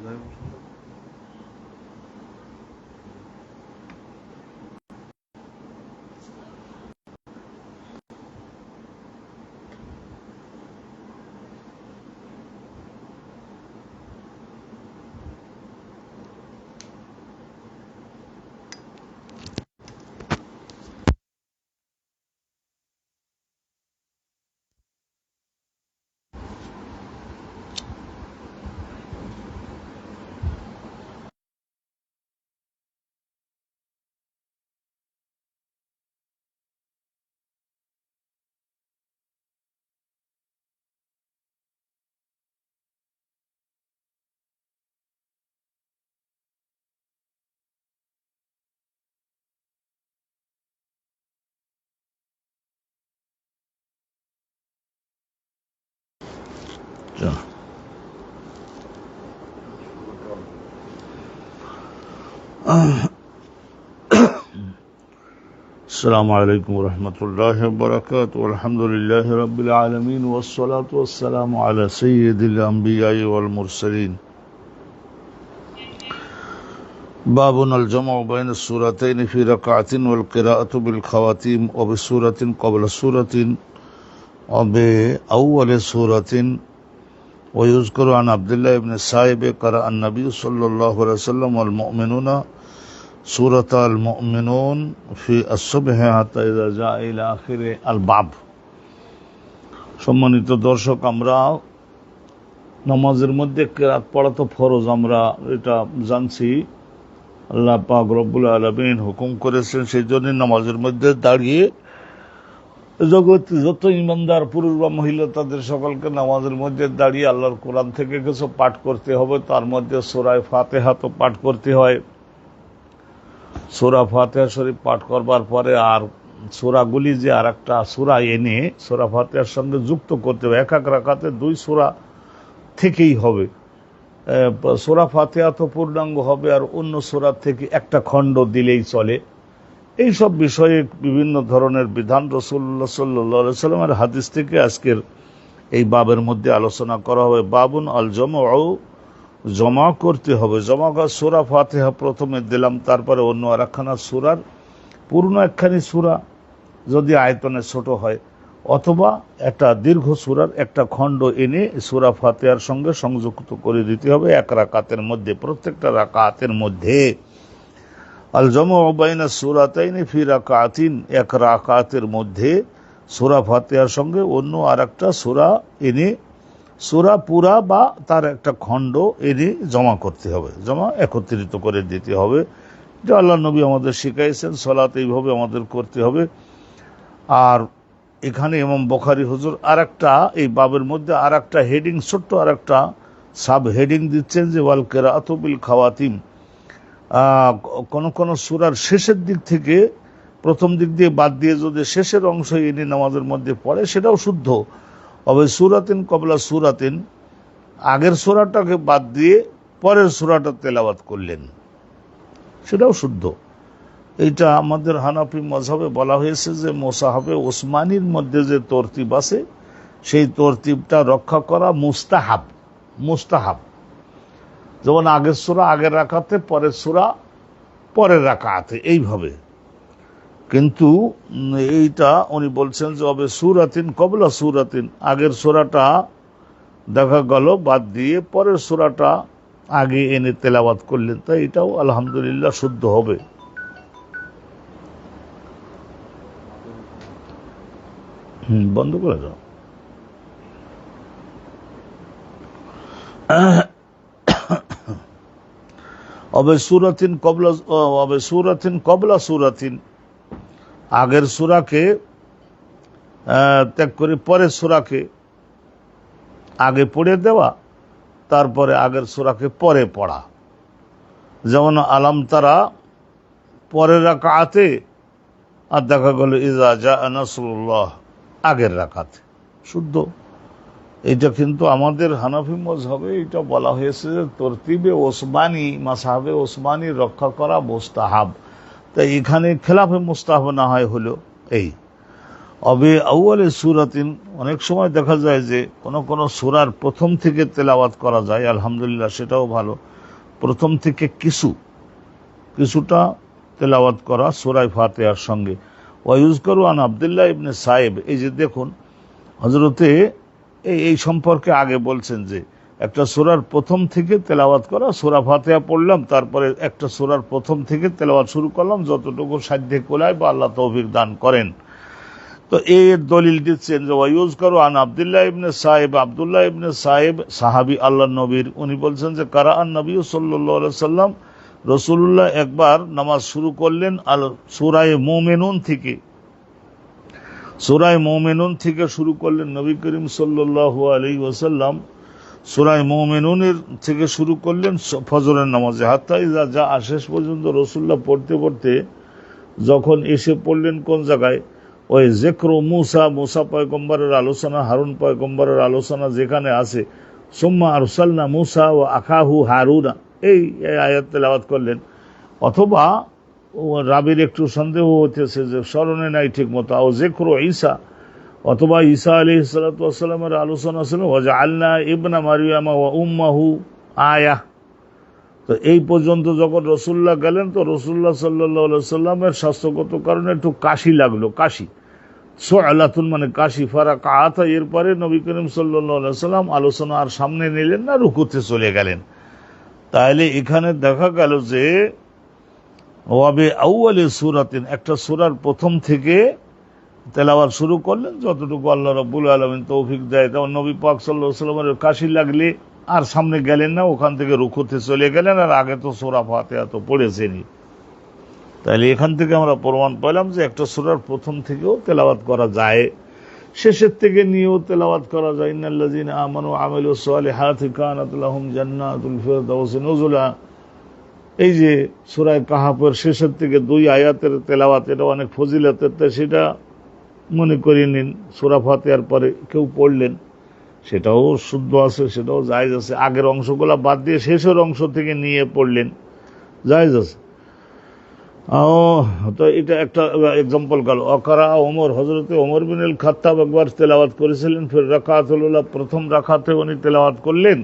السلام عليكم ورحمة الله وبركاته والحمد لله رب العالمين والصلاة والسلام على سيد الأنبياء والمرسلين باب الجمع بين السورتين في ركعة والقراءة بالخواتيم وبسورة قبل سورة وبأول سورة ويذكر عن عبد الله بن السائب قرأ النبي صلى الله عليه وسلم والمؤمنون سورة المؤمنون في الصبح حتى إذا جاء إلى آخر الباب। সম্মানিত দর্শক, আমরা নামাজের মধ্যে কিরাত পড়া তো ফরজ, আমরা এটা জানছি। আল্লাহ পাক রব্বুল আলামিন হুকুম করেছেন, সেই জন্য নামাজের মধ্যে দাঁড়িয়ে জগতে যত ইমানদার পুরুষ বা মহিলা তাদের সকলকে নামাজের মধ্যে দাঁড়িয়ে আল্লাহর কোরআন থেকে কিছু পাঠ করতে হবে। তার মধ্যে সূরা ফাতিহা তো পাঠ করতে হয়। সূরা ফাতিহা শরীফ পাঠ করবার পরে আর সূরাগুলি যে আর একটা সূরা এনে সূরা ফাতিহার সঙ্গে যুক্ত করতে হবে। এক এক রাকাতে 2 সূরা থেকেই হবে। সূরা ফাতিহা তো পূর্ণাঙ্গ হবে, আর অন্য সূরা থেকে একটা খণ্ড দিলেই চলে। এই সব বিষয়ে বিভিন্ন ধরনের বিধান রাসূলুল্লাহ সাল্লাল্লাহু আলাইহি ওয়াসাল্লামের হাদিস থেকে আজকের এই বাবের মধ্যে আলোচনা করা হবে। বাবুন আল জামউ, জমা করতে হবে। জমা করা, সূরা ফাতিহা প্রথমে দিলাম, তারপরে অন্য আরেকখানা সূরার পূর্ণ একখানি সূরা যদি আয়তনে ছোট হয়, অথবা একটা দীর্ঘ সূরার একটা খণ্ড এনে সূরা ফাতিহার সঙ্গে সংযুক্ত করে দিতে হবে এক রাকাতের মধ্যে, প্রত্যেকটা রাকাতের মধ্যে। আল জামউ বাইনা সূরাতাইনি ফি রাকাতিন, এক রাকাতের মধ্যে সূরা ফাতিহার সঙ্গে অন্য আরেকটা সূরা এনে সূরা পুরা বা তার একটা খণ্ড এনে জমা করতে হবে, জমা একত্রিত করে দিতে হবে। যে আল্লাহ নবী আমাদের শিখাইছেন, সালাত এইভাবে আমাদের করতে হবে। আর এখানে ইমাম বুখারী হুজুর আরেকটা এই বাবের মধ্যে আরেকটা হেডিং, ছোট্ট আরেকটা সাব হেডিং দিচ্ছেন যে ওয়াল কিরাআতু বিল খাওয়াতিম। কোন কোন সূরার শেষের দিক থেকে প্রথম দিক দিয়ে বাদ দিয়ে যদি শেষের অংশ এনে নামাজের মধ্যে পড়ে সেটাও শুদ্ধ। তবে সূরাতিন কবলা সূরাতিন, আগের সূরাটাকে বাদ দিয়ে পরের সূরাটা তেলাওয়াত করলেন, সেটাও শুদ্ধ। এইটা আমাদের হানাফি মাযহাবে বলা হয়েছে যে মুসাহাবে ওসমানীর মধ্যে যে তরতিব আছে সেই তরতিবটা রক্ষা করা মুস্তাহাব। মুস্তাহাব যেমন আগের সূরা আগের রাকাতে, পরের সূরা পরের রাকাতে, এইভাবে। কিন্তু এইটা উনি বলছেন যে হবে সূরাতিন কবলা সূরাতিন, আগের সূরাটা দেখা গেল বাদ দিয়ে পরের সূরাটা আগে এনে তেলাওয়াত করলেন, তাই এটাও আলহামদুলিল্লাহ শুদ্ধ হবে। বন্ধ করে দাও। অবে সূরাতিন কবলা সূরাতিন, আগের সূরাকে ত্যাগ করে পরের সূরাকে আগে পড়ে দেওয়া, তারপরে আগের সূরাকে পরে পড়া। যেমন আলাম তারা পরের রাকাতে, আর দেখা গেল ইজা জাআ নাসরুল্লাহ আগের রাকাতে, শুদ্ধ। এটা কিন্তু আমাদের হানাফি মাযহাবে এটা বলা হয়েছে যে তরতিবে ওসমানী, মাযহাবে ওসমানী রক্ষা করা মুস্তাহাব। তাই এখানে খেলাফে মুস্তাহাব না হয় হলো এই। অবে আউয়ালে সূরাতিন, অনেক সময় দেখা যায় যে কোন কোন সূরার প্রথম থেকে তেলাওয়াত করা যায়, আলহামদুলিল্লাহ সেটাও ভালো। প্রথম থেকে কিছুটা তেলাওয়াত করা সূরা ফাতিহার সঙ্গে। ওয়ায়ুজকারু আন আব্দুল্লাহ ইবনে সাইব, এই যে দেখুন হযরতে এই সম্পর্কে আগে বলছেন যে একটা সূরার প্রথম থেকে তেলাওয়াত করা, সূরা ফাতিহা পড়লাম, তারপরে একটা সূরার প্রথম থেকে তেলাওয়াত শুরু করলাম, যতটুকু সাধ্যে কোলায় বা আল্লাহ তৌফিক দান করেন। তো এর দলিল দিচ্ছেন যে ওয়ায়ুজকারু আন আব্দুল্লাহ ইবনে সাইব, আব্দুল্লাহ ইবনে সাইব সাহাবী আল্লাহর নবীর, উনি বলছেন যে কারাআন নবী সাল্লাল্লাহু আলাইহি সাল্লাম, রাসূলুল্লাহ একবার নামাজ শুরু করলেন আল সূরা মুমিনুন থেকে, সূরা মুমিনুন থেকে শুরু করলেন নবী করিম সাল্লাল্লাহু আলাইহি ওয়াসাল্লাম, সূরা মুমিনুনের থেকে শুরু করলেন ফজরের নামাজে, হাত্তা ইজা যা শেষ পর্যন্ত রাসূলুল্লাহ পড়তে পড়তে যখন এসে পড়লেন কোন জায়গায়, ওই যিকরু মুসা পয়গম্বরের আলোচনা, হারুন পয়গম্বরের আলোচনা যেখানে আছে, সুম্মা আরসালনা মুসা ওয়া আখাহু হারুনা, এই আয়াত তেলাওয়াত করলেন। অথবা রাবির একটু সন্দেহ হতেছে যে স্মরণে নাই ঠিক মতো, ও যিকরু ঈসা, অথবা ঈসা আলাইহিস সালাতু ওয়াস সালামের আলোচনা ছিল, ওয়া জাআলনা ইবনা মারইয়ামা ওয়া উম্মাহু আয়া। তো এই পর্যন্ত যখন রাসূলুল্লাহ গেলেন, তো রাসূলুল্লাহ সাল্লাল্লাহু আলাইহি সাল্লামের স্বাস্থ্যগত কারণে একটু কাশি লাগলো, কাশি সুআলাতুন মানে কাশি, ফারাকাত, এরপরে নবী করিম সাল্লাল্লাহু আলাইহি সাল্লাম আলোচনা আর সামনে নিলেন না, রুকুতে চলে গেলেন। তাহলে এখানে দেখা গেল যে ওয়াবে আউয়ালি সূরাতিন, একটা সূরার প্রথম থেকে তেলাওয়াত শুরু করলেন, যতটুকু আল্লাহ রাব্বুল আলামিন তৌফিক দেয়। তখন নবী পাক সাল্লাল্লাহু আলাইহি ওয়াসাল্লামের কাশি লাগলে আর সামনে গেলেন না, ওখান থেকে রুকুতে চলে গেলেন, আর আগে তো সূরা ফাতিহা তো পড়েছেনই। তাহলে এখান থেকে আমরা প্রমাণ পেলাম যে একটা সূরার প্রথম থেকেও তেলাওয়াত করা যায়, শেষের থেকে নিয়েও তেলাওয়াত করা যায়। ইন্নাল্লাযীনা আমানু ওয়া আমিলুস সালিহাতি কানাত লাহুম জান্নাতুল ফিরদাউসি নুজুলা, এই যে সূরা কাহাফের শেষের থেকে 2 আয়াতের তেলাওয়াত, এটা অনেক ফজিলতের, তাই সেটা মনে করিয়ে নিন। সূরা ফাতিহার পরে কেউ পড়লেন, সেটাও শুদ্ধ আছে, সেটাও জায়েজ আছে। আগের অংশগুলো বাদ দিয়ে শেষের অংশ থেকে নিয়ে পড়লেন, জায়েজ আছে। তো এটা একটা এক্সাম্পল গেল। অকারা ওমর, হযরতে ওমর বিন আল খাত্তাব একবার তেলাওয়াত করেছিলেন, ফির রাকাতুল উলা, প্রথম রাকাতে উনি তেলাওয়াত করলেন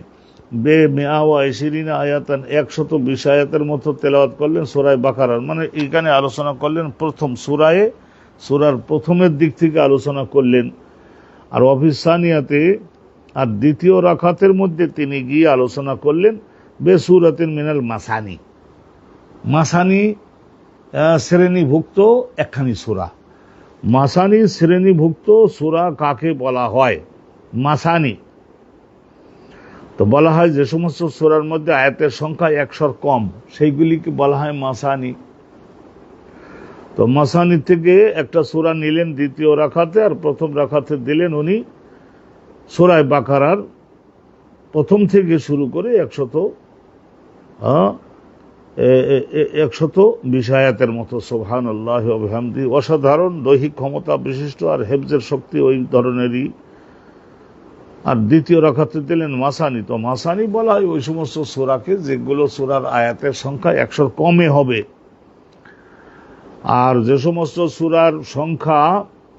বে মিআ ওয়া 20 আয়াতান, 120 আয়াতের মতো তেলাওয়াত করলেন সূরা বাকারার। মানে এখানে আলোচনা করলেন প্রথম সূরার প্রথমের দিক থেকে আলোচনা করলেন। আর অফিসানিয়াতে, আর দ্বিতীয় রাকাতের মধ্যে তিনি গিয়ে আলোচনা করলেন বে সূরাতিন মিনাল মাসানি, মাসানি শ্রেণীভুক্ত একখানি সূরা। মাসানি শ্রেণীভুক্ত সূরা কাকে বলা হয়? মাসানি তো বলা হয় যে সমস্ত সূরার মধ্যে আয়াতের সংখ্যা 100-র কম, সেইগুলিকে বলা হয় মাসানি। তো মাসানি থেকে একটা সূরা নিলেন দ্বিতীয় রাকাতে, আর প্রথম রাকাতে দিলেন উনি সূরা বাকারার প্রথম থেকে শুরু করে 120 আয়াতের মতো। সুবহানাল্লাহি ওয়া বিহামদিহি, অসাধারণ দৈহিক ক্ষমতা বিশিষ্ট আর হেফজের শক্তি ওই ধরনেরই। আর দ্বিতীয় রাকাতে দিলেন মাসানি। তো মাসানি বলা হয় ওই সমস্ত সূরাকে যেগুলো সূরার আয়াতের সংখ্যা 100-র কমে হবে। আর যে সমস্ত সূরার সংখ্যা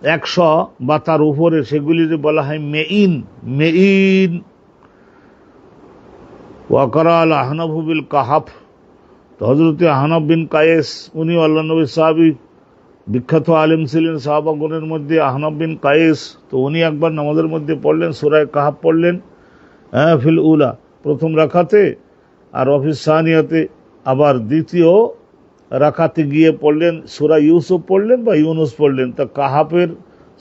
100 বা তার উপরে, সেগুলিকে বলা হয় মেইন। ওয়াকারা আল আহনাফ বিল কাহাফ, তো হযরতে আহনাফ বিন কায়েস, উনি আল্লাহর নবীর সাহাবী, বিখ্যাত আলেম ছিলেন সাহাবাগণের মধ্যে আহনাফ বিন কায়েস। তো উনি একবার নামাজের মধ্যে পড়লেন সূরা কাহাফ পড়লেন, ফিল উলা প্রথম রাকাতে, আর অফিস সানিয়াতে আবার দ্বিতীয় রাকাতে গিয়ে পড়লেন সূরা ইউসুফ পড়লেন বা ইউনুস পড়লেন। তা কাহাফের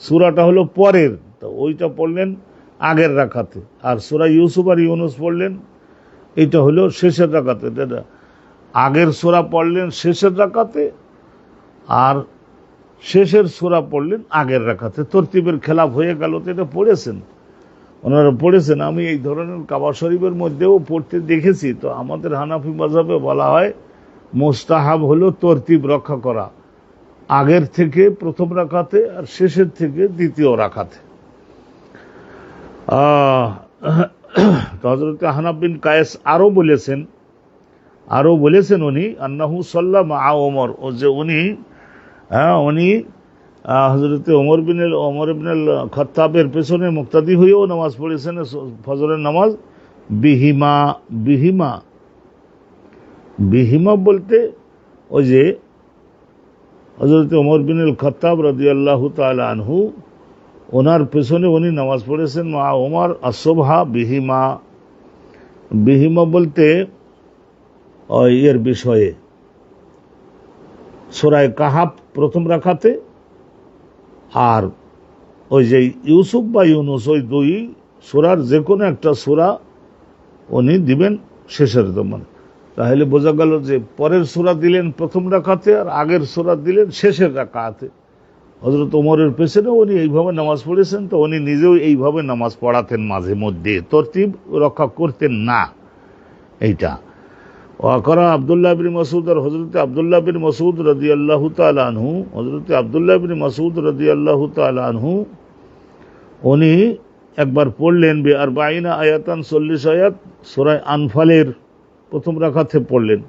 সূরাটা হলো পরের, তো ওইটা পড়লেন আগের রাকাতে, আর সূরা ইউসুফ আর ইউনুস পড়লেন এটা হলো শেষের রাকাতে। আগের সূরা পড়লেন শেষের রাকাতে, আর শেষের সূরা পড়লেন আগের রাকাতে। তরতিবের খেলাফ হয়ে গেল, তো এটা পড়েছেন, ওনারা পড়েছেন। আমি এই ধরনের কাবা শরীফের মধ্যেও পড়তে দেখেছি। তো আমাদের হানাফি মাযহাবে বলা হয় মুস্তাহাব হলো তরতিব রক্ষা করা, আগের থেকে প্রথম রাকাতে আর শেষের থেকে দ্বিতীয় রাকাতে। হযরত আহনাফ বিন কায়েস আরো বলেছেন উনি আন্নাহু সাল্লা মা ওমর, ও যে উনি হযরত ওমর ইবনে খাত্তাবের পেছনে মুক্তাদি হয়েও নামাজ পড়েছেন, ফজরের নামাজ। বিহিমা বিহিমা বলতে ওই যে হযরত ওমর বিন খাত্তাব রাদিয়াল্লাহু তাআলা আনহু, ওনার পেছনে উনি নামাজ পড়েছেন মা ওমর আসুবহা বিহিমা। বিহিমা বলতে এর বিষয়ে সূরা কাহাফ প্রথম রাকাতে, আর ওই যে ইউসুফ বা ইউনুস, ওই দুই সূরার যে কোনো একটা সূরা উনি দিবেন শেষের দমন। তাহলে বোঝা গেল যে পরের সূরা দিলেন প্রথম রাকাতে আর আগের সূরা দিলেন শেষের রাকাতে। হযরত ওমরের পেছনে উনি এইভাবে নামাজ পড়েছেন, তো উনি নিজেও এইভাবে নামাজ পড়াতেন, মাঝে মধ্যে তরতিব রক্ষা করতেন না। এইটা ওয়াকরা আব্দুল্লাহ বিন মাসউদ, আর হযরত আব্দুল্লাহ বিন মাসউদ রাদিয়াল্লাহু তাআলা আনহু, হযরত আব্দুল্লাহ বিন মাসউদ রাদিয়াল্লাহু তাআলা আনহু উনি একবার পড়লেন বিআরবাঈনা আয়াতান, 40 আয়াত সূরা আনফালের প্রথম রাকাতে পড়লেন।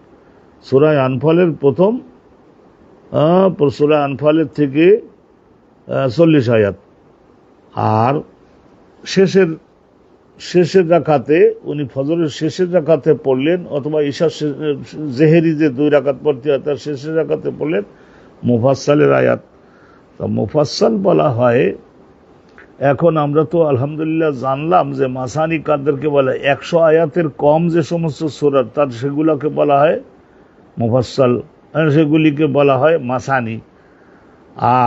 সূরা আনফালের প্রথম সূরা আনফালের থেকে 40 আয়াত, আর শেষের রাকাতে উনি ফজরের শেষের রাকাতে পড়লেন, অথবা ঈশার জেহেরি যে 2 রাকাত পড়তে হয় তার শেষের রাকাতে পড়লেন মুফাসসালের আয়াত। তো মুফাসসাল বলা হয়, এখন আমরা তো আলহামদুলিল্লাহ জানলাম যে মাসানি কাদেরকে বলে 100 আয়াতের কম যে সমস্ত সূরা, তার সেগুলোকে বলা হয় মুফাসসাল, সেগুলিকে বলা হয় মাসানি।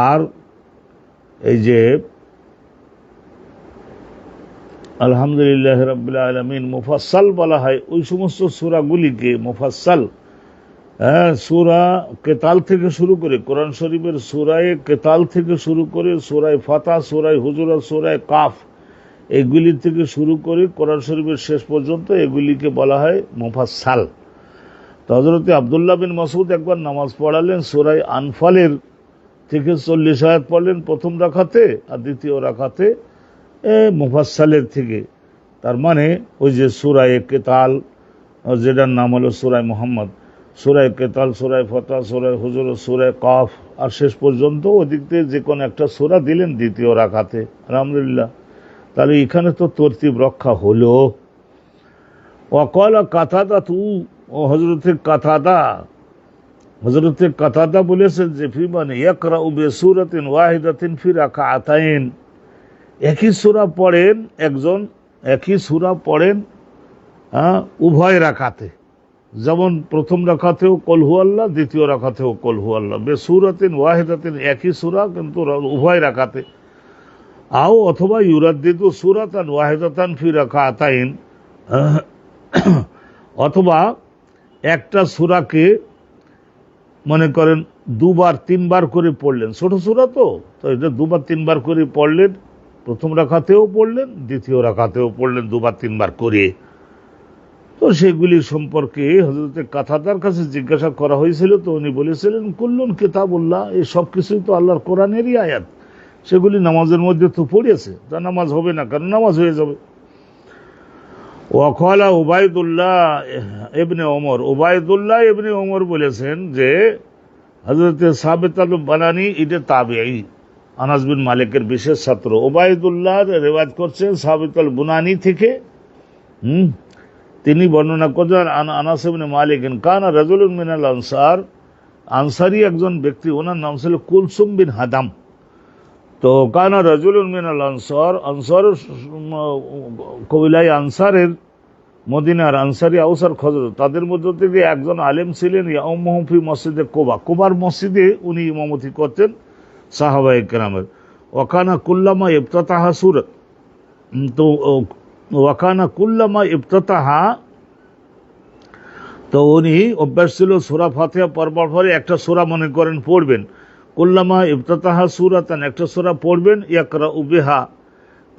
আর এই যে আলহামদুলিল্লাহ রাব্বিল আলামিন মুফাসসাল বলা হয় ওই সমস্ত সূরাগুলিকে মুফাসসাল। সূরা কেতাল থেকে শুরু করে, কোরআন শরীফের সূরায়ে কেতাল থেকে শুরু করে সূরায়ে ফাতহ, সূরায়ে হুজুরাত, সূরায়ে কাফ, এগুলি থেকে শুরু করে কোরআন শরীফের শেষ পর্যন্ত এগুলিকে বলা হয় মুফাসসাল। তো হযরত আব্দুল্লাহ বিন মাসউদ একবার নামাজ পড়ালেন সূরায়ে আনফালের থেকে 40 আয়াত পড়লেন প্রথম রাকাতে, আর দ্বিতীয় রাকাতে মুফাসসালের থেকে। তার মানে ওই যে সূরায়ে কেতাল, যেটার নাম হলো সূরায়ে মুহাম্মদ, সূরায়ে কেতাল, সূরায়ে ফাতহ, সূরায়ে হুজুরাত, সূরায়ে কাফ, আর শেষ পর্যন্ত ওদিক থেকে যে কোনো একটা সূরা দিলেন দ্বিতীয় রাকাতে। আলহামদুলিল্লাহ, তাহলে এখানে তো তরতিব রক্ষা হলো। ওয়াকালা কাতাদা, তু হযরতে কাতাদা বলেছেন যে ফি মান ইয়াকরাউ বিসূরাতিন ওয়াহিদাতিন ফি রাকাআতাইন, একই সূরা পড়েন একজন, একই সূরা পড়েন উভয় রাকাতে, যেমন প্রথম রাকাতেও কুল হুয়াল্লাহ, দ্বিতীয় রাকাতেও কুল হুয়াল্লাহ, বিসূরাতিন ওয়াহিদাতিন, একই সূরা কিন্তু উভয় রাকাতে। আও অথবা ইউরাদ্দিদু সূরাতান ওয়াহিদাতান ফি রাকাআতাইন, অথবা একটা সূরাকে মনে করেন 2-3 বার করে পড়লেন, ছোট সূরা তো এটা 2-3 বার করে পড়লেন, প্রথম রাকাতেও পড়লেন, দ্বিতীয় রাকাতেও পড়লেন 2-3 বার করে। তো সেগুলি সম্পর্কে হযরত কাতাদার কাছে জিজ্ঞাসা করা হয়েছিল, তো উনি বলেছিলেন কুল্লুন কিতাবুল্লাহ, এই সব কিছুই তো আল্লাহর কোরআনেরই আয়াত, সেগুলি নামাজের মধ্যে তো পড়েছে, তা নামাজ হবে না, কারণ নামাজ হয়ে যাবে। ওয়াকালা উবাইদুল্লাহ ইবনে ওমর, উবাইদুল্লাহ ইবনে ওমর বলেছেন যে হযরত সাবিত আল বানানি, এটা তাবেঈ, আনাস বিন মালিকের বিশেষ ছাত্র। উবাইদুল্লাহ রিওয়ায়াত করছেন সাবিত আল বুনানি থেকে। তিনি বর্ণনা করেন আনাস ইবনে মালিক, কানা রাজুলুন মিনাল আনসার, আনসারি একজন ব্যক্তি, ওনার নাম ছিল কুলসুম বিন হাদাম। তো কানা রাজুলুন মিনাল আনসার, আনসার কবিলায় আনসারের, মদিনার আনসারি আউসার খজর, তাদের মধ্য থেকে একজন আলেম ছিলেন ইয়াউমুহু ফি মসজিদে কোবা, কোবার মসজিদে উনি ইমামতি করতেন সাহাবায়ে কেরামের। ওয়াকানা কুল্লামা ইফতাতাহা সূরাত, তো ওয়াকানা কুল্লামা ইফতাতাহা, তো উনি অভ্যাস ছিল সূরা ফাতিহা পড়বার পরে একটা সূরা মনে করেন পড়বেন, কুল্লামা ইফতাতাহা সূরাতান, একটা সূরা পড়বেন, ইয়াকরাউ বিহা,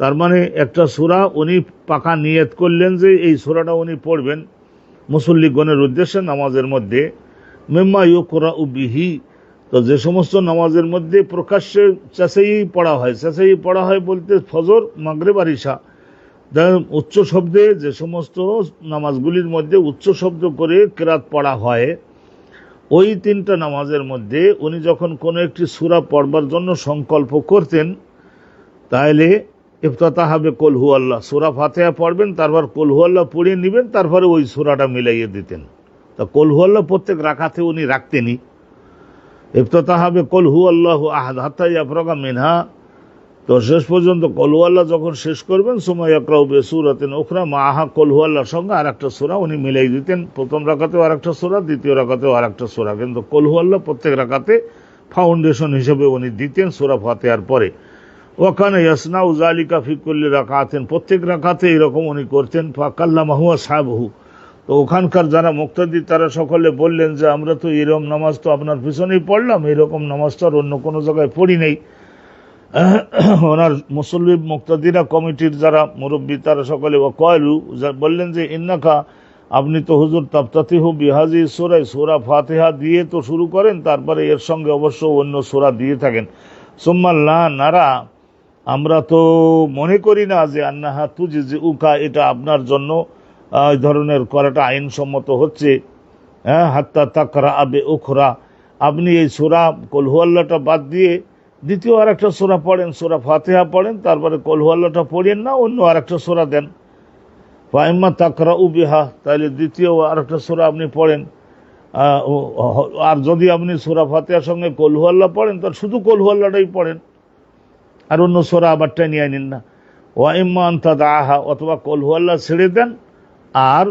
তার মানে একটা সূরা উনি পাকা নিয়ত করলেন যে এই সূরাটা উনি পড়বেন মুসল্লিগণের উদ্দেশ্যে নামাজের মধ্যে। মিম্মা ইউকরাউ বিহি, তো যে সমস্ত নামাজের মধ্যে প্রকাশ্যে চেঁচাইয়েই পড়া হয়, চেঁচাইয়ে পড়া হয় বলতে ফজর, মাগরিব আর ইশা, উচ্চ শব্দে যে সমস্ত নামাজগুলির মধ্যে উচ্চ শব্দ করে কেরাত পড়া হয়, ওই 3টা নামাজের মধ্যে উনি যখন কোনো একটি সূরা পড়বার জন্য সংকল্প করতেন, তাহলে ইফতাতাহা বিকুল হুয়াল্লাহ, সূরা ফাতিহা পড়বেন, তারপর কুল হুয়াল্লাহ পড়ে নেবেন, তারপরে ওই সূরাটা মিলাইয়ে দিতেন, তা কুল হু আল্লাহ প্রত্যেক রাকাতে উনি রাখতেনই। ইফতিতাহা কুল হু আল্লাহু আহাদ হাত্তা ইয়াফরাগা মিনহা, তো শেষ পর্যন্ত কুল হু আল্লাহ যখন শেষ করবেন, সুম্মা ইয়াকরাউ বিসূরাতিন উখরা মাআহা, কুল হু আল্লাহর সঙ্গে আরেকটা সূরা উনি মিলাই দিতেন। প্রথম রাকাতেও আরেকটা সূরা, দ্বিতীয় রাকাতেও আরেকটা সূরা, কিন্তু কুল হু আল্লাহ প্রত্যেক রাকাতে ফাউন্ডেশন হিসেবে উনি দিতেন সূরা ফাতিহার পরে। ওয়া কানা ইয়াসনাউ যালিকা ফি কুল্লি রাকাতিন, প্রত্যেক রাকাতে এরকম উনি করতেন। ফাকাল্লামাহু আসহাবুহু, তো ওখানকার যারা মুক্তাদি তারা সকলে বললেন যে আমরা তো এরকম নামাজ তো আপনার পিছনেই পড়লাম, এরকম নামাজটা আর অন্য কোনো জায়গায় পড়ি নেই। ওনার মুসল্লি মুক্তাদিরা, কমিটির যারা মুরব্বী তারা সকলে কয়লু বললেন যে ইন্নাকা, আপনি তো হুজুর তাফতাতিহু বিহাজি সূরা, সূরা ফাতিহা দিয়ে তো শুরু করেন, তারপরে এর সঙ্গে অবশ্য অন্য সূরা দিয়ে থাকেন। সুম্মা লা নারা, আমরা তো মনে করি না যে আন্নাহা তুজিউকা, এটা আপনার জন্য এই ধরনের করাটা আইনসম্মত হচ্ছে। হ্যাঁ, হাত্তা তাকরা আবে উখরা, আপনি এই সূরা কুল হু আল্লাহটা বাদ দিয়ে দ্বিতীয় আরেকটা সূরা পড়েন, সূরা ফাতিহা পড়েন, তারপরে কুল হু আল্লাহটা পড়েন না, অন্য আরেকটা সূরা দেন। ফাইম্মা তাকরাউ বিহা, তাহলে দ্বিতীয় আরেকটা সূরা আপনি পড়েন। আর যদি আপনি সূরা ফাতিহার সঙ্গে কুল হু আল্লাহ পড়েন, তার শুধু কুল হু আল্লাহটাই পড়েন, আর অন্য সূরা আবারটা নিয়ে নিন না। ওয়া ইম্মা আন তাদাহা, অথবা কুল হু আল্লাহ ছেড়ে দেন আর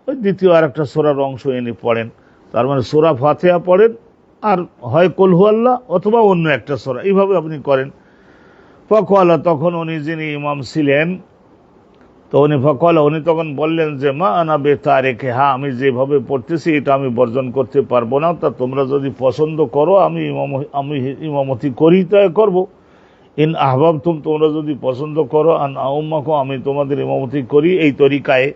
ওই দ্বিতীয় আরেকটা সূরার অংশ এনে পড়েন। তার মানে সূরা ফাতিহা পড়েন আর হয় কুল হু আল্লাহ অথবা অন্য একটা সূরা, এইভাবে আপনি করেন। ফাকালা, তখন উনি যিনি ইমাম ছিলেন, তো উনি ফাকালা, উনি তখন বললেন যে মা আনা বেতারিকে, হ্যাঁ আমি যেভাবে পড়তেছি এটা আমি বর্জন করতে পারবো না, তা তোমরা যদি পছন্দ করো আমি ইমামতি করি তাই করবো। ইন আহবাবতুম, তোমরা যদি পছন্দ করো, আন আউম্মাকু, আমি তোমাদের ইমামতি করি এই তরিকায়,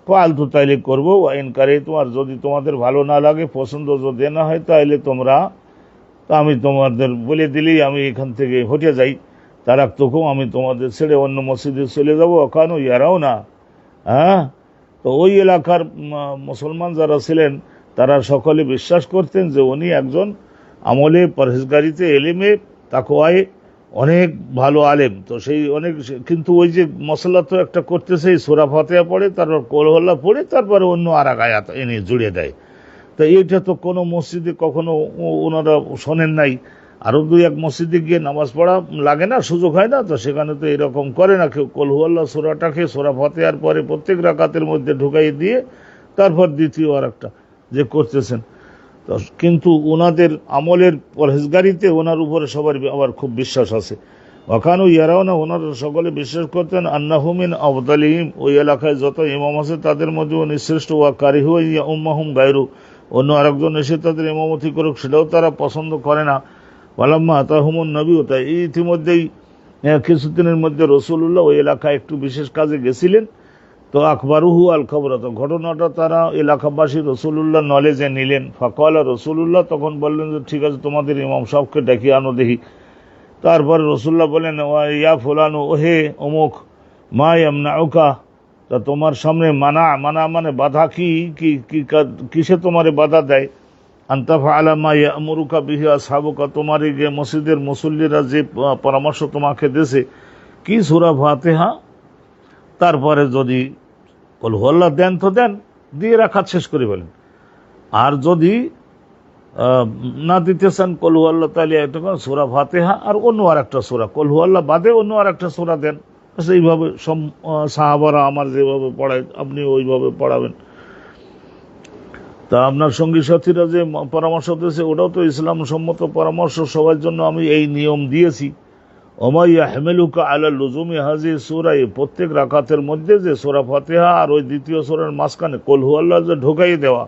ফালতু তাইলে করবো। ইন কারে, তোমার যদি তোমাদের ভালো না লাগে, পছন্দ যদি না হয়, তাহলে তোমরা, তা আমি তোমাদের বলে দিলেই আমি এখান থেকে হটে যাই। তারাকতুকুম, আমি তোমাদের ছেড়ে অন্য মসজিদে চলে যাবো। ওখানেও ইয়ারাও না, হ্যাঁ। তো ওই এলাকার মুসলমান যারা ছিলেন তারা সকলে বিশ্বাস করতেন যে উনি একজন আমলে, পরহেজগারিতে, এলেমে, তাকওয়ায় অনেক ভালো আলেম। তো সেই অনেক, কিন্তু ওই যে মশলা তো একটা করতেছে, সূরা ফাতিহা পড়ে, তারপর কুল হু আল্লাহ পড়ে, তারপরে অন্য আর এক আয়াত এনে জুড়ে দেয়। তো এইটা তো কোনো মসজিদে কখনো ওনারা শোনেন নাই। আরো দুই এক মসজিদে গিয়ে নামাজ পড়া লাগে না, সুযোগ হয় না, তো সেখানে তো এরকম করে না কেউ। কুল হু আল্লাহ সূরাটাকে সূরা ফাতিহার পরে প্রত্যেক রাকাতের মধ্যে ঢুকাই দিয়ে তারপর দ্বিতীয় আর একটা যে করতেছেন। তো কিন্তু ওনাদের আমলের পরহেজগারিতে ওনার উপরে সবার আবার খুব বিশ্বাস আছে। ওখানেও ইয়ারাও না, ওনারা সকলে বিশ্বাস করতেন আন্নাহু মিন আফদালিহিম, ওই এলাকায় যত ইমাম আছে তাদের মধ্যে উনি শ্রেষ্ঠ। ওয়া কারিহু ইয়া উম্মাহুম গায়রু, অন্য আরেকজন এসে তাদের ইমামতি করুক সেটাও তারা পছন্দ করে না। ওয়ালাম্মা আতাহুমুন নবী, তাই ইতিমধ্যেই কিছুদিনের মধ্যে রাসূলুল্লাহ ওই এলাকায় একটু বিশেষ কাজে গেছিলেন। তো আকবরুহু আল খবর, তো ঘটনাটা তারা এলাকাবাসী রাসূলুল্লাহ নলেজে নিলেন। ফাকালা, রাসূলুল্লাহ তখন বললেন যে ঠিক আছে, তোমাদের ইমাম সাহেবকে ডেকে আনো দেখি। তারপরে রাসূলুল্লাহ বললেন ইয়া ফুলানু, ওহে অমুক, মা ইয়ামনাউকা, তা তোমার সামনে মানা মানে বাধা কি, কিসে তোমারে বাধা দেয়? আনতা ফাআলা মা ইয়ামুরুকা বিহি আসহাবুকা, তোমার এই যে মসজিদের মুসল্লিরা যে পরামর্শ তোমাকে দিয়েছে, কি সূরা ফাতিহা, তারপরে যদি কুল হু আল্লাহ দেন তো দেন, দিয়ে রাখাত শেষ করে বলেন। আর যদি না দিতে চান কুল হু আল্লাহ, তাহলে একটা সূরা ফাতিহা আর অন্য আর একটা সূরা, কুল হু আল্লাহ বাদে অন্য আর একটা সূরা দেন। সেইভাবে সাহাবারা আমার যেভাবে পড়ায় আপনি ওইভাবে পড়াবেন। তা আপনার সঙ্গী সাথীরা যে পরামর্শ দিয়েছে ওটাও তো ইসলাম সম্মত পরামর্শ, সবার জন্য আমি এই নিয়ম দিয়েছি। ওমাইয়া হেমেলুকা আলা লুজুমি হাজি সূরা, প্রত্যেক রাকাতের মধ্যে যে সূরা ফাতিহা আর ওই দ্বিতীয় সূরার মাঝখানে কুল হু আল্লাহ যে ঢোকাই দেওয়া,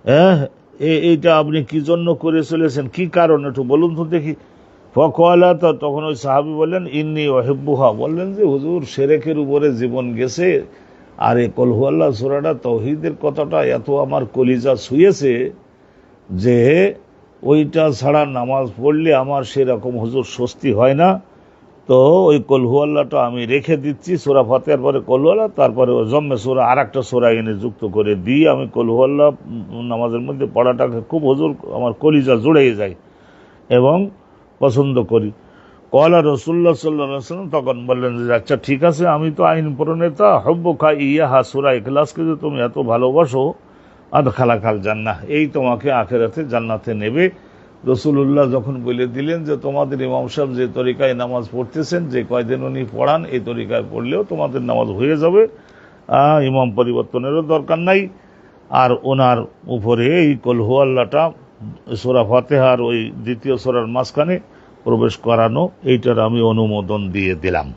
হ্যাঁ, এইটা আপনি কি জন্য করে চলেছেন, কি কারণ একটু বলুন তো দেখি। ফাকালা, তখন ওই সাহাবী বললেন ইন্নী উহিব্বুহা, বললেন যে হুজুর শিরকের উপরে জীবন গেছে, আর এই কুল হু আল্লাহ সূরাটা তাওহীদের কথাটা এত আমার কলিজা ছুঁয়েছে যে ওইটা ছাড়া নামাজ পড়লে আমার সেরকম হুজুর স্বস্তি হয় না। তো ওই কুল হু আল্লাহটা আমি রেখে দিচ্ছি, সূরা ফাতিহার পরে কুল হু আল্লাহ, তারপরে জম্মে সূরা আর একটা সূরা এনে যুক্ত করে দিয়ে আমি কুল হু আল্লাহ নামাজের মধ্যে পড়াটাকে খুব হুজুর আমার কলিজা জুড়ে যায় এবং পছন্দ করি। কলা রাসূলুল্লাহ সাল্লাল্লাহু আলাইহি ওয়াসাল্লাম তখন বললেন যে আচ্ছা ঠিক আছে, আমি তো আইন প্রণেতা, হুব্বুকা ইয়াহা, সূরা ইখলাসকে যে তুমি এত ভালোবাসো, আদখালাকাল জান্নাহ, এই তোমাকে আখিরাতে জান্নাতে নেবে। রাসূলুল্লাহ যখন বলে দিলেন যে তোমাদের ইমাম সাহেব যে তরিকায় নামাজ পড়তেছেন, যে কয়দিন উনি পড়ান, এই তরিকায় পড়লেও তোমাদের নামাজ হয়ে যাবে, ইমাম পরিবর্তনেরও দরকার নাই। আর ওনার উপরে এই কুল হু আল্লাহটা সূরা ফাতিহার ওই দ্বিতীয় সূরার মাঝখানে প্রবেশ করানো, এইটার আমি অনুমোদন দিয়ে দিলাম।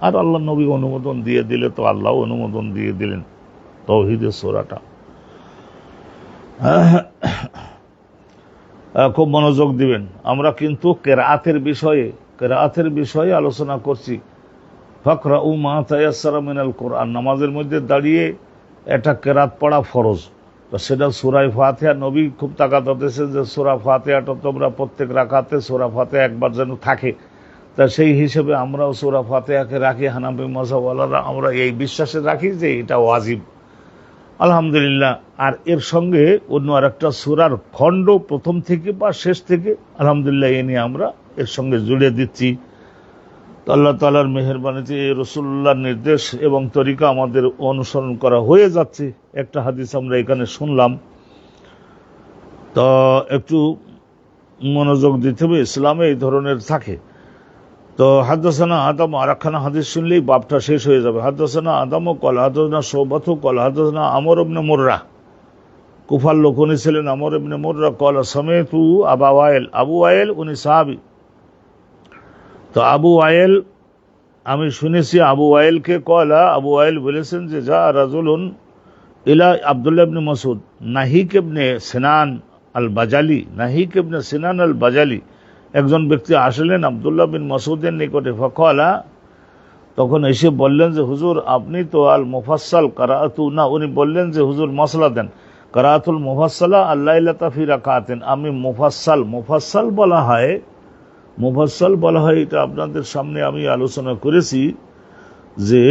আর আল্লাহ নবী অনুমোদন দিয়ে দিলে তো আল্লাহ অনুমোদন দিয়ে দিলেন তাওহীদের সূরাটা। খুব মনোযোগ দিবেন। আমরা কিন্তু কেরাআতের বিষয়ে আলোচনা করছি। ফাকরাউ মা তায়াসসারা মিনাল কোরআন, নামাজের মধ্যে দাঁড়িয়ে একটা কেরাত পড়া ফরজ। তো সেটা সূরা ফাতিহা, নবী খুব তাকাত দিয়েছেন যে সূরা ফাতিহাটা তোমরা প্রত্যেক রাকাতে সূরা ফাতিহা একবার যেন থাকে। তা সেই হিসেবে আমরাও সূরা ফাতিহাকে রাখি। হানাফি মাযহাবওয়ালারা আমরা এই বিশ্বাসে রাখি যে এটা ওয়াজিব, আলহামদুলিল্লাহ। আর এর সঙ্গে অন্য আরেকটা সূরার খণ্ড প্রথম থেকে বা শেষ থেকে আলহামদুলিল্লাহ এ নিয়ে আমরা এর সঙ্গে জুড়ে দিচ্ছি। তো আল্লাহ তাআলার মেহেরবানিতে রাসূলুল্লাহর নির্দেশ এবং তরিকা আমাদের অনুসরণ করা হয়ে যাচ্ছে। একটা হাদিস আমরা এখানে শুনলাম, তো একটু মনোযোগ দিতে হবে, ইসলামে এই ধরনের থাকে। তো হাদাসানা আদম, আর একখানা হাদিস শুনলেই বাপটা শেষ হয়ে যাবে। হাদাসানা আদম ও কল হাদাসনা শোবাতু কল হাদাসনা আমর ইবনে মুররা, কুফার লোক উনি ছিলেন আমর ইবনে মুররা। কল সামিতু আবু ওয়াইল, আবু ওয়াইল উনি সাহাবী। তো আবু ওয়াইল, আমি শুনেছি আবু ওয়াইলকে, কলা আবু ওয়াইল বলেছেন যে যা রাজুলুন ইলা আব্দুল্লাহ ইবনে মাসউদ নাহিক ইবনে সিনান আল বাজালি, নাহিক ইবনে সিনান আল বাজালি, একজন ব্যক্তি আসলেন আব্দুল্লাহ বিন মাসউদের নিকটে। ফাকালা, তখন এসে বললেন যে হুজুর আপনি তো আল মুফাসসাল কারাআতু না, উনি বললেন যে হুজুর মসলা দেন, কারাআতুল মুফাসসালা আল্লাইলাতা ফি রাকাতিন, আমি মুফাসসাল বলা হয়, এটা আপনাদের সামনে আমি আলোচনা করেছি যে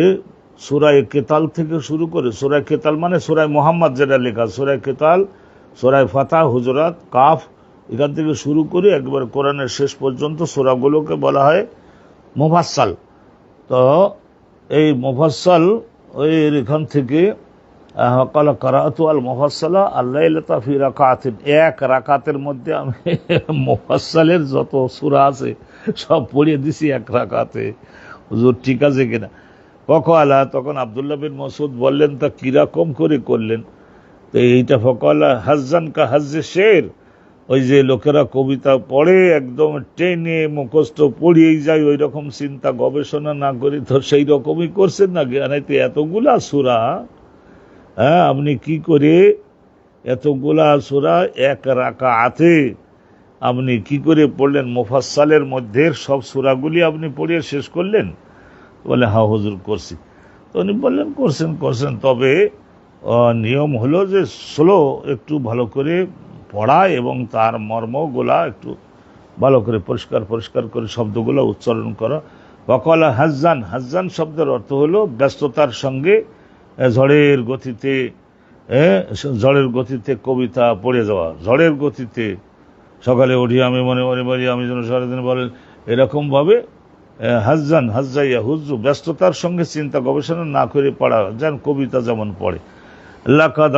সূরায়ে কেতাল থেকে শুরু করে, সূরায়ে কেতাল মানে সূরায়ে মুহাম্মদ যেটা লেখা, সূরায়ে কেতাল, সূরায়ে ফাতহ, হুজুরাত, কাফ, এখান থেকে শুরু করে একবার কোরআনের শেষ পর্যন্ত সূরাগুলোকে বলা হয় মুফাসসাল। তো এই মুফাসসাল ওই এখান থেকে কালা কারাআতু আল মুফাসসালা আল্লাইলাতা ফি রাকাতিন, এক রাকাতের মধ্যে আমি মুফাসসালের যত সূরা আছে সব পড়িয়ে দিছি এক রাকাতে। হুজুর ঠিক আছে কিনা? ফকালা, তখন আব্দুল্লাহ বিন মাসউদ বললেন তা কিরকম করে করলেন? তো এইটা ফকালা হাজ্জান কা হাজ্জে শের, ওই যে লোকেরা কবিতা পড়ে একদম টেনে মুখস্থ পড়িয়েই যায়, ওই রকম চিন্তা গবেষণা না করি তো সেই রকমই করছেন না? জ্ঞানাইতে এতগুলা সূরা, হ্যাঁ আপনি কি করে এতগুলা সূরা এক রাকাতে আপনি কি করে পড়লেন? মুফাসসালের মধ্যে সব সূরাগুলি আপনি পড়িয়ে শেষ করলেন? বলে হ্যাঁ হুজুর করছি। তো উনি বললেন করছেন, তবে নিয়ম হলো যে স্লো একটু ভালো করে পড়া এবং তার মর্মগুলা একটু ভালো করে পরিষ্কার করে শব্দগুলো উচ্চারণ করা। ওয়াকালা হাজ্জান শব্দের অর্থ হলো ব্যস্ততার সঙ্গে ঝড়ের গতিতে কবিতা পড়ে যাওয়া, ঝড়ের গতিতে সকালে উঠি আমি মনে বলি আমি যেন সারাদিন বলেন, এরকম ভাবে হাজ্জাইয়া হুজ্জু, ব্যস্ততার সঙ্গে চিন্তা গবেষণা না করে পড়া, যেন কবিতা যেমন পড়ে। লাকাদ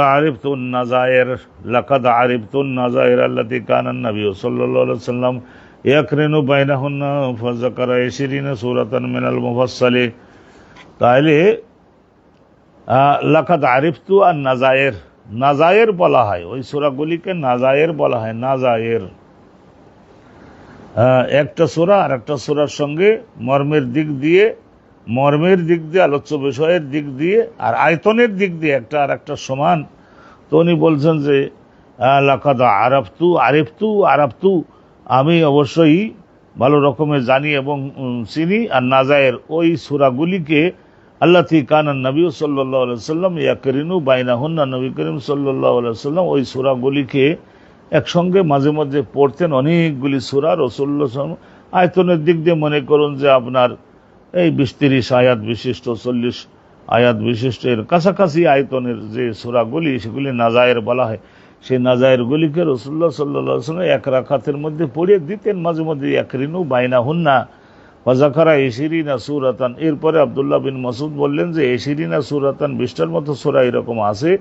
আরিফতুন নাযায়ের আল্লাতী কানা নবী সাল্লাল্লাহু আলাইহি ওয়াসাল্লাম ইয়াকরিনু বাইনাহুন্না ফাযাকারা 20 সূরাতান মিনাল মুফাসসালি। তাহলে লাকাদ আরিফতু আর নাযায়ের বলা হয়, ওই সূরাগুলিকে নাযায়ের বলা হয়। নাযায়ের একটা সূরা আর একটা সূরার সঙ্গে মর্মের দিক দিয়ে, আলোচ্য বিষয়ের দিক দিয়ে আর আয়তনের দিক দিয়ে একটা আর একটা সমান। তো উনি বলছেন যে লাকাদ আরাফতু, আমি অবশ্যই ভালো রকমের জানি এবং চিনি। আর নাযায়ের ওই সূরাগুলিকে আল্লাতী কানা নবী সাল্লাল্লাহু আলাইহি ওয়াসাল্লাম ইয়াকরিনু বাইনাহুন্না, নবী করিম সাল্লাল্লাহু আলাইহি ওয়াসাল্লাম ওই সূরাগুলিকে একসঙ্গে মাঝে মাঝে পড়তেন। অনেকগুলি সূরা রাসূলুল্লাহ সাল্লাল্লাহু আলাইহি ওয়াসাল্লাম, আয়তনের দিক দিয়ে মনে করুন যে আপনার এই 20-30 আয়াত বিশিষ্ট, 40 আয়াত বিশিষ্ট এর কাছাকাছি আয়তনের যে সূরাগুলি, সেগুলি নাযায়ের বলা হয়। সেই নাযায়েরগুলিকে রাসূলুল্লাহ সাল্লাল্লাহু আলাইহি ওয়াসাল্লাম এক রাকাতের মধ্যে পড়িয়ে দিতেন মাঝে মধ্যে। ইয়াকরিনু বাইনাহুন্না ফাযাকারা 20 সূরাতান। এরপরে আব্দুল্লাহ বিন মাসউদ বললেন যে 20 সূরাতান, 20টার মতো সূরা এরকম আছে।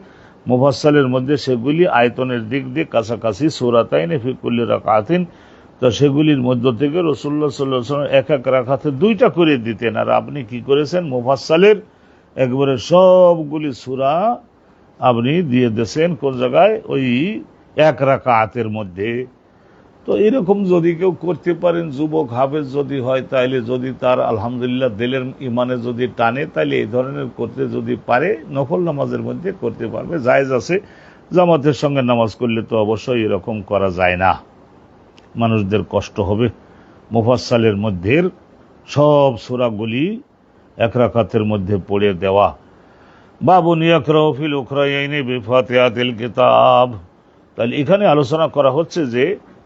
মুফাসসালের মধ্যে সেগুলি আয়তনের দিক দিয়ে কাছাকাছি সূরাতাইন ফি কুল্লি রাকাতিন, তো সেগুলির মধ্য থেকে রাসূলুল্লাহ সাল্লাল্লাহু আলাইহি ওয়াসাল্লাম এক এক রাকাতে দুইটা করে দিতেন। আর আপনি কি করেছেন, মুফাসসালের একবারে সবগুলি সূরা আপনি দিয়ে দিয়েছেন কোন জায়গায়, ওই এক রাকাতের মধ্যে। তো এরকম যদি কেউ করতে পারেন, যুবক হাফেজ যদি হয়, তাইলে যদি তার আলহামদুলিল্লাহ দিলের ইমানে যদি টানে, তাইলে এই ধরনের করতে যদি পারে, নফল নামাজের মধ্যে করতে পারবে, জায়েজ আছে। জামাতের সঙ্গে নামাজ করলে তো অবশ্যই এরকম করা যায় না, মানুষদের কষ্ট হবে। মুফাসসালের মধ্যে সব সূরাগুলি এক রাকাতের মধ্যে পড়ে দেওয়া। বাবুন ইয়াকরাউ ফিল উখরায়াইনি বিফাতিহাতিল কিতাব। তাহলে এখানে আলোচনা করা হচ্ছে যে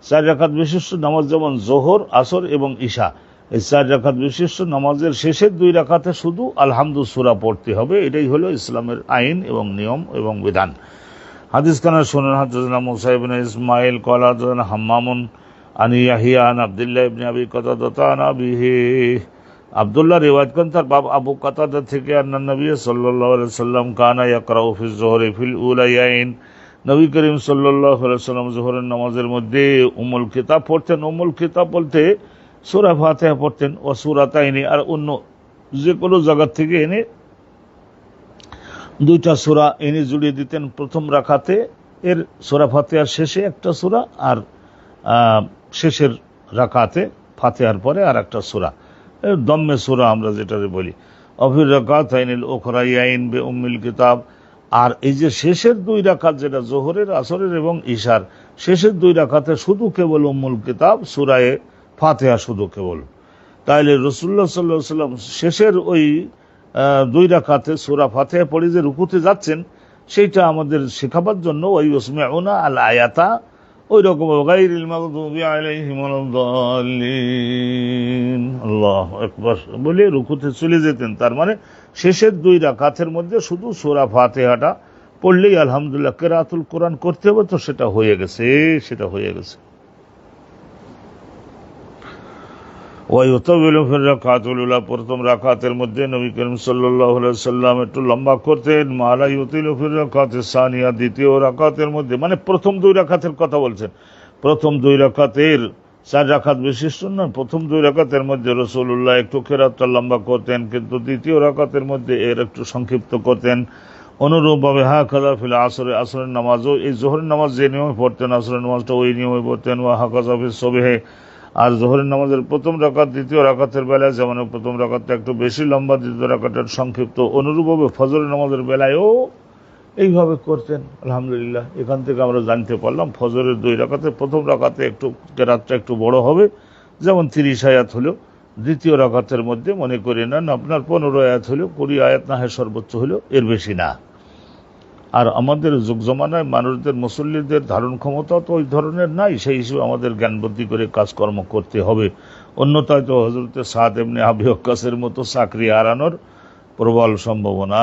4 রাকাত বিশিষ্ট নামাজ, যেমন যোহর, আসর এবং ঈশা, এই 4 রাকাত বিশিষ্ট নামাজের শেষের 2 রাকাতে শুধু আলহামদু সূরা পড়তে হবে। এটাই হলো ইসলামের আইন এবং নিয়ম এবং বিধান। হাদিস খানা শুনুন। হাদাসানা মুসা ইবনে ইসমাঈল ক্বালা হাদাসানা হাম্মামুন আন ইয়াহইয়া আন আব্দুল্লাহ ইবনে আবি কাতাদা আন আবিহি। আব্দুল্লাহ রিওয়ায়াত করেন তার বাবা আবু কাতাদা থেকে, আন্নান নবী সাল্লাল্লাহু আলাইহি ওয়াসাল্লাম কানা ইয়াকরাউ ফিজ যুহরি ফিল উলায়াইন, নবী করিম সাল্লাল্লাহু আলাইহি ওয়াসাল্লাম যোহরের নামাজের মধ্যে উম্মুল কিতাব পড়তেন। উম্মুল কিতাব বলতে সূরা ফাতিহা পড়তেন, ও সূরাতাইনি, আর অন্য যে কোনো জায়গা থেকে এনে 2টা সূরা এনে জুড়িয়ে দিতেন প্রথম রাকাতে। এর সূরা ফাতিহার শেষে একটা সূরা, আর শেষের রাকাতে ফাতিহার পরে আর একটা সূরা, দম্মে সূরা আমরা যেটা বলি। অফির রাকাতাইনিল উখরায়াইন বে উম্মুল কিতাব, আর এই যে শেষের 2 রাকাত যেটা যোহরের, আসরের এবং ঈশার শেষের 2 রাকাতে শুধু কেবল উম্মুল কিতাব, সূরায়ে ফাতিহা শুধু কেবল। তাইলে রাসূলুল্লাহ সাল্লাল্লাহু আলাইহি ওয়াসাল্লাম শেষের ওই 2 রাকাতে সূরা ফাতিহা পড়ে যে রুকুতে যাচ্ছেন, সেইটা আমাদের শেখাবার জন্য ওই ইসমাউনা আল আয়াতা, ওই রকম গায়রিল মাগদুবি আলাইহিম ওয়ালাদ-দাল্লিন আল্লাহু আকবার বলে রুকুতে চলে যেতেন। তার মানে শেষের 2 রাকাতের মধ্যে শুধু সূরা ফাতিহাটা পড়লেই আলহামদুলিল্লাহ কিরাআতুল কোরআন করতে হবে, তো সেটা হয়ে গেছে। ওয়ায়ুতাবিলু ফির রাকাতুল উলা, প্রথম রাকাতের মধ্যে নবী করিম সাল্লাল্লাহু আলাইহি ওয়াসাল্লাম একটু লম্বা করতেন। মালা ইউতিলু ফির রাকাতিস সানিয়া, দ্বিতীয় রাকাতের মধ্যে, মানে প্রথম 2 রাকাতের কথা বলছেন, প্রথম 2 রাকাতের 4 রাকাত বিশিষ্ট না, প্রথম 2 রাকাতের মধ্যে রাসূলুল্লাহ একটু কিরাতটা লম্বা করতেন, কিন্তু দ্বিতীয় রাকাতের মধ্যে এর একটু সংক্ষিপ্ত করতেন। অনুরূপভাবে হাকাযা ফিল আসরে, আসরের নামাজও এই যোহরের নামাজ যে নিয়মে পড়তেন, আসরের নামাজটা ওই নিয়মে পড়তেন। ওয়া হাকাযা ফিস সুবহি, আর যোহরের নামাজের প্রথম রাকাত দ্বিতীয় রাকাতের বেলায় যেমন প্রথম রাকাতটা একটু বেশি লম্বা, দ্বিতীয় রাকাতটা সংক্ষিপ্ত, অনুরূপভাবে ফজরের নামাজের বেলায়ও এইভাবে করতেন। আলহামদুলিল্লাহ, এখান থেকে আমরা জানতে পারলাম ফজরের 2 রাকাতে প্রথম রাকাতে একটু কেরাতটা একটু বড় হবে, যেমন 30 আয়াত হলো। দ্বিতীয় রাকাতের মধ্যে মনে করি নেন আপনার 15 আয়াত হলো, 20 আয়াত না হয় সর্বোচ্চ হলো, এর বেশি না। আর আমাদের যুগ জমানায় মানুষদের, মুসল্লিদের ধারণ ক্ষমতা তো ওই ধরনের নাই, সেই হিসেবে আমাদের জ্ঞান বুদ্ধি করে কাজকর্ম করতে হবে। অন্যথায় তো হযরতে সাদ ইবনে আবি ওয়াক্কাসের মতো চাকরি হারানোর প্রবল সম্ভাবনা।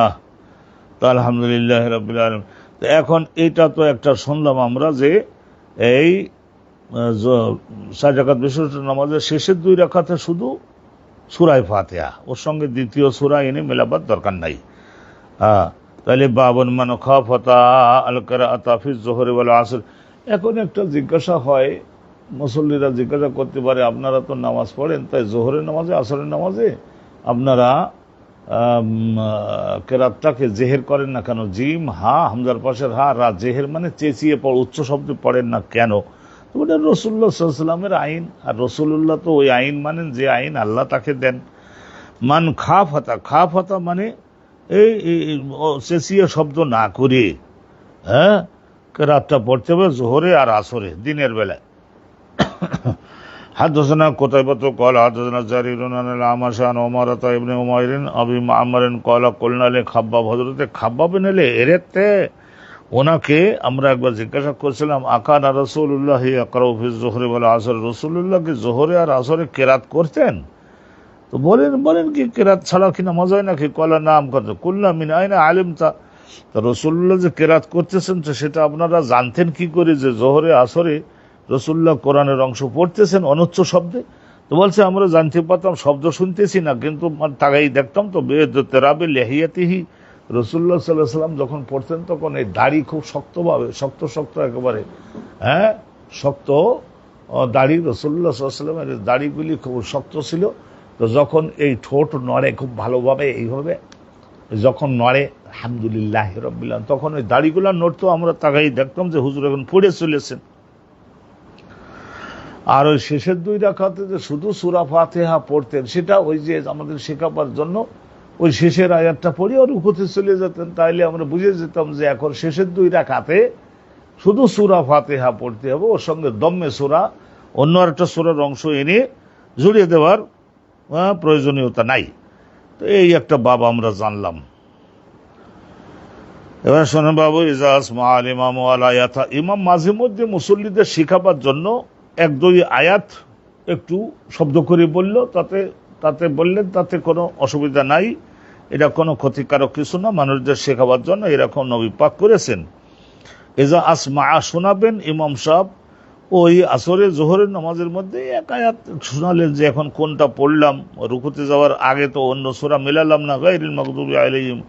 তো আলহামদুলিল্লাহ রাব্বিল আলামিন। তো এখন এটা তো একটা শুনলাম আমরা যে এই 4 রাকাত বিশিষ্ট নামাজের শেষের 2 রাকাতে শুধু সূরায়ে ফাতিহা, ওর সঙ্গে দ্বিতীয় সূরা এনে মেলাবার দরকার নাই। তাহলে বাবুন মান খাফাতা আল কিরাআতা ফি যুহরি ওয়াল আসর। এখন একটা জিজ্ঞাসা হয়, মুসল্লিরা জিজ্ঞাসা করতে পারে, আপনারা তো নামাজ পড়েন, তাই যোহরের নামাজে, আসরের নামাজে আপনারা কেরাতটাকে জেহের করেন না কেন? জিম হা, হামজার পাশের হা, রা, জেহের মানে চেঁচিয়ে উচ্চ শব্দে পড়েন না কেন? তো ওটা রাসূলুল্লাহ সাল্লাল্লাহু আলাইহি ওয়াসাল্লামের আইন, আর রাসূলুল্লাহ তো ওই আইন মানেন যে আইন আল্লাহ তাকে দেন। মান খাফাতা, খাফাতা মানে এই চেঁচিয়ে শব্দ না করে কেরাতটা পড়তে হবে যোহরে আর আসরে, দিনের বেলায়। হাদাসানা কুতাইবাতু ক্বালা হাদাসানা জারিরুন আনিল আমাশ আন উমারাতা ইবনে উমাইরিন আবি মা'মারিন ক্বালা কুলনা লি খাব্বাব, হযরতে খাব্বাব বিন এরেতে ওনাকে আমরা একবার জিজ্ঞাসা করেছিলাম, আকানা রাসূলুল্লাহ ইয়াকরাউ ফি যুহরি ওয়াল আসর, রাসূলুল্লাহ কি যোহরে আর আসরে কেরাত করতেন? তো বলেন কি কেরাত ছাড়া কি নামাজ হয় নাকি? ক্বালা নাম করতে। কুলনা মিন আইনা আলিমতা, তো রাসূলুল্লাহ যে কেরাত করতেছেন তো সেটা আপনারা জানতেন কি করে যে যোহরে আসরে রাসূলুল্লাহ কোরআনের অংশ পড়তেছেন অনুচ্চ শব্দে? তো বলছে আমরা জানতে পারতাম, শব্দ শুনতেছি না, কিন্তু তাকাই দেখতাম তো বেদ তেরাবে লেহিয়াতিহি, রাসূলুল্লাহ সাল্লাল্লাহু আলাইহি ওয়াসাল্লাম যখন পড়তেন তখন এই দাড়ি খুব শক্তভাবে শক্ত একেবারে, শক্ত দাড়ি, রাসূলুল্লাহ সাল্লাল্লাহু আলাইহি ওয়াসাল্লামের দাড়িগুলি খুব শক্ত ছিল। তো যখন এই ঠোঁট নড়ে খুব ভালোভাবে, এইভাবে যখন নড়ে আলহামদুলিল্লাহ রাব্বিল আলামিন, তখন ওই দাড়িগুলো নড়তো, আমরা তাকাই দেখতাম যে হুজুর এখন পড়ে চলেছেন। আর ওই শেষের 2 রাকাতে যে শুধু সূরা ফাতিহা পড়তেন, সেটা ওই যে আমাদের শেখাবার জন্য ওই শেষের আয়াতটা পড়ে আর রুকুতে চলে যেতেন, তাইলে আমরা বুঝে যেতাম যে এখন শেষের 2 রাকাতে শুধু সূরা ফাতিহা পড়তে হবে, ওর সঙ্গে দম্মে সূরা অন্য একটা সূরার অংশ এনে জুড়িয়ে দেওয়ার প্রয়োজনীয়তা নাই। তো এই একটা বাব আমরা জানলাম। এবার শোনেন বাবু, ইজাজ মা আল ইমাম আল আয়াতা, ইমাম মাঝে মধ্যে মুসল্লিদের শিখাবার জন্য 1-2 আয়াত একটু শব্দ করে বলল, তাতে বললেন তাতে কোনো অসুবিধা নাই, এটা কোনো ক্ষতিকারক কিছু না, মানুষদের শেখাবার জন্য এরকম নবী পাক করেছেন। এজা আসমা, শোনাবেন ইমাম সাহেব ওই আসরে জোহরের নামাজের মধ্যে 1 আয়াত শোনালেন, যে এখন কোনটা পড়লাম, রুকুতে যাওয়ার আগে তো অন্য সূরা মিলালাম না, গায়রিল মাগদুবি আলাইহিম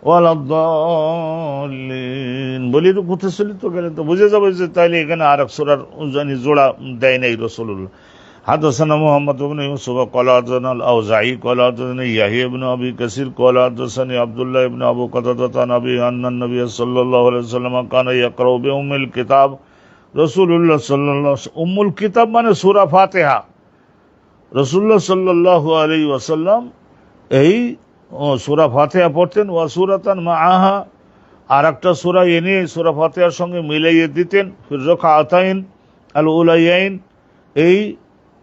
ওয়ালাদ-দাল্লিন বলি রুকুতে চলে তো গেলেন, তো বুঝে যাবে যে তাইলে এখানে আর এক সূরার জোড়া দেয় নাই রাসূলুল্লাহ। حدثنا محمد بن يوسف قال حدثنا الأوزاعي قال حدثنا يحيى بن أبي كثير قال حدثني عبد الله بن أبو قتادة عن أبي أن النبي صلى الله عليه وسلم كان يقرأ بأم الكتاب, রাসূলুল্লাহ সাল্লাল্লাহু আলাইহি ওয়াসাল্লাম উম্মুল কিতাব মানে সূরা ফাতিহা, রাসূলুল্লাহ সাল্লাল্লাহু আলাইহি ওয়াসাল্লাম এই সূরা ফাতিহা পড়তেন, ওয়া সূরাতান মাআহা, আর একটা সূরা এনে সূরা ফাতিহার সঙ্গে মিলাইয়ে দিতেন, ফির রাকাতাইন আল উলাইয়াইন, এই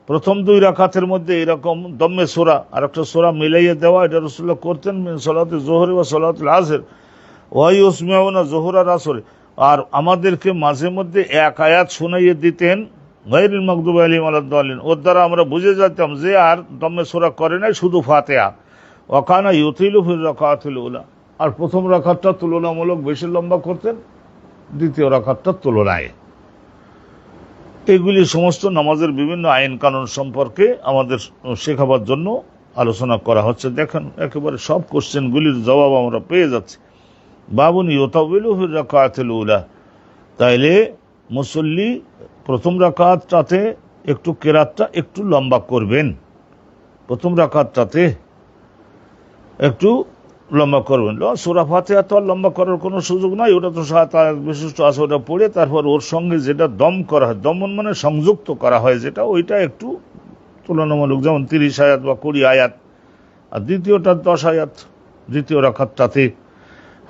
প্রথম 2 রাকাতের মধ্যে এরকম দম্মে সূরা আর একটা সূরা মিলাইয়ে দেওয়া, এটা রাসূলুল্লাহ করতেন মিন সালাতুল যোহর ওয়া সালাতুল আসর ওয়া ইউসমিউনা যোহর আর আসর, আর আমাদেরকে মাঝে মধ্যে 1 আয়াত শুনাইয়ে দিতেন, গায়রিল মাগদুবি আলাইহিম ওয়ালাদ-দাল্লিন, ওর দ্বারা আমরা বুঝে যেতাম যে আর দম্মে সূরা করে নাই, শুধু ফাতিহা। ওয়া কানা ইউতিলু ফির রাকাতিল উলা, আর প্রথম রাকাতটা তুলনামূলক বেশি লম্বা করতেন দ্বিতীয় রাকাতটার তুলনায়। এগুলি সমস্ত নামাজের বিভিন্ন আইন কানুন সম্পর্কে আমাদের শেখাবার জন্য আলোচনা করা হচ্ছে। দেখেন একেবারে সব কোশ্চেনগুলির জবাব আমরা পেয়ে যাচ্ছি। বাবুন ইউতাউবিলু ফির রাকাতিল উলা, তাইলে মুসল্লি প্রথম রাকাতটাতে একটু কেরাতটা একটু লম্বা করবেন, প্রথম রাকাতটাতে একটু লম্বা করবেন। সূরা ফাতিহা তো আর লম্বা করার কোনো সুযোগ নাই, ওটা তো 7 আয়াত বিশিষ্ট আছে, ওটা পড়ে তারপর ওর সঙ্গে যেটা দম করা হয়, দমন মানে সংযুক্ত করা হয় যেটা, ওইটা একটু তুলনামূলক, যেমন 30 আয়াত বা 20 আয়াত, আর দ্বিতীয়টা 10 আয়াত দ্বিতীয় রাকাতটাতে।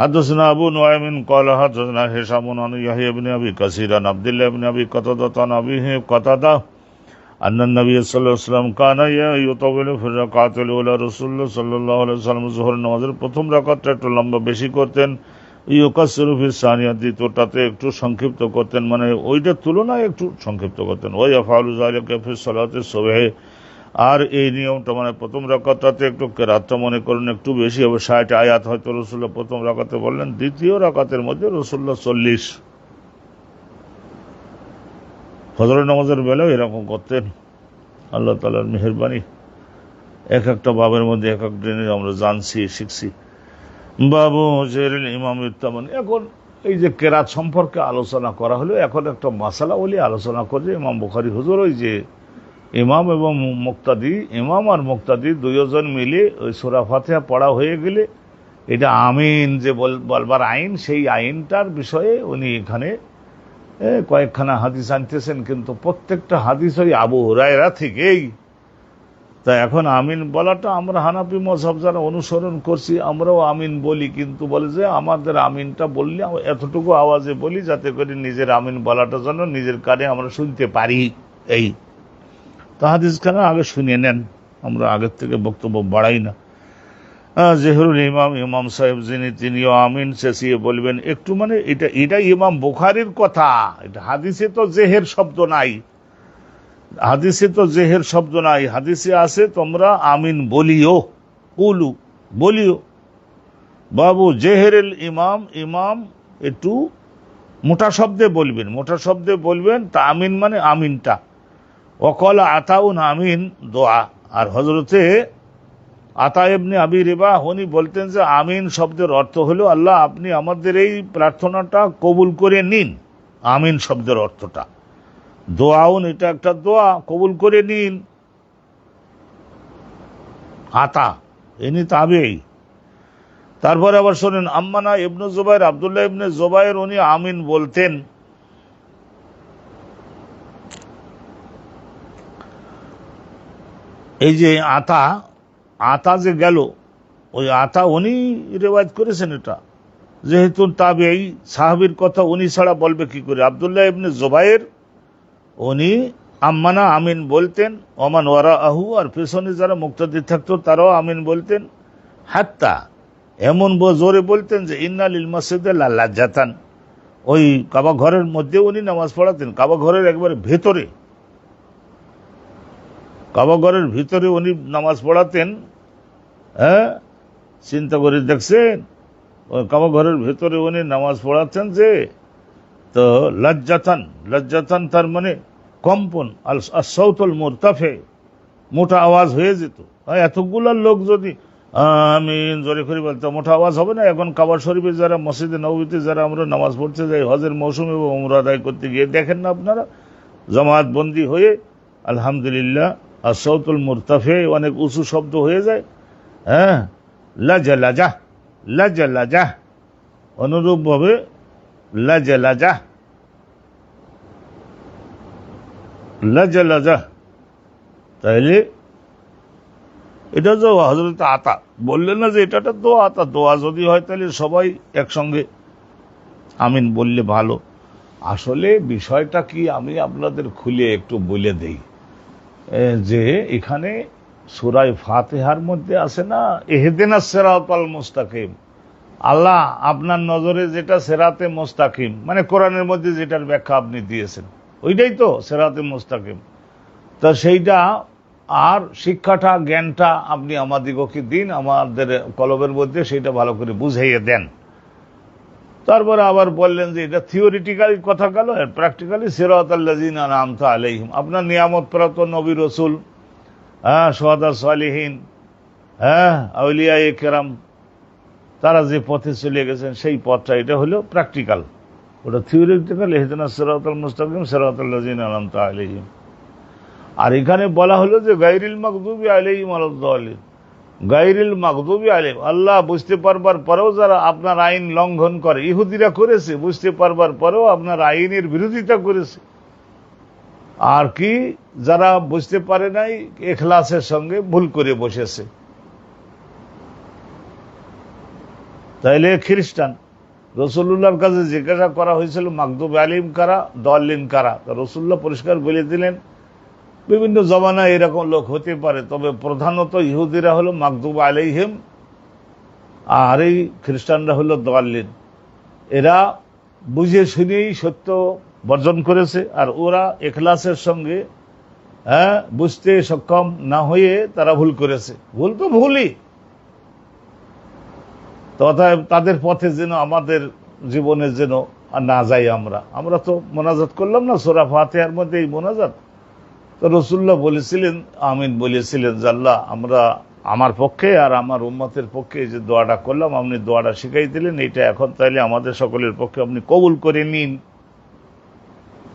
হাদাসানা আবু নুআইমিন ক্বালা হাদাসানা হিশামুন আন ইয়াহইয়া ইবনে আবি কাসীর আন আব্দুল্লাহ ইবনে আবি কাতাদা আন আবিহি কাতাদা আন্নান নবী সাল্লাল্লাহু আলাইহি ওয়াসাল্লাম কানা ইউতাওয়ালু ফির রাকাতিল উলা, রাসূলুল্লাহ সাল্লাল্লাহু আলাইহি ওয়াসাল্লাম যোহর নামাজের প্রথম রাকাতটা একটু লম্বা বেশি করতেন, ইউকাসসিরু ফিস সানিয়া, দ্বিতীয়টাতে একটু সংক্ষিপ্ত করতেন, মানে ওইটার তুলনায় একটু সংক্ষিপ্ত করতেন। ওয়া ইয়াফআলু যালিকা ফিস সালাতিস সুবহি, আর এই নিয়মটা মানে প্রথম রাকাতটাতে একটু কেরাতটা মনে করুন একটু বেশি হবে, 60 আয়াত হয়তো রাসূলুল্লাহ প্রথম রাকাতে বললেন, দ্বিতীয় রাকাতের মধ্যে রাসূলুল্লাহ 40। ফজরের নামাজের বেলাও এরকম করতেন। আল্লাহ তাআলার মেহেরবানি, এক একটা বাবের মধ্যে এক এক দিনে আমরা জানছি শিখছি। বাবু জেরিল ইমাম ইত্তামানি, এখন এই যে কেরাত সম্পর্কে আলোচনা করা হলো, এখন একটা মাসালা বলি আলোচনা করে ইমাম বুখারী হুজুর, ওই যে ইমাম এবং মুক্তাদি, ইমাম আর মুক্তাদি দুইজন মিলে ওই সূরা ফাতিহা পড়া হয়ে গেলে এটা আমিন যে বলবার আইন, সেই আইনটার বিষয়ে উনি এখানে কয়েকখানা হাদিস আনতেছেন, কিন্তু প্রত্যেকটা হাদিস ওই আবু হুরায়রা থেকেই। তা এখন আমিন বলাটা আমরা হানাফি মাযহাব যারা অনুসরণ করছি আমরাও আমিন বলি, কিন্তু বলে যে আমাদের আমিনটা বললে এতটুকু আওয়াজে বলি যাতে করে নিজের আমিন বলাটা যেন নিজের কানে আমরা শুনতে পারি। এই তো হাদিসখানা আগে শুনিয়ে নেন, আমরা আগের থেকে বক্তব্য বাড়াই না। জেহরুল ইমাম, ইমাম সাহেব যিনি তিনিও আমিন চেঁচিয়ে বলবেন একটু, মানে এটা ইমাম বুখারীর কথা, এটা হাদিসে তো জেহের শব্দ নাই, হাদিসে তো জেহের শব্দ নাই, হাদিসে আছে তোমরা আমিন বলিও, কুলু বলিও। বাবু জেহেরেল ইমাম, ইমাম একটু মোটা শব্দে বলবেন, মোটা শব্দে বলবেন, তা আমিন মানে আমিনটা। ওয়াকালা আতাউন আমিন দোয়া, আর হযরতে আতা ইবনে আবি রিবাহ উনি বলতেন যে আমিন শব্দের অর্থ হলো আল্লাহ আপনি আমাদের এই প্রার্থনাটা কবুল করে নিন। আমিন শব্দের অর্থটা দোয়াউন, এটা একটা দোয়া, কবুল করে নিন। আতা ইনি তাবেঈ। তারপরে আবার শোনেন, আম্মানা ইবনে জুবাইর, আব্দুল্লাহ ইবনে জুবাইর উনি আমিন বলতেন। এই যে আতা, আতা যে গেল, ওই আতা উনি রেওয়ায়াত করেছেন এটা, যেহেতু তাবেঈ, সাহাবীর কথা উনি ছাড়া বলবে কি করে। আব্দুল্লাহ ইবনে জুবাইর উনি আম্মানা আমিন বলতেন, ওমান ওয়ারাআহু, আর পেছনে যারা মুক্তাদি থাকতো তারাও আমিন বলতেন। হাত্তা এমন জোরে বলতেন যে ইন্না লিল মসজিদে লাজ্জাতান, ওই কাবা ঘরের মধ্যে উনি নামাজ পড়াতেন, কাবা ঘরের একবারে ভেতরে, কাবা ঘরের ভিতরে উনি নামাজ পড়াতেন। হ্যাঁ, চিন্তা করে দেখছেন, ওই কাবা ঘরের ভেতরে উনি নামাজ পড়াতেন যে, তো লজ্জাতান, লজ্জাতান তার মানে কম্পন, আল সৌতুল মুরতাফে, মোটা আওয়াজ হয়ে যেত। এতগুলা লোক যদি আমিন জোরে করে বলতো, মোটা আওয়াজ হবে না? এখন কাবা শরীফে যারা, মসজিদে নববীতে যারা আমরা নামাজ পড়তে যাই হজের মৌসুমে এবং উমরা আদায় করতে গিয়ে, দেখেন না আপনারা জামাত বন্দি হয়ে আলহামদুলিল্লাহ আর সৌতুল মুরতাফে অনেক উঁচু শব্দ হয়ে যায়। হ্যাঁ, লাজা লাজা, লাজা লাজা, অনুরূপ ভাবে লাজা লাজা, লাজা লাজা। তাইলে এটা যে হযরত আতা বললেন না যে এটা একটা দোয়া, আতা দোয়া যদি হয় তাহলে সবাই একসঙ্গে আমিন বললে ভালো। আসলে বিষয়টা কি আমি আপনাদের খুলে একটু বলে দেই, যে এখানে সূরা ফাতিহার মধ্যে আছে না, ইহদিনাস সিরাতাল মুস্তাকিম, আল্লাহ আপনার নজরে যেটা সিরাতে মুস্তাকিম, মানে কোরআনের মধ্যে যেটার ব্যাখ্যা আপনি দিয়েছেন ওইটাই তো সিরাতে মুস্তাকিম। তো সেইটা আর শিক্ষাটা, জ্ঞানটা আপনি আমাদিগকে দিন, আমাদের কলবের মধ্যে সেটা ভালো করে বুঝাইয়ে দেন। তারপরে আবার বললেন যে এটা থিওরিটিক্যালি কথা গেল, আর প্র্যাকটিক্যালি সিরাতাল্লাযিনা আন'আমতা আলাইহিম, আপনার নিয়ামত প্রাপ্ত নবী রাসূল, হ্যাঁ, শুহাদা সালিহিন, হ্যাঁ, আউলিয়ায়ে কেরাম, তারা যে পথে চলে গেছেন সেই পথটা, এটা হলো প্র্যাকটিক্যাল। ওটা থিওরিটিক্যাল, ইহদিনাস সিরাতাল মুস্তাকিম সিরাতাল্লাযিনা আন'আমতা আলাইহিম। আর এখানে বলা হলো যে গায়রিল মাগদুবি আলাইহিম ওয়ালাদ-দাল্লিন, গায়রিল মাগদুবি আলাইহিম, আল্লাহ বুঝতে পারবার পরেও যারা আপনার আইন লঙ্ঘন করে, ইহুদিরা করেছে, বুঝতে পারবার পরেও আপনার আইনের বিরোধিতা করেছে। আর কি, যারা বুঝতে পারে নাই, ইখলাসের সঙ্গে ভুল করে বসেছে। তাইলে খ্রিস্টান, রাসূলুল্লাহর কাছে জিজ্ঞাসা করা হয়েছিল মাগদুবি আলাইহিম কারা, দাল্লিন কারা, রাসূলুল্লাহ পরিষ্কার বলে দিলেন বিভিন্ন জমানায় এরকম লোক হতে পারে, তবে প্রধানত ইহুদিরা হলো মাগদুব আলাইহিম, আর এই খ্রিস্টানরা হলো দাল্লিন। এরা বুঝে শুনেই সত্য বর্জন করেছে, আর ওরা ইখলাসের সঙ্গে বুঝতে সক্ষম না হয়ে তারা ভুল করেছে। ভুল তো ভুলই, তথা তাদের পথে যেন আমাদের জীবনে যেন না যাই। আমরা তো মোনাজাত করলাম না সূরা ফাতিহার মধ্যে, এই মোনাজাত তো রাসূলুল্লাহ বলেছিলেন, আমিন বলেছিলেন যে আল্লাহ আমরা, আমার পক্ষে আর আমার উম্মতের পক্ষে যে দোয়াটা করলাম, আপনি দোয়াটা শিখাই দিলেন, এইটা এখন তাইলে আমাদের সকলের পক্ষে আপনি কবুল করে নিন,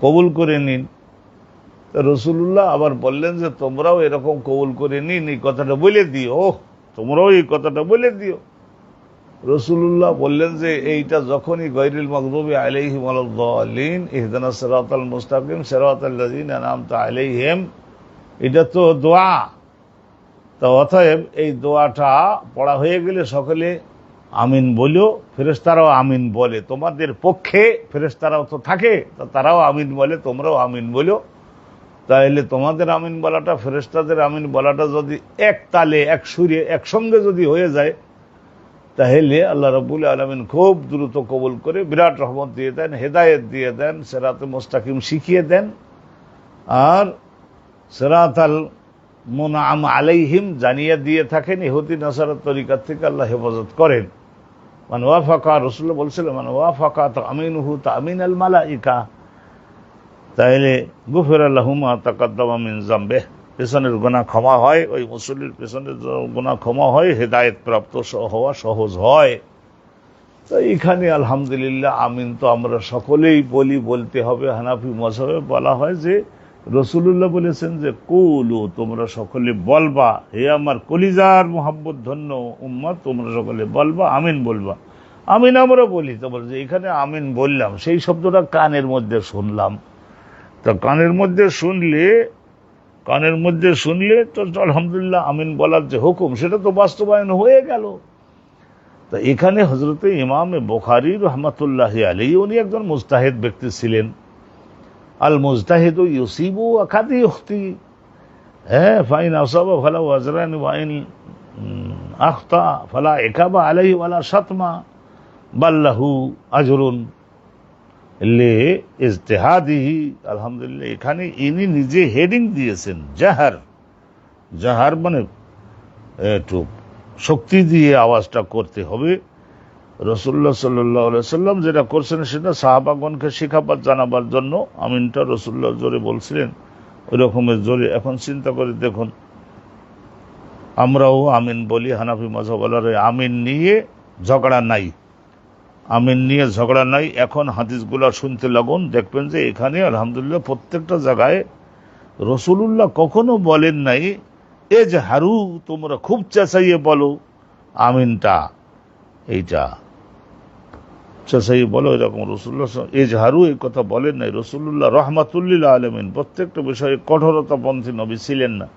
কবুল করে নিন। তো রাসূলুল্লাহ আবার বললেন যে তোমরাও এরকম কবুল করে নিন, এই কথাটা বলে দিও, তোমরাও এই কথাটা বলে দিও। রাসূলুল্লাহ বললেন যে এইটা যখনই গায়রিল মাগদুবি আলাইহিম ওয়ালাদ-দাল্লিন ইহদিনাস সিরাতাল মুস্তাকিম সিরাতাল্লাযিনা আন'আমতা আলাইহিম, এটা তো দোয়া। তো অতএব এই দোয়াটা পড়া হয়ে গেলে সকলে আমিন বলো, ফেরেশতারাও আমিন বলে, তোমাদের পক্ষে ফেরেশতারাও তো থাকে, তো তারাও আমিন বলে, তোমরাও আমিন বলো। তাহলে তোমাদের আমিন বলাটা, ফেরেশতাদের আমিন বলাটা যদি এক তালে, এক সুরে, একসঙ্গে যদি হয়ে যায়, তাহলে আল্লাহ রাব্বুল আলামিন খুব দ্রুত কবুল করে বিরাট রহমত দিয়ে দেন, হেদায়েত দিয়ে দেন, সিরাতে মুস্তাকিম শিখিয়ে দেন, আর সিরাতাল মুনআম আলাইহিম জানিয়ে দিয়ে থাকেন। ইহুদি নাসারার তরিকা থেকে আল্লাহ হেফাজত করেন। মান ওয়াফাকা, রাসূলুল্লাহ বলছিলেন মান ওয়াফাকা তামিনুহু তামিনাল মালাইকা, তাইলে গুফিরা লাহু মা তাকাদ্দামা মিন যামবিহি, পেছনের গুনাহ ক্ষমা হয়, ওই মুসল্লির পেছনের গুনাহ ক্ষমা হয়, হেদায়েত প্রাপ্ত হওয়া সহজ হয়। তো এখানে আলহামদুলিল্লাহ আমিন তো আমরা সকলেই বলি, বলতে হবে। হানাফি মাযহাবে বলা হয় যে রাসূলুল্লাহ বলেছেন যে কুলু, তোমরা সকলে বলবা, হে আমার কলিজার মোহাব্বত ধন্য উম্মত, তোমরা সকলে বলবা, আমিন বলবা। আমিন আমরা বলি, তো বলছে এখানে আমিন বললাম, সেই শব্দটা কানের মধ্যে শুনলাম। তো কানের মধ্যে শুনলে তো আলহামদুলিল্লাহ আমিন বলার যে হুকুম, সেটা তো বাস্তবায়ন হয়ে গেল। তো এখানে হযরতে ইমাম বুখারী রাহমাতুল্লাহি আলাইহি উনি একজন মুজতাহিদ ব্যক্তি ছিলেন। আল মুজতাহিদু ইউসিবু ওয়া কাদ ইউখতি, ফাইন আসাবা ফালাহু আজরান ওয়া ইন আখতা ফালা ইকাবা আলাইহি ওয়ালা শাতমা বাল লাহু আজরুন লি ইজতিহাদিহি। আলহামদুলিল্লাহ এখানে ইনি নিজে হেডিং দিয়েছেন জাহার মানে একটু শক্তি দিয়ে আওয়াজটা করতে হবে। রাসূলুল্লাহ সাল্লাল্লাহু আলাইহি সাল্লাম যেটা করছেন সেটা সাহাবাগণকে শিখাবার জানাবার জন্য আমিনটা রাসূলুল্লাহ জোরে বলছিলেন, ওই রকমের জোরে। এখন চিন্তা করে দেখুন, আমরাও আমিন বলি, হানাফি মাযহাবওয়ালারা আমিন নিয়ে ঝগড়া নাই। এখন হাদিসগুলো শুনতে লাগুন, দেখবেন যে এখানে আলহামদুলিল্লাহ প্রত্যেকটা জায়গায় রাসূলুল্লাহ কখনো বলেন নাই এ যে হারু, তোমরা খুব চেঁচাইয়ে বলো আমিনটা, এইটা চেঁচাইয়ে বলো, এরকম রাসূলুল্লাহ এ যে হারু এই কথা বলেন নাই। রাসূলুল্লাহ রাহমাতুল লিল আলামিন, প্রত্যেকটা বিষয়ে কঠোরতাপন্থী নবী ছিলেন না।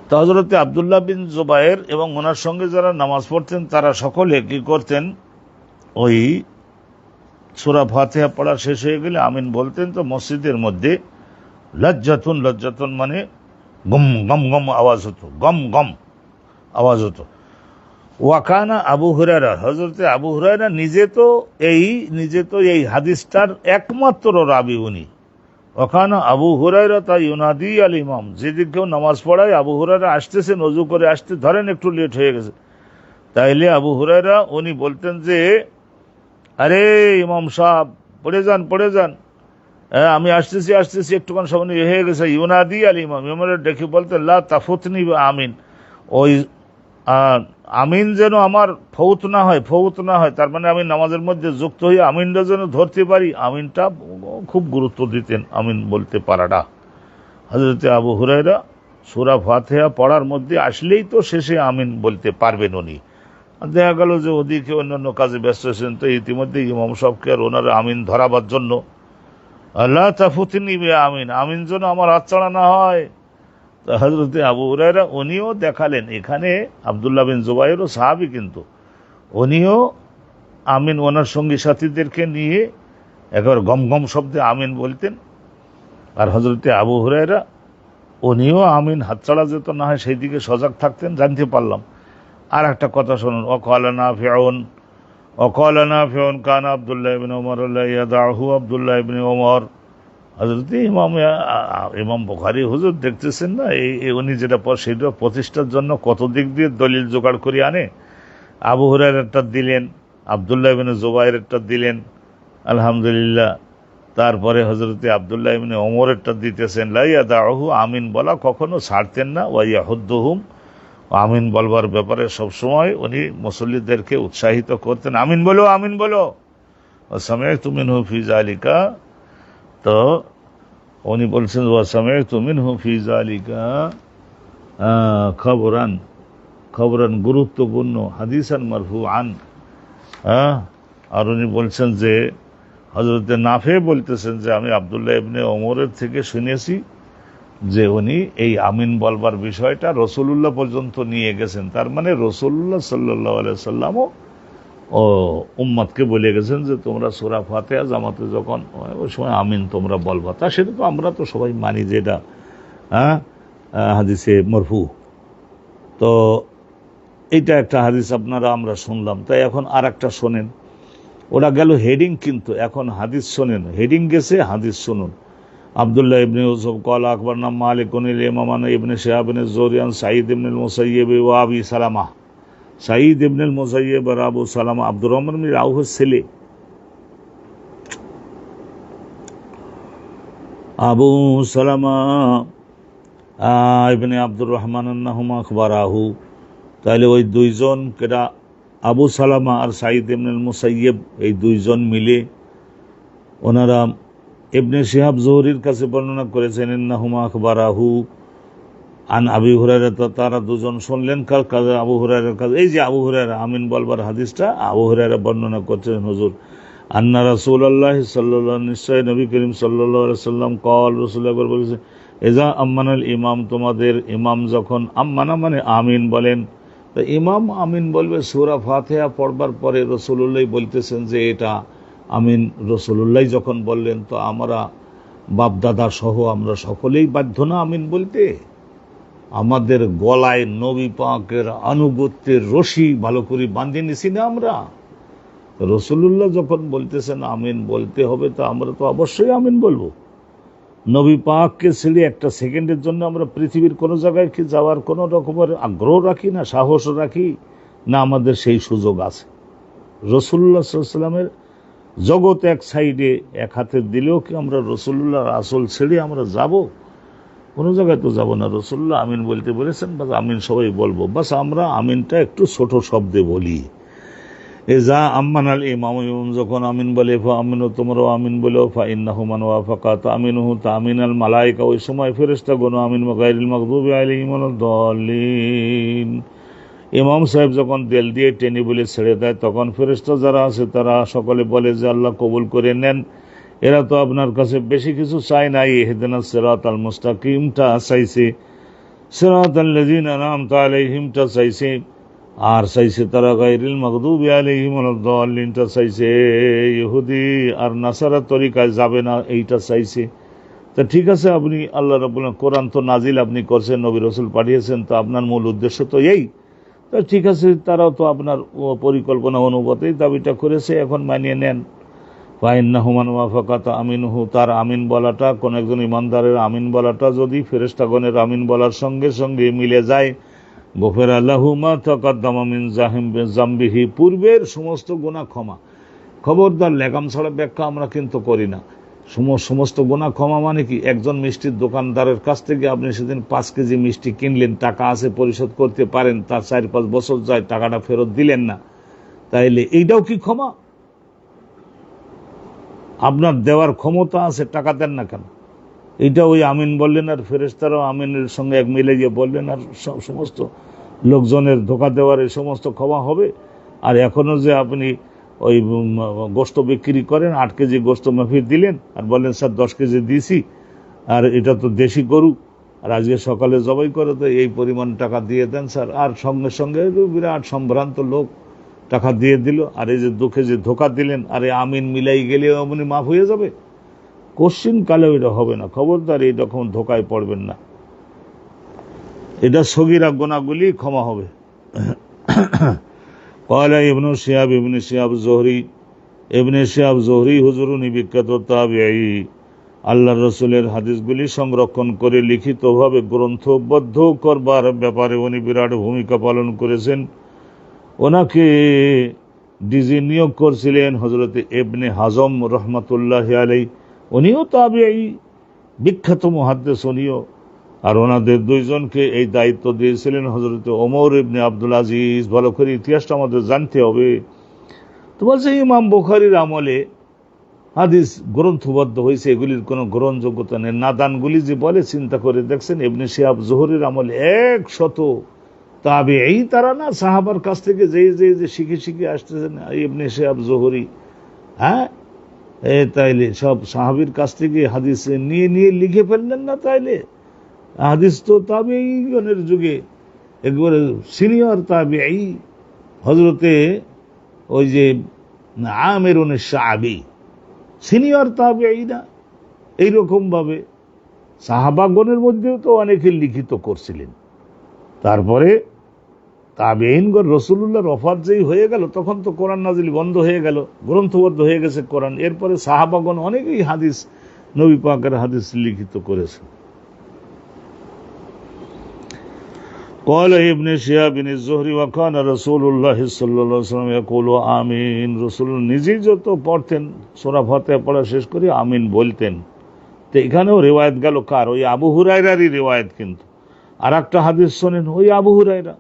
তো হযরতে আব্দুল্লাহ বিন জুবায়ের এবং ওনার সঙ্গে যারা নামাজ পড়তেন তারা সকলে কি করতেন, ওই সূরা ফাতিহা পড়া শেষ হয়ে গেলে আমিন বলতেন। তো মসজিদের মধ্যে লজ্জাতুন মানে গম গম গম আওয়াজ হতো, গম আওয়াজ হতো। ওয়াকানা আবু হুরায়রা, হযরতে আবু হুরায়রা নিজে তো এই হাদিসটার একমাত্র রাবী উনি। ওখানে আবু হুরায়রা তা ইউনাদি আল ইমাম, যেদিন কেউ নামাজ পড়ায় আবু হুরায়রা আসতেছেন, ওযু করে আসতে ধরেন একটু লেট হয়ে গেছে, তাইলে আবু হুরায়রা উনি বলতেন যে আরে ইমাম সাহেব পড়ে যান, আমি আসতেছি একটুখান সামনে হয়ে গেছে। ইউনাদি আল ইমাম, ইমামরা ডেকে বলতেন লা তাফুতনি আমিন, ওই আমিন যেন আমার ফৌত না হয়, তার মানে আমি নামাজের মধ্যে যুক্ত হয়ে আমিনটা যেন ধরতে পারি। আমিনটা খুব গুরুত্ব দিতেন, আমিন বলতে পারাটা। হযরতে আবু হুরায়রা সূরা ফাতিহা পড়ার মধ্যে আসলেই তো শেষে আমিন বলতে পারবেন উনি। দেখা গেল যে ওদিকে অন্যান্য কাজে ব্যস্ত আছেন, তো ইতিমধ্যে ইমাম সাহেবকে আর ওনারা আমিন ধরাবার জন্য লা তাফুতনি আমিন যেন আমার হাতছাড়া না হয়। হযরতে আবু হুরায়রা উনিও দেখালেন, এখানে আব্দুল্লাহ বিন জুবায়েরও সাহাবী, কিন্তু উনিও আমিন ওনার সঙ্গী সাথীদেরকে নিয়ে একবার গম গম শব্দে আমিন বলতেন। আর হযরতে আবু হুরায়রা উনিও আমিন হাতছাড়া যেত না হয় সেই দিকে সজাগ থাকতেন। জানতে পারলাম আর একটা কথা শুনুন, ওয়াকালা নাফিউন কানা আব্দুল্লাহ ইবনে ওমর লা ইয়াদাহু আব্দুল্লাহ ইবনে ওমর। হযরত ইমাম বুখারী হুজুর দেখতেছেন না, এই উনি যেটা সেটা প্রতিষ্ঠার জন্য কত দিক দিয়ে দলিল জোগাড় করে আনে। আবু হুরায়রারটা দিলেন, আব্দুল্লাহ ইবনে জুবায়েরেরটা দিলেন, আলহামদুলিল্লাহ। তারপরে হযরত আব্দুল্লাহ ইবনে ওমরেরটা দিতেছেন। লা ইয়াদাহু, আমিন বলা কখনো ছাড়তেন না। ওয়া ইয়াহুদ্দুহুম, আমিন বলবার ব্যাপারে সবসময় উনি মুসল্লিদেরকে উৎসাহিত করতেন, আমিন বলো। ওয়া সামি'তু মিনহু ফি যালিকা, তো উনি বলছেন ওয়া সামি'তু মিনহু ফি যালিকা খবরান গুরুত্বপূর্ণ, হাদিসান মারফুআন। আর উনি বলছেন যে হযরতে নাফে বলতেছেন যে আমি আব্দুল্লাহ ইবনে ওমরের থেকে শুনেছি যে উনি এই আমিন বলবার বিষয়টা রাসূলুল্লাহ পর্যন্ত নিয়ে গেছেন। তার মানে রাসূলুল্লাহ সাল্লাল্লাহু আলাইহি সাল্লামও উম্মতকে বলে গেছেন যে তোমরা সূরা ফাতিহা জামাতে যখন ওই সময় আমিন তোমরা বলবা। তা সেটা তো আমরা তো সবাই মানি যে এটা হাদিসে মরফু। তো এইটা একটা হাদিস আমরা শুনলাম। তাই এখন আর একটা শোনেন, ওরা গেল হেডিং, কিন্তু এখন হাদিস শোনেন। হেডিং গেছে, হাদিস শুনুন। আব্দুল্লাহ ইবনে ইউসুফ ক্বালা আখবারনা মালিকুন ইমামান ইবনে শিহাব ইবনে যুরিয়ান সাঈদ ইবনে মুসাইয়্যিব ওয়া আবি সালামা। সাঈদ ইবনে মুসাইয়্যিব আর আবু সালামা আব্দুর রহমান বিন আউফের ছেলে। আবু সালামা ইবনে আব্দুর রহমান আন্নাহুমা আখবারাহু, তাহলে ওই দুইজন কেডা, আবু সালামা আর সাঈদ ইবনুল মুসাইয়্যিব, এই দুইজন মিলে ওনারা ইবনে শিহাব জুহরির কাছে বর্ণনা করেছেন ইন্নাহুমা আখবারাহু আন আবি হুরায়রা, তারা দুজন শুনলেন কার কাছে, আবু হুরায়রার কাছে। এই যে আবু হুরায়রা আমিন বলবার হাদিসটা আবু হুরায়রা বর্ণনা করছেন, হুজুর আন্না রাসূলুল্লাহ সাল্লাল্লাহু, নিশ্চয় নবী করিম সাল্লাল্লাহু আলাইহি সাল্লাম কল, রাসূলুল্লাহ বলেছেন এজা আম্মানাল ইমাম, তোমাদের ইমাম যখন, আম্মানা মানে আমিন বলেন, তো ইমাম আমিন বলবে সূরা ফাতিহা পড়বার পরে। রাসূলুল্লাহ বলতেছেন যে এটা আমিন রাসূলুল্লাহ যখন বললেন, তো আমরা বাপদাদা সহ আমরা সকলেই বাধ্য না আমিন বলতে? আমাদের গলায় নবী পাকের আনুগত্যের রশি ভালো করে বাঁধে নিছি না আমরা? রাসূলুল্লাহ যখন বলতেছেন আমিন বলতে হবে, তো আমরা তো অবশ্যই আমিন বলবো। নবী পাককে ছেড়ে একটা সেকেন্ডের জন্য আমরা পৃথিবীর কোনো জায়গায় কি যাওয়ার কোনো রকমের আগ্রহ রাখি না, সাহস রাখি না? আমাদের সেই সুযোগ আছে? রাসূলুল্লাহ সাল্লাল্লাহু আলাইহি ওয়াসাল্লামের জগৎ এক সাইডে এক হাতে দিলেও কি আমরা রাসূলুল্লাহর আসল ছেড়ে আমরা যাব? কোনো জায়গায় তো যাব না। রাসূলুল্লাহ আমিন বলতে বলেছেন, বাস আমিন সবাই বলবো, বাস আমরা আমিনটা একটু ছোট শব্দে বলি। এজা আম্মানাল ইমাম, ইমাম যখন আমিন বলে, ফা আমিনু, তোমরাও আমিন বলো, ফা ইন্নাহু মান ওয়াফাকা তামিনুহু তামিনাল মালায়েকা, ওই সময় ফেরেশতাগণ আমিন গায়রিল মাগদুবি আলাইহিম ওয়ালাদ-দাল্লিন। ইমাম সাহেব যখন দেল দিয়ে টেনে বলে ছেড়ে দেয়, তখন ফেরেশতা যারা আছে তারা সকলে বলে যে আল্লাহ কবুল করে নেন, এরা তো আপনার কাছে বেশি কিছু চায় নাই, ইহদিনাস সিরাতাল মুস্তাকিমটা চাইছে, সিরাতাল লাযিনা আন'আমতা আলাইহিমটা চাইছে, আর চাইছে তারা গায়রিল মাগদুবি আলাইহিম ওয়ালাদ-দাল্লিনটা চাইছে, ইহুদি আর নাসারা তরিকায় যাবে না এইটা চাইছে। তা ঠিক আছে, আপনি আল্লাহ রাব্বুল আলামিন কোরআন তো নাজিল আপনি করছেন, নবী রাসূল পাঠিয়েছেন, তো আপনার মূল উদ্দেশ্য তো এই। তা ঠিক আছে, তারাও তো আপনার পরিকল্পনা অনুপাতেই দাবিটা করেছে, এখন মানিয়ে নেন। ফাইন্নাহু মান ওয়াফাকা তামিনুহু, তার আমিন বলাটা, কোন একজন ইমানদারের আমিন বলাটা যদি ফেরেশতাগণের আমিন বলার সঙ্গে সঙ্গে মিলে যায়, গফিরা লাহু মা তাকাদ্দামা মিন যামবিহি, পূর্বের সমস্ত গুনাহ ক্ষমা। খবরদার লেগাম ছাড়া ব্যাখ্যা আমরা কিন্তু করি না। সমস্ত গুনাহ ক্ষমা মানে কি? একজন মিষ্টির দোকানদারের কাছ থেকে আপনি সেদিন 5 কেজি মিষ্টি কিনলেন, টাকা আছে পরিশোধ করতে পারেন, তার 4-5 বছর যায়, টাকাটা ফেরত দিলেন না, তাইলে এইটাও কি ক্ষমা? আপনার দেওয়ার ক্ষমতা আছে, টাকা দেন না কেন? এইটা ওই আমিন বললেন, আর ফেরেশতারাও আমিনের সঙ্গে এক মিলে গিয়ে বললেন, আর সমস্ত লোকজনের ধোঁকা দেওয়ার এই সমস্ত ক্ষমা হবে। আর এখনো যে আপনি ওই গোস্ত বিক্রি করেন, 8 কেজি গোস্ত মাফি দিলেন আর বললেন স্যার 10 কেজি দিয়েছি, আর এটা তো দেশি গরু, আর আজকে সকালে জবাই করে, তো এই পরিমাণ টাকা দিয়ে দেন স্যার। আর সঙ্গে সঙ্গে বিরাট সম্ভ্রান্ত লোক টাকা দিয়ে দিল, আর এই যে দুঃখে যে ধোঁকা দিলেন, আর এই আমিন মিলাই গেলে আপনি মাফ হয়ে যাবে? কোশ্চিন কালেও এটা হবে না। খবরদার এইরকম ধোঁকায় পড়বেন না। এটা সগীরা গুনাহগুলি ক্ষমা হবে। ক্বালা ইবনে শিহাব জোহরি, ইবনে শিহাব জোহরি হুজুর, উনি বিখ্যাত তাবিঈ, আল্লাহর রাসূলের হাদিসগুলি সংরক্ষণ করে লিখিতভাবে গ্রন্থবদ্ধ করবার ব্যাপারে উনি বিরাট ভূমিকা পালন করেছেন। ওনাকে ডিজি নিয়োগ করছিলেন হযরত ইবনে হাজম রহমাতুল্লাহি আলাইহি, উনিও তাবিঈ, বিখ্যাত মুহাদ্দিস উনিও। আর ওনাদের দুইজনকে এই দায়িত্ব দিয়েছিলেন হযরত ওমর ইবনে আব্দুল আজিজ। ভালো করে ইতিহাসটা আমাদের জানতে হবে। তো বলছে ইমাম বুখারীর আমলে হাদিস গ্রন্থবদ্ধ হয়েছে, এগুলির কোনো গ্রহণযোগ্যতা নেই। নাদানগুলি যে বলে, চিন্তা করে দেখছেন ইবনে শিহাব জোহরির আমলে 100 তাবিঈ, তারা না সাহাবার কাছ থেকে যে শিখে আসতেছেন ইবনে শিহাব জোহরি, হ্যাঁ, তাইলে সব সাহাবীর কাছ থেকে হাদিস নিয়ে লিখে ফেললেন না? তাইলে হাদিস তো তাবিঈগণের যুগে একবারে সিনিয়র তাবিঈ হযরতে ওই যে আমিরুন শাআবী, সিনিয়র তাবিঈ না? এইরকম ভাবে সাহাবাগণের মধ্যেও তো অনেকে লিখিত করছিলেন। তারপরে তাবিঈনগণ, রাসূলুল্লাহর ওফাত যেই হয়ে গেল, তখন তো কোরআন নাজিল বন্ধ হয়ে গেল, গ্রন্থবদ্ধ হয়ে গেছে কোরআন। এরপরে সাহাবাগণ অনেকেই হাদিস, নবী পাকের হাদিস লিখিত করেছে। قال ابن شهاب الزهري وكان رسول الله صلى الله عليه وسلم يقول آمين, রাসূল নিজেই যত পড়তেন, সূরা ফাতিহা পড়া শেষ করে আমিন বলতেন। তো এখানেও রিওয়ায়াত গেল কার? ওই আবু হুরায়রারই রিওয়ায়াত কিন্তু। আর একটা হাদিস শোনেন ওই আবু হুরায়রা,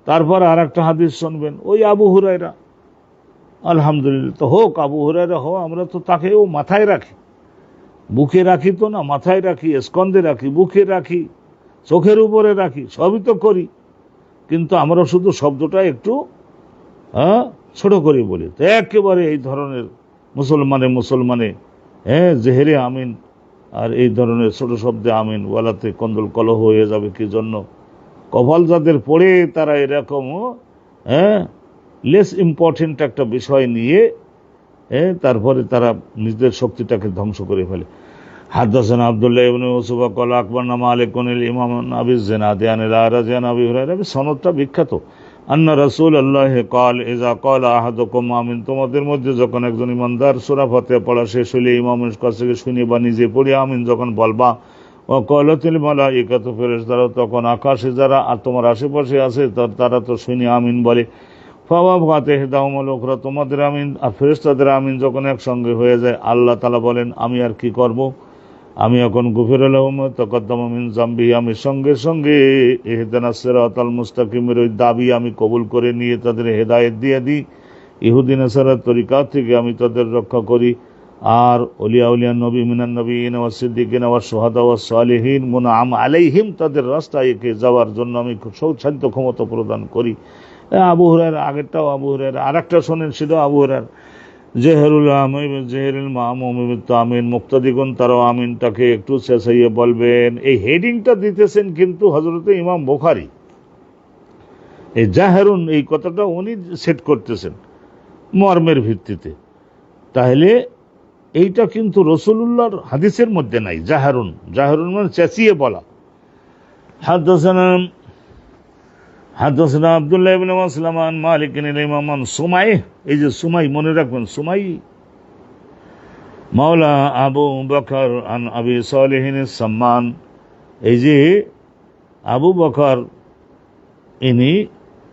তারপর আর একটা হাদিস শুনবেন ওই আবু হুরায়রা। আলহামদুলিল্লাহ, তো হোক আবু হুরায়রা হো, আমরা তো তাকেও মাথায় রাখি, বুকে রাখি তো না, মাথায় রাখি, স্কন্ধে রাখি, বুকে রাখি, চোখের উপরে রাখি, সবই তো করি, কিন্তু আমরা শুধু শব্দটা একটু ছোট করে বলি। তো একেবারে এই ধরনের মুসলমানে জেহেরে আমিন আর এই ধরনের ছোট শব্দে আমিন ওয়ালাতে কন্দল কলহ হয়ে যাবে কি জন্য? কপাল যাদের পড়ে তারা এরকম লেস ইম্পর্টেন্ট একটা বিষয় নিয়ে তারপরে তারা নিজের শক্তিটাকে ধ্বংস করে ফেলে। হাদাসানা আব্দুল্লাহ ইবনে ইউসুফ ক্বালা আকবারনা মালিকুন ইমাম আবি যিনাদ আন আল-আরাজ আন আবি হুরায়রা, সনদটা বিখ্যাত। আন্না রাসূলুল্লাহ ক্বাল ইযা ক্বালা আহাদুকুম আমিন, তোমাদের মধ্যে যখন একজন ইমানদার সূরা ফাতিহা পড়া শেষ হলে ইমামের কাছ থেকে শুনে বা নিজে পড়ে আমিন যখন বলবা, ওয়া ক্বালাতিল মালাইকাতু, ফেরেশতারা তখন আকাশে যারা আর তোমার আশেপাশে আছে তারা তো শুনে আমিন বলে। ফাওয়াফাতে হেদাউমুল উখরা, তোমাদের আমিন আর ফেরেশতাদের আমিন যখন একসঙ্গে হয়ে যায়, আল্লাহ তাআলা বলেন আমি আর কি করব, আমি এখন গুফিরা লাহুম মা তাকাদ্দামা মিন যামবিহি, আমি সঙ্গে সঙ্গে ইহদিনাস সিরাতাল মুস্তাকিমের ওই দাবি আমি কবুল করে নিয়ে তাদের হেদায়েত দিয়ে দিই, ইহুদি নাসারার তরিকা থেকে আমি তাদের রক্ষা করি। আর উলিয়া নবী মিনান নবীন ওয়াস সিদ্দিকিন ওয়াস শুহাদা ওয়াস সালিহিন মুনআম আলাইহিম, তাদের রাস্তায় একে যাওয়ার জন্য আমি স্বচ্ছন্দ ক্ষমতা প্রদান করি। আবু হুরায়রা, আগেরটাও আবু হুরায়রা, আরেকটা শোনেন সেটা আবু হুরায়রা, জেহেরুল মামুম আমিন, মুক্তাদিগণ তারাও আমিনটাকে একটু চেঁচাইয়ে বলবেন। এই হেডিংটা দিতেছেন কিন্তু হযরতে ইমাম বুখারী, এই জাহেরুন এই কথাটা উনি সেট করতেছেন মর্মের ভিত্তিতে। তাহলে এইটা কিন্তু রাসূলুল্লাহর হাদিসের মধ্যে নাই। জাহেরুন মানে চেঁচিয়ে বলা। হাদাসানা আব্দুল্লাহ ইবনে মাসলাম আন মালিক ইবনে ইমাম আন সুমাই, এই যে সুমাই মনে রাখবেন, সুমাই মাওলা আবু বকর আন আবি সালিহিন সাম্মান, এই যে আবু বকর, ইনি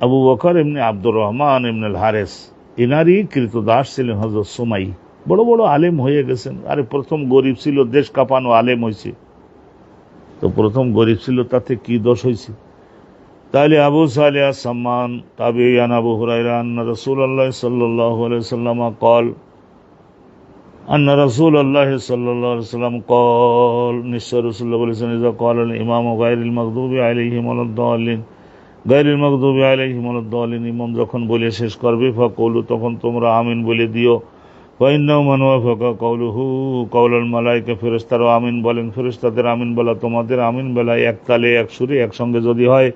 আবু বকর ইবনে আব্দুর রহমান ইবনে আল হারিস, ইনারই কৃতদাস ছিলেন হযরত সুমাই। বড় বড় আলেম হয়ে গেছেন। আরে প্রথম গরিব ছিল, দেশ কাঁপানো আলেম হয়েছে, তো প্রথম গরিব ছিল তাতে কি দোষ হয়েছে? তাহলে আবু সালেহ আস-সাম্মান তাবিঈন আবু হুরায়রা আন্না রাসূলুল্লাহ সাল্লাল্লাহু আলাইহি ওয়াসাল্লাম قال আন্না রাসূলুল্লাহ সাল্লাল্লাহু আলাইহি ওয়াসাল্লাম قال, নিশ্চয় রাসূলুল্লাহ বলেছেন, ইযা ক্বাল আল ইমামু গায়রিল মাগদুবি আলাইহিম ওয়ালাদ-দাল্লিন, গায়রিল মাগদুবি আলাইহিম ওয়ালাদ-দাল্লিন, ইমাম যখন বলে শেষ করবে ফাকুলু, তখন তোমরা আমিন বলে দিও। ওয়া ইন্নাহু মান ওয়াফাকা কাওলুহু কাওলাল মালায়েকা, ফেরেশতারা আমিন বলেন, ফেরেশতাদের আমিন বলা তোমাদের আমিন বলা এক তালে এক সুরে একসঙ্গে যদি হয়,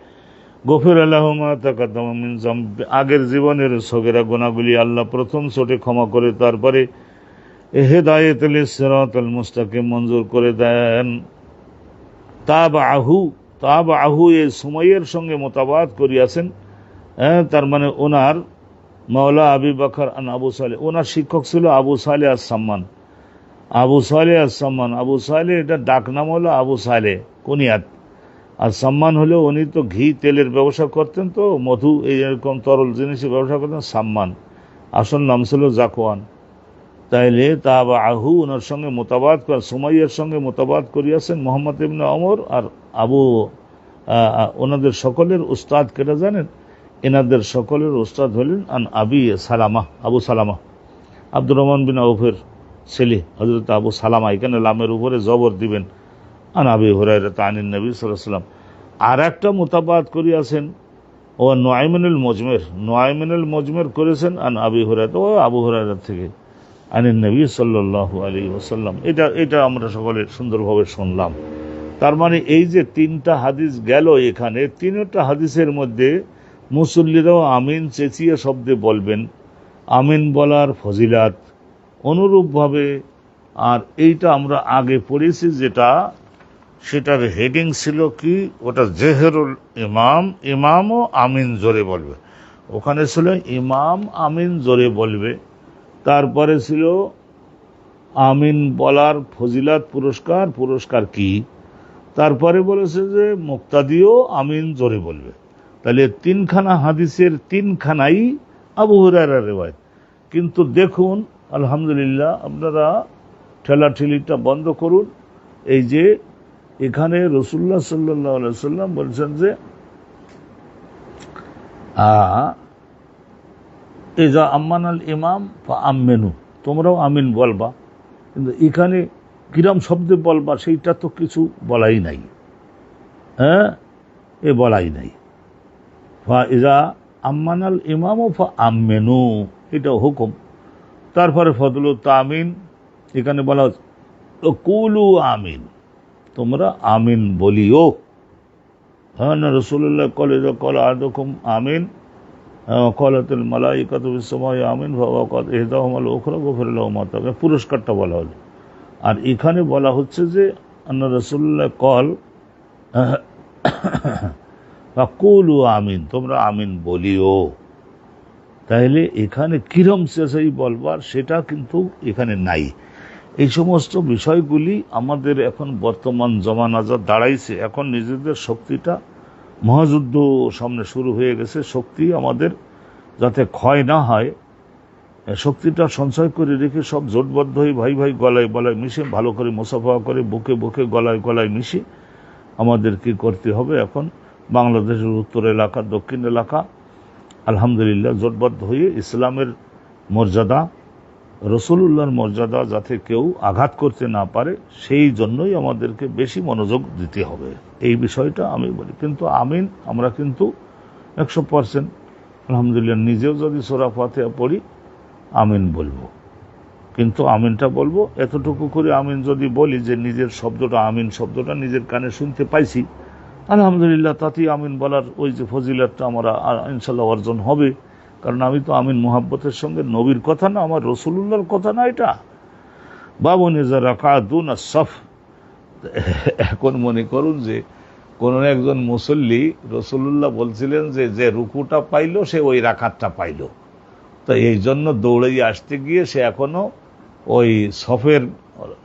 গফিরা লাহু মা তাকাদ্দামা মিন যামবি, আগের জীবনের সগীরা গুনাহগুলি আল্লাহ প্রথম ছোটে ক্ষমা করে তারপরে হেদায়েতুল সিরাতাল মুস্তাকিম মঞ্জুর করে দেন। তাবাহু এই সুমাইয়ের সঙ্গে মোতাবাত করিয়াছেন, তার মানে ওনার মাওলা আবি বকর আন আবু সালেহ, ওনার শিক্ষক ছিল আবু সালেহ আস-সাম্মান। আবু সালেহ এটা ডাক নাম হলো আবু সালেহ কুনিয়াত, আর সাম্মান হলো উনি তো ঘি তেলের ব্যবসা করতেন, তো মধু এইরকম তরল জিনিসের ব্যবসা করতেন। সাম্মান আসল নাম ছিল জাকওয়ান। তাইলে তাবাহু ওনার সঙ্গে মোতাবাত করেন, সুমাইয়ের সঙ্গে মোতাবাত করিয়াছেন মুহাম্মদ ইবনে ওমর আর ওনাদের সকলের উস্তাদ কেটা জানেন? এনাদের সকলের উস্তাদ হলেন আন আবি সালামা, আবু সালামা, আব্দুর রহমান বিন আউফের ছেলে হযরত আবু সালামা, এখানে লামের উপরে জবর দিবেন। আন আবি হুরায়রা আনিন নবী সাল্লাল্লাহু আলাইহি ওয়াসাল্লাম। আর একটা মোতাবাত করিয়াছেন ও নুআইমিনুল মুজমির করেছেন আন আবি হুরায়রা, ও আবু হুরায়রা থেকে আনিন নবী সাল্লাল্লাহু আলাইহি ওয়াসাল্লাম। এটা আমরা সকলে সুন্দরভাবে শুনলাম। তার মানে এই যে তিনটা হাদিস গেল, এখানে তিনটা হাদিসের মধ্যে মুসল্লিরাও আমিন চেঁচিয়ে শব্দে বলবেন, আমিন বলার ফজিলাত অনুরূপভাবে। আর এইটা আমরা আগে পড়েছি যেটা, সেটার হেডিং ছিল কি, ওটা জেহেরুল ইমামও আমিন জোরে বলবে, ওখানে ছিল ইমাম আমিন জোরে বলবে, তারপরে ছিল আমিন বলার ফজিলাত পুরস্কার কি, তারপরে বলেছে যে মুক্তাদিও আমিন জোরে বলবে। তাহলে তিনখানা হাদিসের তিনখানাই আবু হুরায়রার রিওয়ায়াত। কিন্তু দেখুন আলহামদুলিল্লাহ, আপনারা ঠেলাঠেলিটা বন্ধ করুন। এই যে এখানে রাসূলুল্লাহ সাল্লাল্লাহু আলাইহি ওয়াসাল্লাম বলছেন যে ইজা আম্মানাল ইমাম ফাআমিনু, তোমরাও আমিন বলবা। কিন্তু এখানে কিরম শব্দে বলবা সেইটা তো কিছু বলাই নাই, বলাই নাই। ইজা আম্মানাল ইমাম ফাআমিনু, এটা হুকুম। তারপরে ফদলু তামিন, এখানে বলা কুলু আমিন, তোমরা আমিন বলিও। হ্যাঁ না রাসূলুল্লাহ কলেজা কল আদুকুম আমিন কলাতুল মালাইকাতু ফিস সামাই আমিন ফাওয়াকাত ইহদাহুমাল উখরা গফির লাহুম মা তাকাদ্দাম, পুরস্কারটা বলা হলো। আর এখানে বলা হচ্ছে যে আন্না রাসূলুল্লাহ কল ফাকুলু আমিন, তোমরা আমিন বলিও। তাহলে এখানে কিরম শেষেই বলবার সেটা কিন্তু এখানে নাই। এই সমস্ত বিষয়গুলি আমাদের এখন বর্তমান জমানা যা দাঁড়াইছে, এখন নিজেদের শক্তিটা, মহাযুদ্ধ সামনে শুরু হয়ে গেছে, শক্তি আমাদের যাতে ক্ষয় না হয়, শক্তিটা সঞ্চয় করে রেখে সব জোটবদ্ধ হয়ে ভাই ভাই গলায় গলায় মিশে ভালো করে মুসাফা করে বুকে বুকে গলায় গলায় মিশে আমাদের কি করতে হবে, এখন বাংলাদেশের উত্তর এলাকা দক্ষিণ এলাকা আলহামদুলিল্লাহ জোটবদ্ধ হয়ে ইসলামের মর্যাদা, রাসূলুল্লাহর মর্যাদা যাতে কেউ আঘাত করতে না পারে, সেই জন্যই আমাদেরকে বেশি মনোযোগ দিতে হবে। এই বিষয়টা আমি বলি। কিন্তু আমিন আমরা কিন্তু 100% আলহামদুলিল্লাহ নিজেও যদি সূরা ফাতিহা পড়ি আমিন বলবো, কিন্তু আমিনটা বলবো এতটুকু করে। আমিন যদি বলি যে নিজের শব্দটা, আমিন শব্দটা নিজের কানে শুনতে পাইছি, আলহামদুলিল্লাহ তাতেই আমিন বলার ওই যে ফজিলতটা আমরা ইনশাল্লাহ অর্জন হবে। কারণ আমি তো আমিন মোহাব্বতের সঙ্গে, নবীর কথা না, আমার রাসূলুল্লাহর কথা না এটা। বাবুন ইযা রাকাতুন আস-সাফ, এখন মনে করুন যে কোন একজন মুসল্লি, রাসূলুল্লাহ বলছিলেন যে যে রুকুটা পাইলো সে ওই রাকাতটা পাইলো, তো এই জন্য দৌড়ে আসতে গিয়ে সে এখনো ওই সফের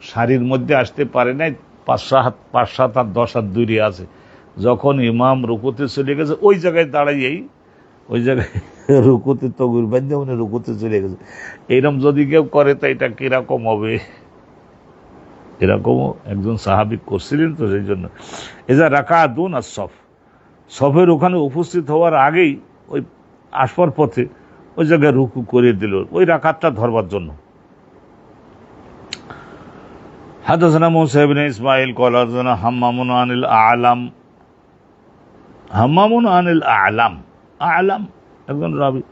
সারির মধ্যে আসতে পারে নাই, 5-7 আর 10 হাত দূরে আছে। যখন ইমাম রুকুতে চলে গেছে ওই জায়গায় দাঁড়াইয়েই ওই জায়গায় রুকুতে তকবীর বাঁধতে উনি রুকুতে চলে গেছে। এইরকম যদি কেউ করে তো এটা কিরকম হবে? এরকমও একজন সাহাবী করছিলেন, তো সেই জন্য এজা রাকাতুন আস-সাফ, সফের ওখানে উপস্থিত হওয়ার আগেই ওই আসবার পথে ওই জায়গায় রুকু করে দিল ওই রাকাতটা ধরবার জন্য। হাদাসানা মুসা ইবনে ইসমাঈল ক্বালা হাদাসানা হাম্মামুন আনিল আ'লাম, হাম্মামুন আনিল আ'লাম, আ'লাম একজন রাবী।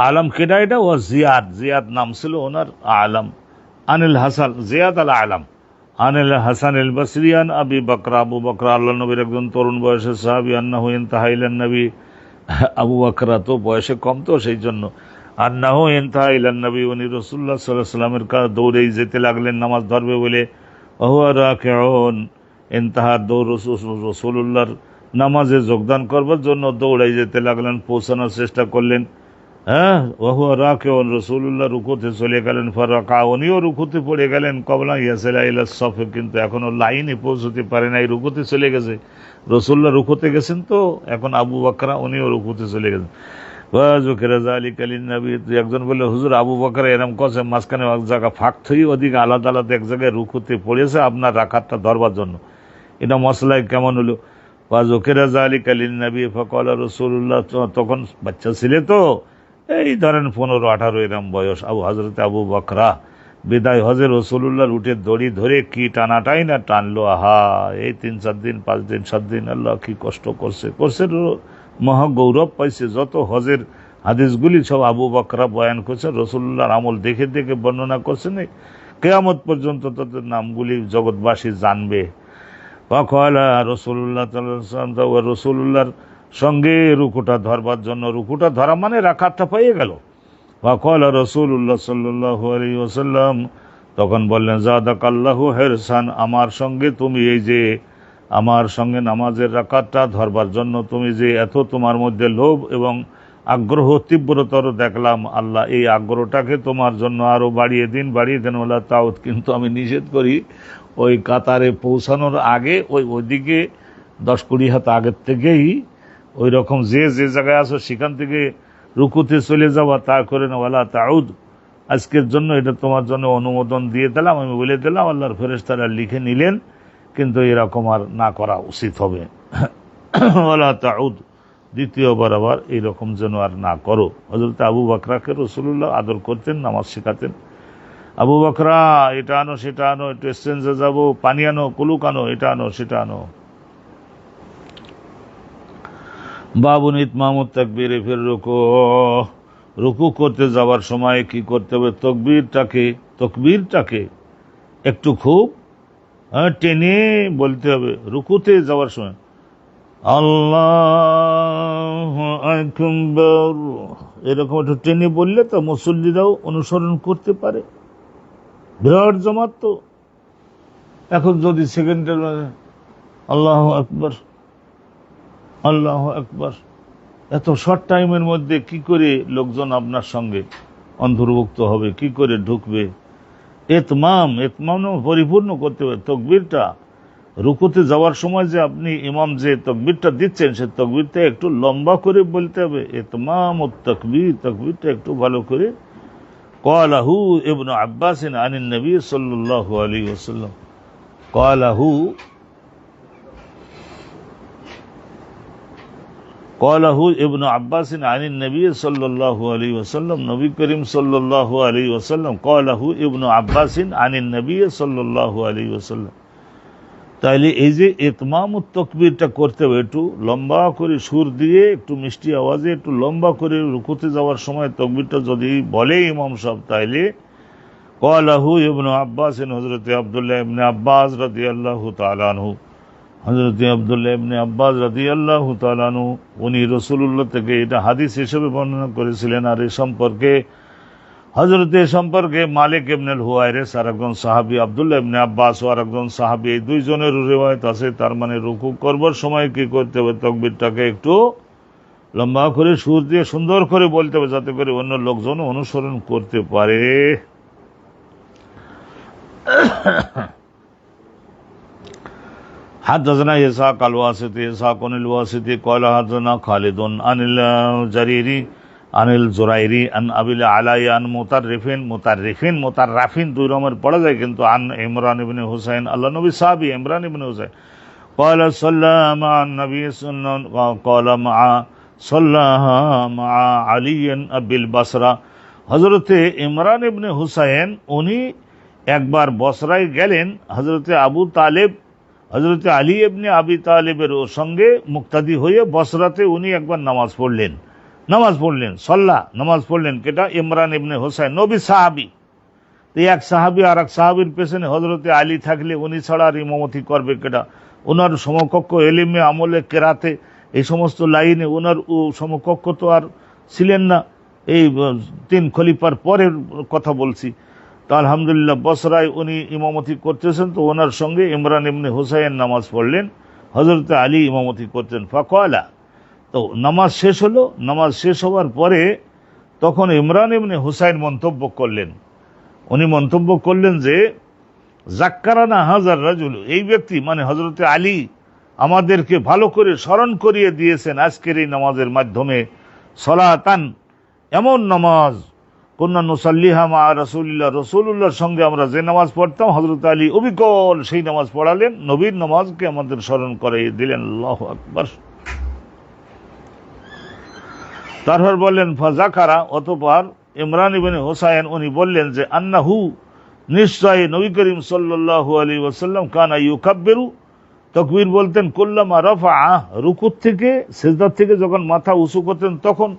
আ'লাম কেডা? এটা ও জিয়াদ, জিয়াদ নাম ছিল ওনার, আ'লাম। আনিল হাসান, জিয়াদ আল আ'লাম। আনিল হাসান আল বসরি আন আবি বকর, আবু বকর আল্লাহর নবীর একজন তরুণ বয়সের সাহাবী, আন্নাহু ইনতাহা ইলান নবী, আবু বকর তো বয়সে কম, তো সেই জন্য আন্নাহু ইনতাহা ইলান নবী, উনি রাসূলুল্লাহ সাল্লাল্লাহু আলাইহি ওয়াসাল্লামের কাছে দৌড়েই যেতে লাগলেন নামাজ ধরবে বলে। ওয়া রাকিউন, ইনতাহা দৌড়, রাসূলুল্লাহর নামাজে যোগদান করবার জন্য দৌড়াই যেতে লাগলেন, পৌঁছানোর চেষ্টা করলেন। হ্যাঁ, ওয়া রাকিউন, রাসূলুল্লাহ রুকুতে চলে গেলেন, ফারাকা, উনিও রুকুতে পড়ে গেলেন, ক্বাবলা ইয়াসিলা ইলা সাফে, কিন্তু এখনো লাইনে পৌঁছতে পারে নাই, রুকুতে চলে গেছে। রাসূলুল্লাহ রুকুতে গেছেন, তো এখন আবু বকর উনিও রুকুতে চলে গেছেন। ওয়া যুকিরা যালিকা লিন-নবী, একজন বলে হুজুর আবু বকর এরকম কসে মাঝখানে এক জায়গা ফাঁক থই, ওদিকে আলাদা আলাদা এক জায়গায় রুকুতে পড়েছে আপনার রাকাতটা ধরবার জন্য, এটা মশলায় কেমন হলো? ওয়া যুকিরা যালিকা লিন-নবী ফাকালা রাসূলুল্লাহ, তখন বাচ্চা ছিলে তো, এই ধরেন 15-18 এরম বয়স। হযরত আবু বকরা বিদায় হজে রাসূলুল্লাহর উঠে দড়ি ধরে কি টানাটাই না টানলো। আহা, এই 3-4 দিন 5 দিন 7 দিন আল্লাহ কি কষ্ট করছে, মহা গৌরব পাইছে। যত হজের হাদিসগুলি সব আবু বকরা বয়ান করছে, রাসূলুল্লাহর আমল দেখে দেখে বর্ণনা করছেন। কিয়ামত পর্যন্ত তাদের নামগুলি জগৎবাসী জানবে। ওয়াকালা রাসূলুল্লাহ সাল্লাল্লাহু আলাইহি ওয়াসাল্লাম, রাসূলুল্লাহর সঙ্গে রুকুটা ধরবার জন্য, রুকুটা ধরা মানে রাকাতটা পেয়ে গেল। ওয়াকালা রাসূলুল্লাহ সাল্লাল্লাহু আলাইহি ওয়াসাল্লাম, তখন বললেন যাদাকাল্লাহু হিরসান, আমার সঙ্গে তুমি এই যে আমার সঙ্গে নামাজের রাকাতটা ধরবার জন্য তুমি যে এত তোমার মধ্যে লোভ এবং আগ্রহ তীব্রতর দেখলাম, আল্লাহ এই আগ্রহটাকে তোমার জন্য আরো বাড়িয়ে দিন, বাড়িয়ে দেন। ওলা তাউত, কিন্তু আমি নিষেধ করি ওই কাতারে পৌঁছানোর আগে ওইদিকে 10-20 হাত আগের থেকেই ওই রকম যে যে জায়গায় আছো সেখান থেকে রুকুতে চলে যাওয়া, তা করে না। ওয়ালা তাউদ, আজকের জন্য এটা তোমার জন্য অনুমোদন দিয়ে দিলাম, আমি বলে দিলাম। আল্লাহর ফেরেশতারা লিখে নিলেন কিন্তু এরকম আর না করা উচিত হবে। ওয়ালা তাউদ, দ্বিতীয়বার আবার এইরকম যেন আর না করো। হযরত আবু বকরকে রাসূলুল্লাহ আদর করতেন, নামাজ শেখাতেন। আবু বকরা, এটা আনো সেটা আনো, একটু এক্সচেঞ্জে যাবো, পানি আনো, কুলুক আনো, এটা আনো সেটা আনো। বাবুন ইতমামুত তাকবীর ফির রুকু, রুকু করতে যাওয়ার সময় কি করতে হবে? তকবীরটাকে একটু খুব টেনে বলতে হবে। রুকুতে যাওয়ার সময় আল্লাহু আকবার এরকম একটু টেনে বললে তো মুসল্লিরাও অনুসরণ করতে পারে। বিরাট জামাত তো। এখন যদি সেকেন্ডের আল্লাহু আকবার আল্লাহু আকবার, এত শর্ট টাইমের মধ্যে কি করে লোকজন আপনার সঙ্গে অন্তর্ভুক্ত হবে, কি করে ঢুকবে? ইতমাম পরিপূর্ণ করতে হবে। তকবীরটা রুকুতে যাওয়ার সময় যে আপনি ইমাম যে তকবীরটা দিচ্ছেন, সে তকবীরটা একটু লম্বা করে বলতে হবে। ইতমামুত তাকবীর, তকবীরটা একটু ভালো করে। ক্বালাহু ইবনু আব্বাস আনিন নবী সাল্লাল্লাহু আলাইহি ওয়াসাল্লাম, ক্বালাহু ইবনু আব্বাস আনিন নবী সাল্লাল্লাহু আলাইহি ওয়াসাল্লাম, নবী করিম সাল্লাল্লাহু আলাইহি ওয়াসাল্লাম। ক্বালাহু ইবনু আব্বাস আনিন নবী সাল্লাল্লাহু আলাইহি ওয়াসাল্লাম। তাইলে এই যে ইতমামুত তাকবীরটা করতে হবে, একটু লম্বা করে সুর দিয়ে, একটু মিষ্টি আওয়াজে, একটু লম্বা করে রুকুতে যাওয়ার সময় তকবীরটা যদি বলে ইমাম সাহেব, তাইলে ক্বালাহু ইবনু আব্বাস, হযরত আব্দুল্লাহ ইবনে আব্বাস রাদিয়াল্লাহু তাআলা আনহু, হযরত আব্দুল্লাহ ইবনে আব্বাস রাদিয়াল্লাহু তাআলা আনহু উনি রাসূলুল্লাহ থেকে এটা হাদিস হিসেবে বর্ণনা করেছিলেন। আর এই সম্পর্কে মালিক ইবনে হুয়াইরিস আর একজন সাহাবী, আব্দুল্লাহ ইবনে আব্বাস আর একজন সাহাবী, এই দুইজনের রিওয়ায়াত আছে। তার মানে রুকু করবার সময় কি করতে হবে? তকবীরটাকে একটু লম্বা করে সুর দিয়ে সুন্দর করে বলতে হবে, যাতে করে অন্য লোকজন অনুসরণ করতে পারে। حدثنا إسحاق الواسطي إسحاق الواسطي قال حدثنا خالد عن الجريري عن الزريري عن أبي العلاء عن مطرفين দুই রকমের পড়া যায়, কিন্তু عن عمران بن حسين, আল্লাহ নবী সাহাবী ইমরান ইবনে হুসাইন, قال صلى مع النبي صلى مع علي بالبصرة। হযরতে ইমরান ইবনে হুসাইন উনি একবার বসরায় গেলেন, হযরতে হযরত আলী ইবনে আবি তালিবের সঙ্গে মুক্তাদি হয়ে বসরাতে উনি একবার নামাজ পড়লেন। নামাজ পড়লেন কেটা? ইমরান ইবনে হুসাইন, নবী সাহাবী। এক সাহাবী আর এক সাহাবীর পেছনে হযরতে আলী থাকলে উনি ছাড়া আর ইমামতি করবে কেটা? ওনার সমকক্ষ এলিমে, আমলে, কেরাতে, এই সমস্ত লাইনে ওনার সমকক্ষ তো আর ছিলেন না। এই 3 খলিফার পরের কথা বলছি। তো আলহামদুলিল্লাহ বসরায় উনি ইমামতি করতেছেন, তো ওনার সঙ্গে ইমরান ইবনে হুসাইন নামাজ পড়লেন, হযরত আলী ইমামতি করতেন। ফাকালা, তো নামাজ শেষ হলো। নামাজ শেষ হওয়ার পরে তখন ইমরান ইবনে হুসাইন উনি মন্তব্য করলেন যে যাক্কারানা হাযার রাজুল, এই ব্যক্তি মানে হযরত আলী আমাদেরকে ভালো করে স্মরণ করিয়ে দিয়েছেন আজকের এই নামাজের মাধ্যমে, সলাতান, এমন নামাজ, কুন্না নুসাল্লিহা মা রাসূলুল্লাহর সঙ্গে আমরা যে নামাজ পড়তাম, হযরত আলী অবিকল সেই নামাজ পড়ালেন, নবীর নামাজকে আমাদের স্মরণ করাইয়ে দিলেন। আল্লাহু আকবার। তারপর বললেন ফাযাকারা, অতঃপর ইমরান ইবনে হুসাইন উনি বললেন যে আন্নাহু, নিশ্চয় নবী করিম সাল্লাল্লাহু আলাইহি ওয়াসাল্লাম কানা ইউকাব্বিরু, তাকবীর বলতেন, কুল্লামা রাফা, রুকু থেকে সিজদা থেকে যখন মাথা উঁচু করতেন তখন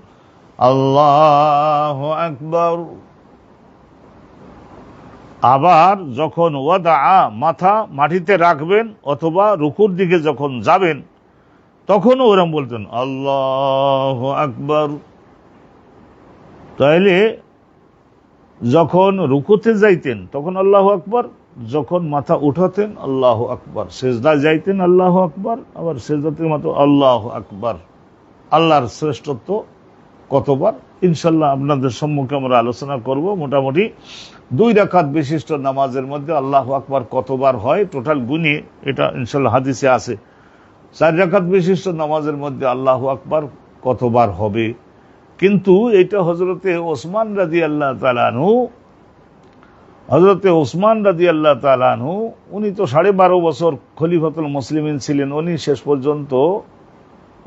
আল্লাহু আকবার। আবার যখন ওয়াদা, মাথা মাটিতে রাখবেন অথবা রুকুর দিকে যখন যাবেন তখনও ওরম বলতেন আল্লাহু আকবার। তাইলে যখন রুকুতে যাইতেন তখন আল্লাহু আকবার, যখন মাথা উঠাতেন আল্লাহু আকবার, সেজদা যাইতেন আল্লাহু আকবার, আবার সেজদাতে মাত্র আল্লাহু আকবার। আল্লাহর শ্রেষ্ঠত্ব কতবার ইনশাল্লাহ আপনাদের সম্মুখে আমরা আলোচনা করব। মোটামুটি 2 রাকাত বিশিষ্ট নামাজের মধ্যে আল্লাহু আকবার কতবার হয় টোটাল গুণে, এটা ইনশাল্লাহ হাদিসে আছে। 4 রাকাত বিশিষ্ট নামাজের মধ্যে আল্লাহু আকবার কতবার হবে, কিন্তু এটা হযরতে ওসমান রাদিয়াল্লাহু তাআলা আনহু হযরতে ওসমান রাদিয়াল্লাহু তাআলা আনহু, উনি তো 12.5 বছর খলিফাতুল মুসলিমিন ছিলেন। উনি শেষ পর্যন্ত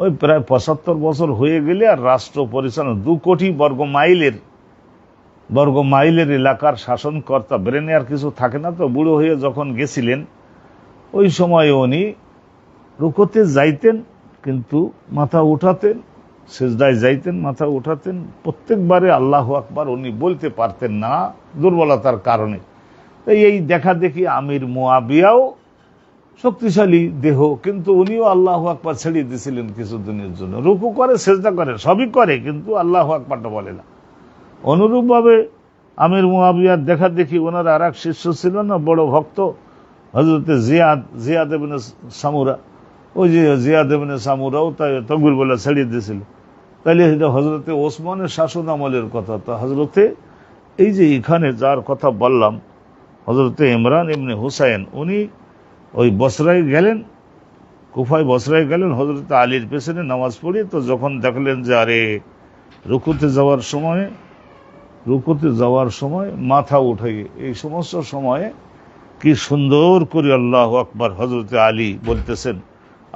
ওই প্রায় 75 বছর হয়ে গেলে আর রাষ্ট্র পরিচালনা 2 কোটি বর্গ মাইলের এলাকার শাসনকর্তা, ব্রেনে আর কিছু থাকে না, তো বুড়ো হয়ে যখন গেছিলেন ওই সময় উনি রুকুতে যাইতেন কিন্তু মাথা উঠাতেন, সিজদায় যাইতেন মাথা উঠাতেন, প্রত্যেকবারে আল্লাহু আকবার উনি বলতে পারতেন না দুর্বলতার কারণে। এই দেখা দেখি আমির মুয়াবিয়াও শক্তিশালী দেহ, কিন্তু উনিও আল্লাহু আকবার ছেড়ে দিয়েছিলেন কিছুদিনের জন্য। রুকু করে, সেজদা করে, সবই করে, কিন্তু আল্লাহু আকবারটা বলে না। অনুরূপভাবে আমির মুয়াবিয়ার দেখা দেখি ওনার আর এক শিষ্য ছিল না, বড় ভক্ত, হযরতে জিয়াদ ইবনে সামুরা। ওই যে জিয়াদ ইবনে সামুরাও তাই তাকবীর বলে ছেড়ে দিয়েছিল। তাইলে এটা হযরতে ওসমানের শাসন আমলের কথা। তো হযরতে এই যে এখানে যার কথা বললাম, হযরতে ইমরান ইবনে হুসাইন, উনি ওই বসরায় গেলেন, কুফায় বসরায় গেলেন হযরতে আলীর পেছনে নামাজ পড়ে। তো যখন দেখলেন যে আরে রুকুতে যাওয়ার সময় মাথা উঠাই, এই সমস্ত সময়ে কি সুন্দর করে আল্লাহু আকবার হযরতে আলী বলতেছেন,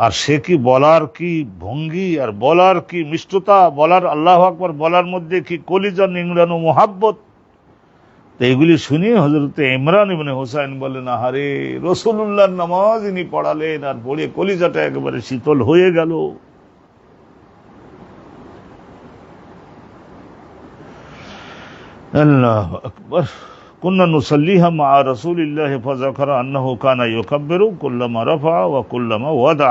আর সে কি বলার কি ভঙ্গি, আর বলার কি মিষ্টতা, বলার আল্লাহু আকবার বলার মধ্যে কি কলিজা নিংড়ানো মোহাব্বত। তো এগুলি শুনিয়ে হযরতে ইমরান ইবনে হুসাইন বলেন, আহারে রাসূলুল্লাহর নামাজ ইনি পড়ালেন, আর পড়ে কলিজাটা একেবারে শীতল হয়ে গেল। আল্লাহু আকবার। কুন্না নুসাল্লিহা মা রাসূলিল্লাহি ফাযাকারা আন্নাহু কানা ইউকাব্বিরু কুল্লামা রাফা ওয়া কুল্লামা ওয়াদা।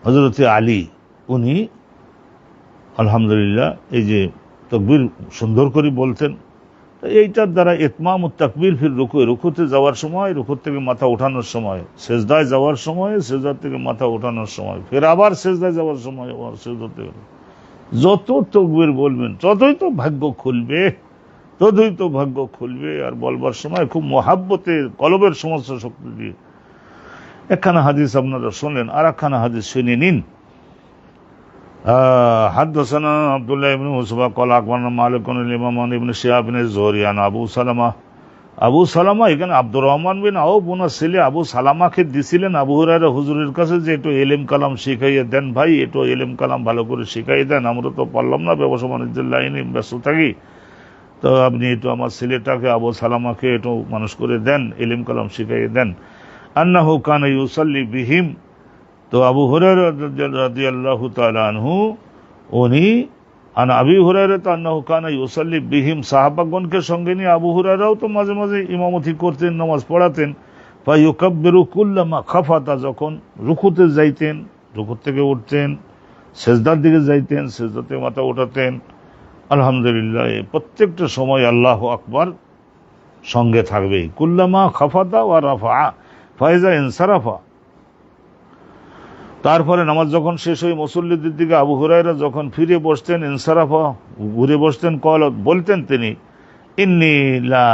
হযরতে আলী উনি আলহামদুলিল্লাহ এই যে তাকবীর সুন্দর করে বলতেন। এইটার দ্বারা ইতমামুত তাকবীর ফির রুকুতে যাওয়ার সময়, রুকু থেকে মাথা ওঠানোর সময়, সেজদায় যাওয়ার সময়, সেজদা থেকে মাথা ওঠানোর সময়, ফের আবার সেজদায় যাওয়ার সময়, আবার সেজদা থেকে, যত তাকবীর বলবেন ততই তো ভাগ্য খুলবে। আর বলবার সময় খুব মহাব্বতে কলবের সমস্ত শক্তি দিয়ে। একখানা হাদিস আপনারা শুনলেন, আর একখানা হাদিস শুনে নিন। حدثنا عبد الله بن يوسف قال أخبرنا مالك بن الإمام بن شهاب بن الزهري عن আবু সালামা, এখানে আব্দুর রহমান বিন আউফ ওনার ছেলে আবু সালামাকে দিছিলেন আবু হুরায়রা হুজুরের কাছে যে একটু ইলম কালাম শিখাইয়ে দেন ভাই, একটু ইলম কালাম ভালো করে শিখাই দেন, আমরা তো পারলাম না, ব্যবসা বাণিজ্যের লাইনে ব্যস্ত থাকি, তো আপনি একটু আমার ছেলেটাকে আবু সালামাকে একটু মানুষ করে দেন, ইলম কালাম শিখাইয়ে দেন। আন্নাহু কানা ইউসাল্লি বিহিম, তো আবু হুরায়রা রাদিয়াল্লাহু তাআলা আনহু উনি আন আবি হুরায়রা আন্নাহু কানা ইউসাল্লি বিহিম, সাহাবাগণকে সঙ্গে নিয়ে আবু হুরায়রাও তো মাঝে মাঝে ইমামতি করতেন, নামাজ পড়াতেন। ফায়ুকাব্বিরু কুল্লামা খাফাতা, যখন রুকুতে যাইতেন রুকু থেকে উঠতেন, সেজদার দিকে যাইতেন সেজদাতে মাথা ওঠাতেন। আলহামদুলিল্লাহ, প্রত্যেকটা সময় আল্লাহু আকবার সঙ্গে থাকবে। কুল্লামা খাফাতা ওয়া রাফা ফাইজা ইনসারাফা, তারপরে নামাজ যখন শেষ হয়ে মুসল্লিদের দিকে আবু হুরায়রা যখন ফিরে বসতেন, ইনসারাফা ঘুরে বসতেন, বলতেন তিনি, ইন্নী লা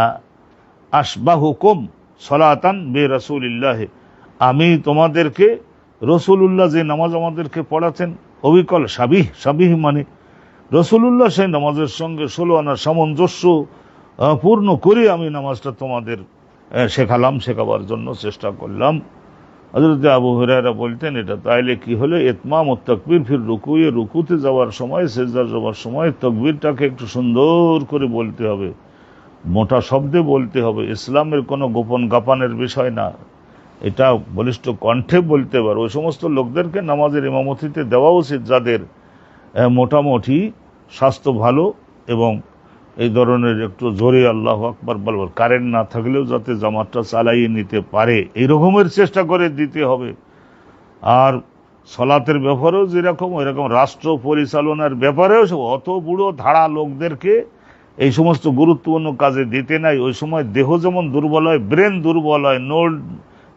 আশবাহুকুম সালাতান বে রাসূলিল্লাহ, আমি তোমাদেরকে রাসূলুল্লাহ যে নামাজ আমাদেরকে পড়াতেন অবিকল সাবিহ মানে রাসূলুল্লাহ সেই নামাজের সঙ্গে 16 আনা সামঞ্জস্য পূর্ণ করে আমি নামাজটা তোমাদের শেখাবার জন্য চেষ্টা করলাম। হযরত আবু হুরায়রা বলতেন, এটা তাইলে কি হলো, ইতমাম ও তাকবীর ফির রুকুতে যাওয়ার সময়, সেজদা যাওয়ার সময় তাকবীরটাকে একটু সুন্দর করে বলতে হবে, মোটা শব্দে বলতে হবে। ইসলামের কোনো গোপন গাপানের বিষয় না, এটা বলিষ্ঠ কণ্ঠে বলতে পারে। ওই সমস্ত লোকদেরকে নামাজের ইমামতিতে দেওয়া উচিত যাদের মোটামুটি স্বাস্থ্য ভালো এবং এই ধরনের একটু জোরে আল্লাহু আকবার বলবার, কারেন্ট না থাকলেও যাতে জামাতটা চালাইয়ে নিতে পারে, এই রকমের চেষ্টা করে দিতে হবে। আর সলাতের ব্যাপারেও যেরকম, ওই রকম রাষ্ট্র পরিচালনার ব্যাপারেও অত বুড়ো ধাড়া লোকদেরকে এই সমস্ত গুরুত্বপূর্ণ কাজে দিতে নাই। ওই সময় দেহ যেমন দুর্বল হয়, ব্রেন দুর্বল হয়,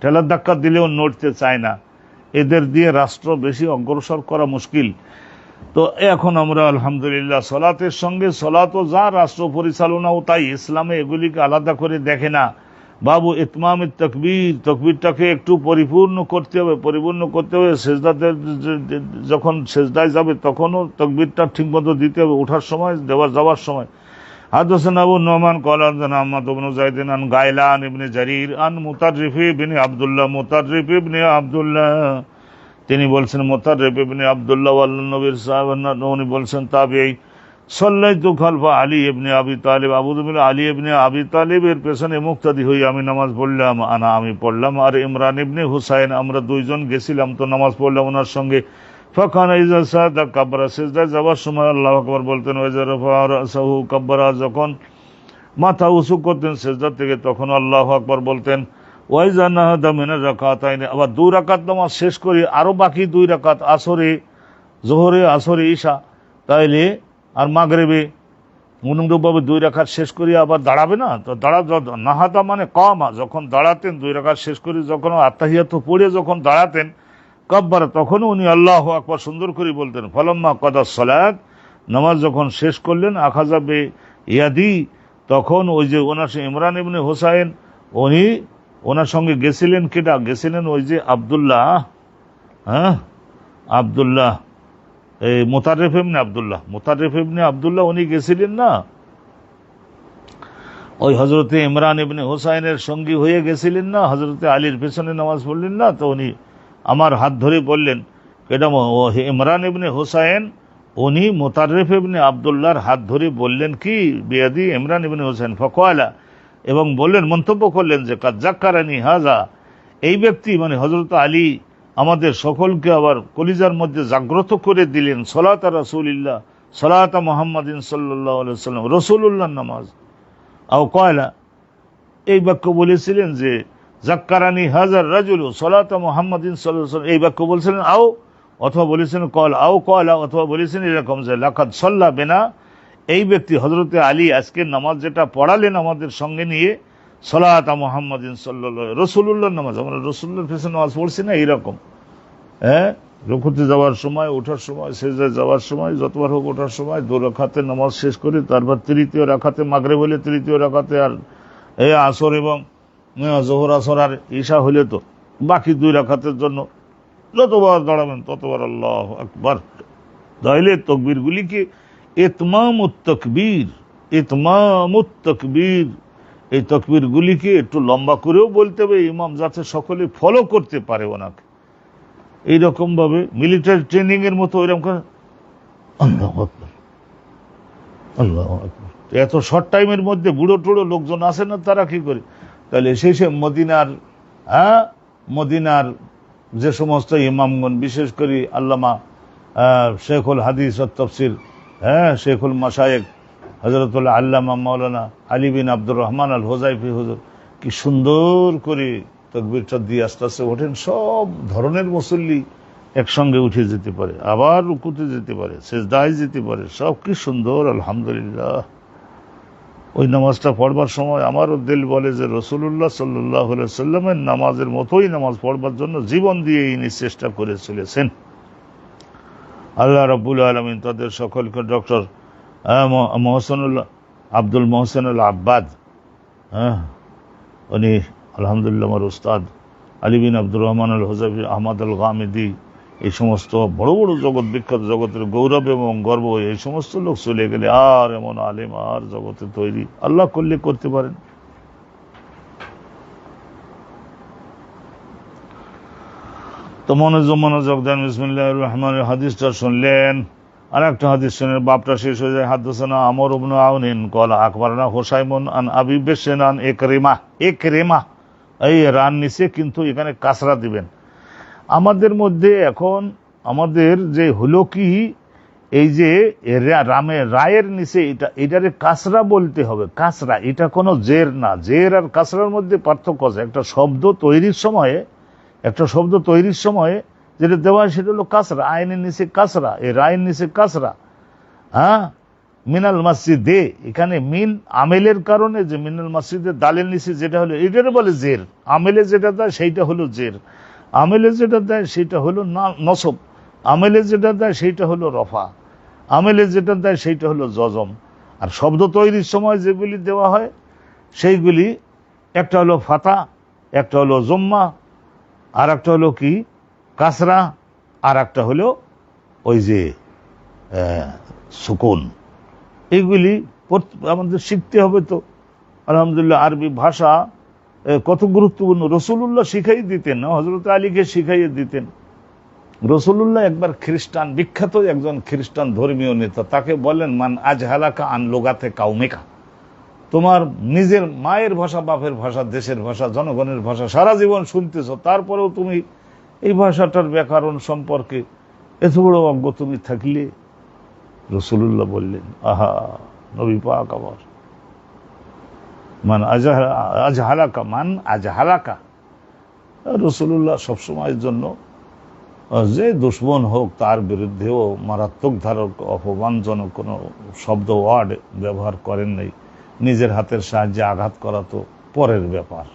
ঠেলার ধাক্কা দিলেও নড়তে চায় না, এদের দিয়ে রাষ্ট্র বেশি অগ্রসর করা মুশকিল। তো এখন আমরা আলহামদুলিল্লাহ সলাতের সঙ্গে সলাতও যা, রাষ্ট্র পরিচালনাও তাই, ইসলামে এগুলিকে আলাদা করে দেখে না। বাবু ইতমামের তকবীরটাকে একটু পরিপূর্ণ করতে হবে। সেজদাতে যখন সেজদায় যাবে তখনও তকবীরটা ঠিকমতো দিতে হবে, ওঠার সময়, যাওয়ার সময়। حدثنا ابو النعمان قال حدثنا محمد بن زيد عن غيلان بن جرير عن مطرف بن عبد الله مطرف بن عبد الله তিনি বলছেন মুতাররিব ইবনে আব্দুল্লাহ আল্লাহর নবীর সাহাবা উনি বলছেন তাবেঈ সাল্লাইতু খালফা আলী ইবনে আবি তালিব আবু যুবৈল আলী ইবনে আবি তালিবের পেছনে মুক্তাদি হই আমি নামাজ পড়লাম আমি পড়লাম আর ইমরান ইবনে হুসাইন আমরা দুইজন গেছিলাম তো নামাজ পড়লাম ওনার সঙ্গে ফাকানা ইজা সাদা কাবরা সিজদায় যাওয়ার সময় আল্লাহু আকবার বলতেন ওয়া রাফা রাসাহু কাবরা যখন মাথা উঁচু করতেন সিজদা থেকে তখন আল্লাহু আকবার বলতেন ওয়াইজা নাহাদা মিনার রাকাতাইন আবার দুই রাকাত নামাজ শেষ করি আরো বাকি দুই রাকাত আসরে জোহরে আসরে ঈশা তাইলে আর মাগরিবে অনুরূপভাবে দুই রাকাত শেষ করি আবার দাঁড়াবে না তো নাহাদা মানে কামা যখন দাঁড়াতেন দুই রাকাত শেষ করি যখন আত্তাহিয়াত পড়ে যখন দাঁড়াতেন কাব্বারা তখন উনি আল্লাহু আকবার সুন্দর করে বলতেন ফালাম্মা কাদা সালাত নামাজ যখন শেষ করলেন আখাযাবে ইয়াদি তখন ওই যে ওনার ইমরান ইবনে হুসাইন উনি ওনার সঙ্গে গেছিলেন কেটা গেছিলেন ওই যে আব্দুল্লাহ আব্দুল্লাহ এই মুতাররিফ ইবনে আব্দুল্লাহ উনি গেছিলেন না ওই হযরতে ইমরান ইবনে হুসাইনের সঙ্গী হয়ে গেছিলেন না হযরতে আলীর পেছনে নামাজ পড়লেন না তো উনি আমার হাত ধরে বললেন কেটা ইমরান ইবনে হুসাইন উনি মুতাররিফ ইবনে আব্দুল্লাহর হাত ধরে বললেন কি বিয়াদি ইমরান ইবনে হুসাইন ফাকালা এবং বললেন মন্তব্য করলেন যে কাদ যাক্কারানি হাযা এই ব্যক্তি মানে হযরত আলী আমাদের সকলকে আবার কলিজার মধ্যে জাগ্রত করে দিলেন সালাতা রাসূলিল্লাহ সালাতা মুহাম্মাদিন সাল্লাল্লাহু আলাইহি ওয়াসাল্লাম রাসূলুল্লাহর নামাজ আও কয়লা এই বাক্য বলেছিলেন যে যাক্কারানি হাজার রাজুল সালাতা মুহাম্মাদিন সাল্লাল্লাহু আলাইহি ওয়াসাল্লাম এই বাক্য বলেছিলেন আও অথবা বলেছেন কয়লা অথবা বলেছেন এরকম যে লাকাদ সাল্লা বিনা এই ব্যক্তি হযরতে আলী আজকে নামাজ যেটা পড়ালেন আমাদের সঙ্গে নিয়ে সালাতা মুহাম্মাদিন সাল্লাল্লাহু রাসূলুল্লাহর নামাজ আমরা রাসূলুল্লাহর পেছনে নামাজ পড়ছি না এইরকম রুকুতে যাওয়ার সময় ওঠার সময় সিজদায় যাওয়ার সময় যতবার হোক ওঠার সময় দুই রাকাতে নামাজ শেষ করে তারপর তৃতীয় রাকাতে মাগরিব হলে তৃতীয় রাকাতে আর আসর এবং জোহর আসর আর ঈশা হলে তো বাকি দুই রাকাতের জন্য যতবার দাঁড়াবেন ততবার আল্লাহু আকবার তাইলে তাকবীরগুলিকে ইতমামুত তাকবীর এই তাকবীরগুলিকে একটু লম্বা করেও বলতে হবে ইমাম যাতে সকলে ফলো করতে পারে ওনাকে এইরকম ভাবে মিলিটারি ট্রেনিং এর মতো ওইরকম করে আল্লাহু আকবার আল্লাহু আকবার এত শর্ট টাইমের মধ্যে বুড়ো টুড়ো লোকজন আসে না তারা কি করে তাহলে সেই মদিনার যে সমস্ত ইমামগণ বিশেষ করে আল্লামা শেখুল হাদিস ও তাফসীর শেখুল মাশায়েখ হযরতুল আল্লামা মাওলানা আলী বিন আব্দুর রহমান আল হুযাইফি হুজুর কি সুন্দর করে তাকবীরটা দিয়ে আস্তে আস্তে ওঠেন সব ধরনের মুসল্লি একসঙ্গে উঠে যেতে পারে আবার রুকুতে যেতে পারে সিজদায় যেতে পারে সব কি সুন্দর আলহামদুলিল্লাহ ওই নামাজটা পড়বার সময় আমারও দিল বলে যে রাসূলুল্লাহ সাল্লাল্লাহু আলাইহি ওয়াসাল্লামের নামাজের মতোই নামাজ পড়বার জন্য জীবন দিয়ে ইনি চেষ্টা করে চলেছেন আল্লাহ রাব্বুল আলামিন তাদের সকলকে ডক্টর আব্দুল মোহসেন আল আব্বাদ উনি আলহামদুলিল্লাহ আমার উস্তাদ আলী বিন আব্দুর রহমান আল হুযাইফি আহমদ আল গামিদি এই সমস্ত বড় বড় জগৎ বিখ্যাত জগতের গৌরব এবং গর্ব এই সমস্ত লোক চলে গেলে আর এমন আলেম আর জগতে তৈরি আল্লাহ করলে করতে পারেন তো মনোযোগ দেন বিসমিল্লাহির রহমানির হাদিসটা শুনলেন আর একটা হাদিস শুনে বাপটা শেষ হয়ে যায় হাদাসানা আমর ইবনে আউন ক্বালা আকবারনা হুসাইমুন আন আবি বিশর আন ইকরিমা এই রান নিচে কিন্তু এখানে কাসরা দিবেন আমাদের মধ্যে এখন আমাদের যে হলো কি এই যে রায়ের নিচে এটারে কাসরা বলতে হবে কাসরা এটা কোনো জের না জের আর কাসরার মধ্যে পার্থক্য আছে একটা শব্দ তৈরির সময়ে যেটা দেওয়া হয় সেটা হলো কাসরা আইনের নিচে কাসরা এই রায়ের নিচে কাসরা মিনাল মসজিদে এখানে মিন আমেলের কারণে যে মিনাল মসজিদে দালের নিচে যেটা হলো এটারে বলে জের আমেলে যেটা দেয় সেইটা হলো জের আমেলে যেটা দেয় সেটা হলো নসব আমেলে যেটা দেয় সেইটা হলো রফা আমেলে যেটা দেয় সেইটা হলো জজম আর শব্দ তৈরির সময় যেগুলি দেওয়া হয় সেইগুলি একটা হলো ফাতা একটা হলো জম্মা আর একটা হলো কি কাসরা আর একটা হলো ওই যে সুকুন এগুলি আমাদের শিখতে হবে তো। আলহামদুলিল্লাহ, আরবি ভাষা কত গুরুত্বপূর্ণ। রসুলুল্লাহ শিখাই দিতেন, হযরত আলীকে শিখাইয়ে দিতেন। রসুলুল্লাহ একবার খ্রিস্টান, বিখ্যাত একজন খ্রিস্টান ধর্মীয় নেতা, তাকে বলেন, মান আজহালাকা আন লুগাতে কাউমিকা, তোমার নিজের মায়ের ভাষা, বাপের ভাষা, দেশের ভাষা, জনগণের ভাষা সারা জীবন শুনতেছ, তারপরেও তুমি এই ভাষাটার ব্যাকরণ সম্পর্কে এত বড় অজ্ঞ তুমি থাকলে। রসুলুল্লাহ বললেন, আহা নবী পাক আবার মান আজহালাকা, মান আজহালাকা। রসুলুল্লাহ সবসময়ের জন্য যে দুশ্মন হোক তার বিরুদ্ধেও মারাত্মক ধারক অপমানজনক কোনো শব্দ, ওয়ার্ড ব্যবহার করেন নাই। নিজের হাতের সাহায্যে আঘাত করা তো পরের ব্যাপার।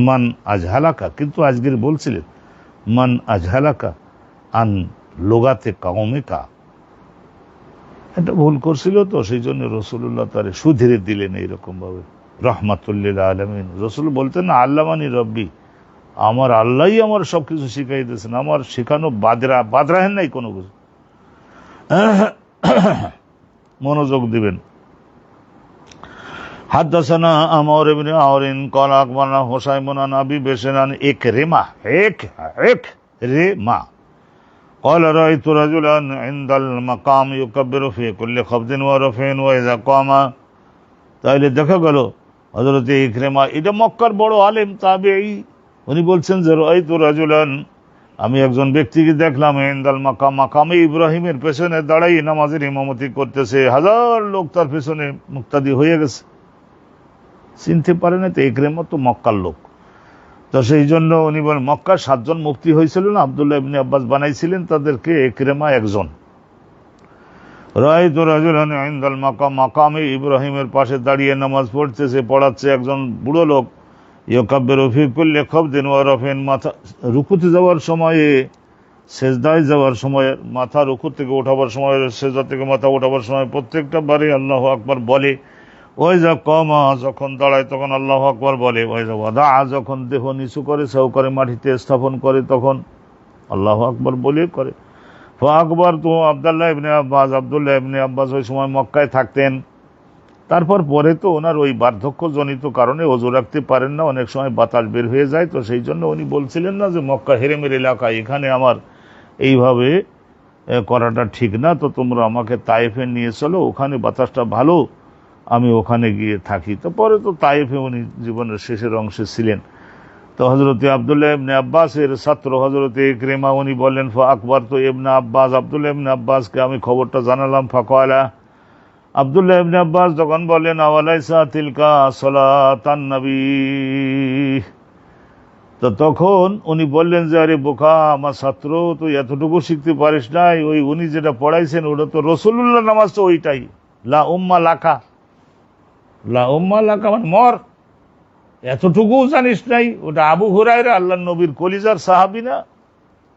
মান আজহালাকা, কিন্তু আজকের বলছিলেন মান আজহালাকা আন লোগাতে কাউমিকা, এটা ভুল করছিল তো, সেই জন্য রসুল্লাহ তারে সুধীরে দিলেন এইরকম ভাবে, রহমাতুল্লিল আলামিন। রসুল বলতেন না, আল্লামানি রব্বি, আমার আল্লাহই আমার সবকিছু শিখাই দিয়েছেন, আমার শেখানো বাদরাহেন নাই কোনো কিছু। মনোযোগ দিবেন। হাদাসানা আমর ইবনে আওরিন ক্বালা আখবারনা হুসাইমুন আন আবি বশর আন ইকরিমা ইকরিমা قال رأيت رجلا عند المقام يكبر في كل خفض ورفع وإذا قام। তাইলে দেখা গেল হযরত ইকরিমা, এটা মক্কার বড় আলেম তাবেঈ, উনি বলছেন যে রাআইতু রাজুলান, আমি একজন ব্যক্তিকে দেখলাম, ইনদাল মাকাম, মাকামে ইব্রাহিমের পেছনে দাঁড়াই নামাজের ইমামতি করতেছে, হাজার লোক তার পেছনে মুক্তাদি হয়ে গেছে। চিনতে পারে না তো, ইকরিমা তো মক্কার লোক। তো সেই জন্য উনি বলেন, মক্কার 7 জন মুফতি হয়েছিলেন, আব্দুল্লাহ ইবনে আব্বাস বানাইছিলেন তাদেরকে, ইকরিমা একজন। রাআইতু রাজুলান ইনদাল মাকাম, মাকামে ইব্রাহিমের পাশে দাঁড়িয়ে নামাজ পড়তেছে, পড়াচ্ছে একজন বুড়ো লোক, ইউকাব্বিরু ফি কুল্লি খাফদিন ওয়া রাফিন, মাথা রুকুতে যাওয়ার সময়ে, সেজদায় যাওয়ার সময়, মাথা রুকু থেকে ওঠাবার সময়, সেজদা থেকে মাথা ওঠাবার সময় প্রত্যেকটা বারে আল্লাহু আকবার বলে। ওয়াইজা কামা, যখন দাঁড়ায় তখন আল্লাহু আকবার বলে। ওয়াইজা ওয়াদা, যখন দেহ নিচু করে সহকারে মাটিতে স্থাপন করে তখন আল্লাহু আকবার বলে করে। ফা আকবার তো আব্দুল্লাহ ইবনে আব্বাস ওই সময় মক্কায় থাকতেন। তারপর পরে তো ওনার ওই বার্ধক্যজনিত কারণে ওযু রাখতে পারেন না, অনেক সময় বাতাস বের হয়ে যায়, তো সেই জন্য উনি বলছিলেন না যে মক্কা হেরেমের এলাকা, এখানে আমার এইভাবে করাটা ঠিক না, তো তোমরা আমাকে তায়েফে নিয়ে চলো, ওখানে বাতাসটা ভালো, আমি ওখানে গিয়ে থাকি। তো পরে তো তায়েফে উনি জীবনের শেষের অংশে ছিলেন। তো হযরত আব্দুল্লাহ ইবনে আব্বাসের ছাত্র হযরত ইকরিমা, উনি বললেন, ফা আকবার তো ইবনে আব্বাস, আব্দুল্লাহ ইবনে আব্বাসকে আমি খবরটা জানালাম। ফাকালা, আব্দুল্লাহ ইবনে আব্বাস যখন বললেন, আওয়ালাইসা তিলকা সালাতান নবী, তো তখন উনি বললেন যে, আরে বোকা আমার ছাত্র, তুই এতটুকু শিখতে পারিস নাই, ওই উনি যেটা পড়াইছেন ওটা তো রাসূলুল্লাহ নামাজ, তো ওইটাই লা উম্মা লাকা, লা উম্মা লাকা মানে মর, এতটুকু জানিস নাই? ওটা আবু হুরায়রা আল্লাহর নবীর কলিজার সাহাবী না,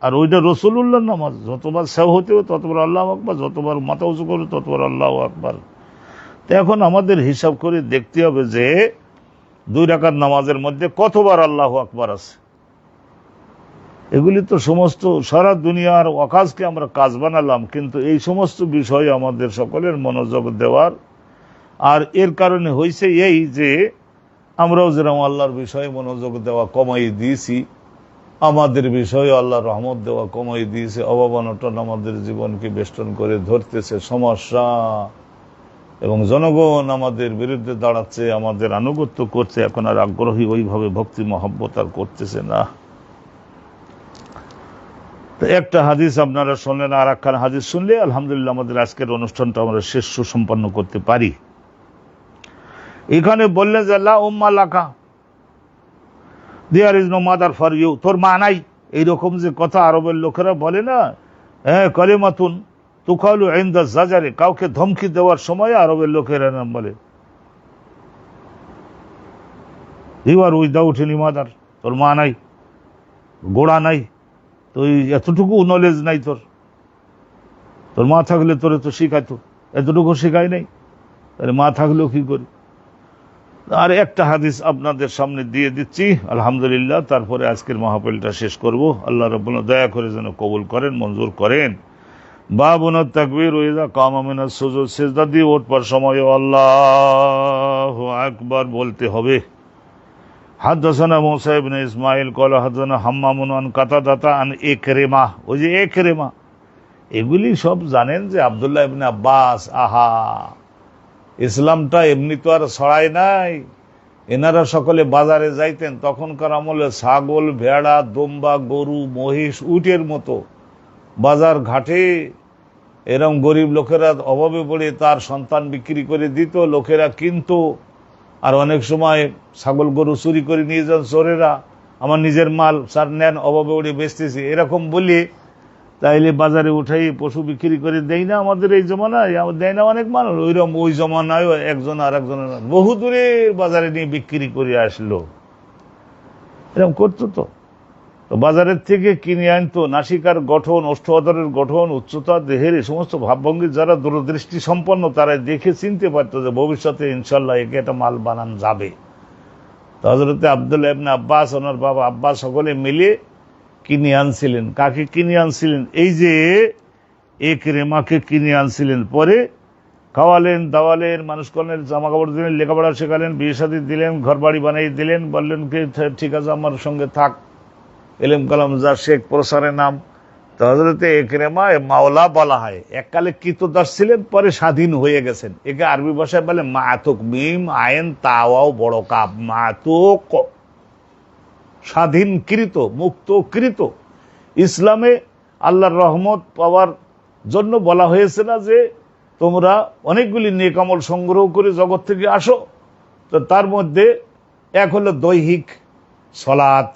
আর ওইটা রাসূলুল্লাহর নামাজ। যতবার সেও হতে হবে ততবার আল্লাহু আকবার, যতবার মাথা উঁচু করবে ততবার আল্লাহু আকবার। তো এখন আমাদের হিসাব করে দেখতে হবে যে 2 রাকাত নামাজের মধ্যে কতবার আল্লাহু আকবার আছে। এগুলি তো সমস্ত সারা দুনিয়ার ওয়াকাজকে আমরা কাজ বানালাম, কিন্তু এই সমস্ত বিষয়ে আমাদের সকলের মনোযোগ দেওয়ার, আর এর কারণে হয়েছে এই যে আমরাও যেরকম আল্লাহর বিষয়ে মনোযোগ দেওয়া কমাই দিয়েছি, আমাদের বিষয়ে আল্লাহর রহমত দেওয়া কমাই দিয়েছে, অভাব অনটন আমাদের জীবনকে বেষ্টন করে ধরতেছে, সমস্যা, এবং জনগণ আমাদের বিরুদ্ধে দাঁড়াচ্ছে, আমাদের আনুগত্য করছে, এখন আর আগ্রহী ওইভাবে ভক্তি মহব্বত আর করতেছে না। তো একটা হাদিস আপনারা শুনলেন, আর একখান হাদিস শুনলে আলহামদুলিল্লাহ আমাদের আজকের অনুষ্ঠানটা আমরা শেষ সুসম্পন্ন করতে পারি। এখানে বললেন যে লা উম্মা লাকা, there is no mother for you, তোর মা নাই, এইরকম যে কথা আরবের লোকেরা বলে না, হ্যাঁ, কালিমাতুন তুকালু ইনদা জাজারে, কাউকে ধমকি দেওয়ার সময় আরবের লোকেরা নাম বলে, you are without any mother, তোর মা নাই, গোড়া নাই, তো এতটুকু নলেজ নাই তোর, তোর মা থাকলে তোরে তো শিখাইতো, এতটুকু শিখাই নাই, তাহলে মা থাকলেও কি করি। আর একটা হাদিস আপনাদের সামনে দিয়ে দিচ্ছি আলহামদুলিল্লাহ, তারপরে আজকের মাহফিলটা শেষ করব। আল্লাহ রাব্বুল দয়া করে যেন কবুল করেন, মঞ্জুর করেন। বাবুন তাকবীর ইযা কামা মিনাস সুজুদ, সিজদা দিয়ে ওঠার সময় আল্লাহু আকবার বলতে হবে। হাদাসানা মুসা ইবনে ইসমাইল ক্বালা হাদাসানা হাম্মামুন আন কাতাদাতা আন ইকরিমা, ওই যে ইকরিমা, এগুলি সব জানেন যে আব্দুল্লাহ ইবনে আব্বাস, আহা, ইসলামটা এমনি তো আর ছড়ায় নাই। এনারা সকলে বাজারে যাইতেন, তখনকার আমলে ছাগল, ভেড়া, দুম্বা, গরু, মহিষ, উটের মতো বাজার ঘাটে এরম গরিব লোকেরা অভাবে পড়ে তার সন্তান বিক্রি করে দিত, লোকেরা কিনতো। আর অনেক সময় ছাগল গরু চুরি করে নিয়ে যান চোরেরা, আমার নিজের মাল স্যার নেন, অভাবে পড়ে বেচতেছি এরকম বলি, তাইলে বাজারে উঠাই পশু বিক্রি করে দেয় না আমাদের এই জমানায়, দেয় না অনেক মানুষ। ওইরকম ওই জমানায় একজন আর একজনের বহু দূরে বাজারে নিয়ে বিক্রি করে আসলো, এরকম করতো। তো বাজারের থেকে কিনে আনতো। নাসিকার গঠন, ওষ্ঠ্যদরের গঠন, উচ্চতা, দেহের এই সমস্ত ভাবভঙ্গি যারা দূরদৃষ্টি সম্পন্ন তারা দেখে চিনতে পারতো যে ভবিষ্যতে ইনশাল্লাহ একে একটা মাল বানান যাবে। তো হযরতে আব্দুল্লাহ ইবনে আব্বাস, ওনার বাবা আব্বাস সকলে মিলে কিনে আনছিলেন। কাকে কিনে আনছিলেন? এই যে ইকরিমাকে কিনে আনছিলেন। পরে খাওয়ালেন, দাওয়ালেন, মানুষ করলেন, জামা কাপড় দিলেন, লেখাপড়া শেখালেন, বিয়ে শাদী দিলেন, ঘর বাড়ি বানিয়ে দিলেন, বললেন কি ঠিক আছে আমার সঙ্গে থাক, এলেম কালাম যা শেখ প্রসারে নাম। তো হযরতে ইকরিমা মাওলা বলা হয়, এককালে কৃতদাস ছিলেন, পরে স্বাধীন হয়ে গেছেন। একে আরবি ভাষায় বলে মাতুক, মিম আয়েন তাওয়াও বড় কাপ, মাতুক, স্বাধীনকৃত, মুক্তকৃত। ইসলামে আল্লাহর রহমত পাওয়ার জন্য বলা হয়েছে না যে তোমরা অনেকগুলি নেক আমল সংগ্রহ করে জগৎ থেকে আসো। তো তার মধ্যে এক হলো দৈহিক সলাত,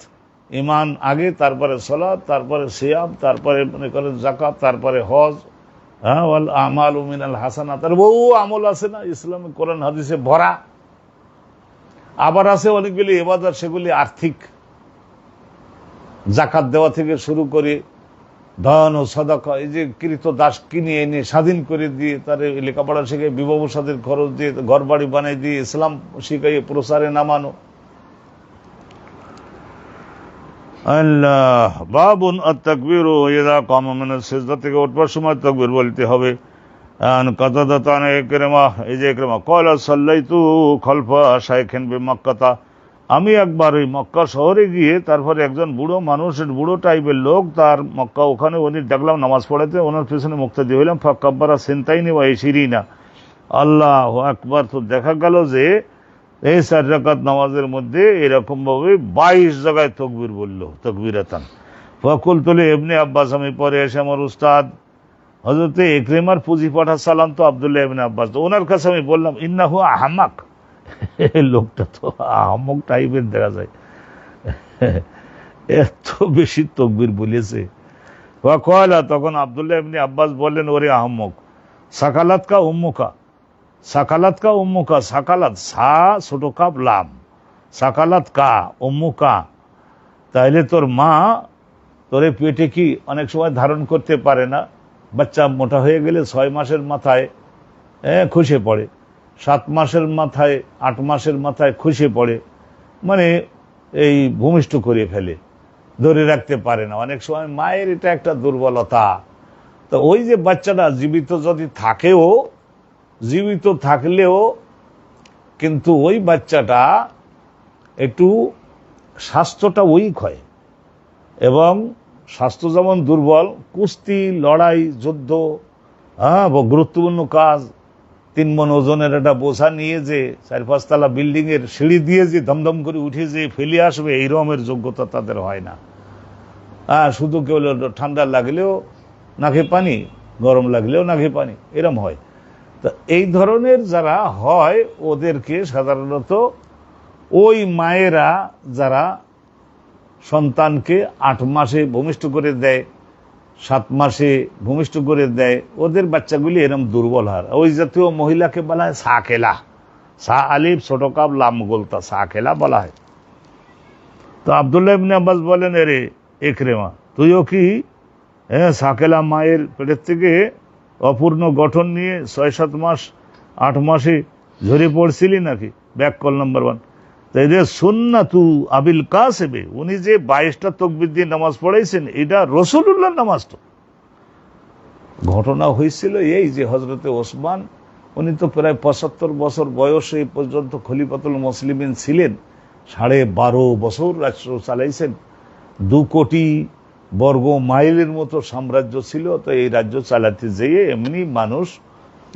ইমান আগে, তারপরে সলাত, তারপরে সিয়াম, তারপরে মনে করেন যাকাত, তারপরে হজ, হ্যাঁ, ওয়াল আমালু মিনাল হাসানাত, আর বহু আমল আছে না ইসলামে, কোরআন হাদিসে ভরা। আবার আছে অনেকগুলি ইবাদত, সেগুলি আর্থিক, যাকাত দেওয়া থেকে শুরু করে ধন ও সাদাকা, এই যে কৃত দাস কিনে এনে স্বাধীন করে দিয়ে তার লেখাপড়া শিখে বিবাহ সাদের খরচ দিয়ে ঘর বাড়ি বানিয়ে দিয়ে ইসলাম শিখাইয়ে প্রসারে নামানো। আল্লাহ। বাবুন আত-তাকবীরু ইযা কামা মিনাস সিজদা, থেকে উঠবার সময় তাকবীর বলতে হবে। আন কাতাদাতা আন ইকরিমা, এই যে ইকরিমা ক্বালা সাল্লাইতু খালফা শাইখিন বিমক্কাতা, আমি একবার ওই মক্কা শহরে গিয়ে তারপরে একজন বুড়ো মানুষ, বুড়ো টাইপের লোক, তার মক্কা ওখানে উনি দেখলাম নামাজ পড়াতে, ওনার পিছনে মুক্তাদি হইলাম। ফাকাব্বারা সিনতাইনি ওয়া ইশরিনা, আল্লাহু আকবার। তো দেখা গেল যে এই 4 রাকাত নামাজের মধ্যে এরকম ভাবে 22 জায়গায় তাকবীর বললো, তাকবীরাতান। ফাকুলতু লি ইবনে আব্বাস, আমি পরে এসে আমার উস্তাদ হযরতে ইকরিমার পুঁজি পাঠা সালাম তো আব্দুল্লাহ ইবনে আব্বাস, তো ওনার কাছে আমি বললাম ইন্নাহু আহমাক, লোকটা তো আহমক টাইপের দেখা যায়, এত বেশি তাকবীর বলেছে। ওয়াকালা, তখন আব্দুল্লাহ ইবনে আব্বাস বললেন, ওরে আহমক, সাকালাত কা উম্মুকা, সাকালাত কা উম্মুকা, সাকালাত সা ছোট কাপ লাম, সাকালাত কা উম্মুকা, তাইলে তোর মা তোরে পেটে কি অনেক সময় ধারণ করতে পারে না। বাচ্চা মোটা হয়ে গেলে 6 মাসের মাথায় খসে পড়ে, 7 মাসের মাথায়, 8 মাসের মাথায় খসে পড়ে, মানে এই ভূমিষ্ঠ করে ফেলে, ধরে রাখতে পারে না। অনেক সময় মায়ের এটা একটা দুর্বলতা। তো ওই যে বাচ্চাটা জীবিত যদি থাকেও, জীবিত থাকলেও কিন্তু ওই বাচ্চাটা একটু স্বাস্থ্যটা উইক হয়, এবং স্বাস্থ্য যেমন দুর্বল, কুস্তি, লড়াই, যুদ্ধ, গুরুত্বপূর্ণ কাজ, 3 মণ ওজনের একটা বোঝা নিয়ে যে 4-5 তলা বিল্ডিং এর সিঁড়ি দিয়ে যে ধমধম করে উঠে যে ফেলে আসবে, এই রকমের যোগ্যতা তাদের হয় না। শুধু কেউ ঠান্ডা লাগলেও নাকে পানি, গরম লাগলেও নাকে পানি, এরম হয়। তো এই ধরনের যারা হয় ওদেরকে সাধারণত ওই মায়েরা যারা সন্তানকে 8 মাসে ভূমিষ্ঠ করে দেয়, 7 মাসে ভূমিষ্ঠ করে দেয়, ওদের বাচ্চাগুলি এরম দুর্বল হয়। ওই জাতীয় মহিলাকে বলা হয় সাকেলা, সা আলিফ ছোট কাপ লাম গোলতা, সাকেলা বলা হয়। তো আব্দুল্লাহ ইবনে আব্বাস বলেন, এরে ইকরিমা, তুইও কি সাকেলা মায়ের পেটের থেকে অপূর্ণ গঠন নিয়ে 6-7 মাস 8 মাসে ঝরে পড়ছিলি নাকি? Back call number 1। তাই রে সুন্নাতু আবিল কাসেবে, উনি যে 22টা তাকবীর দিয়ে নামাজ পড়াইছেন, এটা রাসূলুল্লাহর নামাজ। তো ঘটনা হয়েছিল এই যে হজরতে ওসমান উনি তো প্রায় ৭৫ বছর বয়সে এই পর্যন্ত খলিফাতুল মুসলিমিন ছিলেন, 12.5 বছর রাষ্ট্র চালাইছেন, 2 কোটি বর্গ মাইলের মতো সাম্রাজ্য ছিল। তো এই রাজ্য চালাতে যেয়ে এমনি মানুষ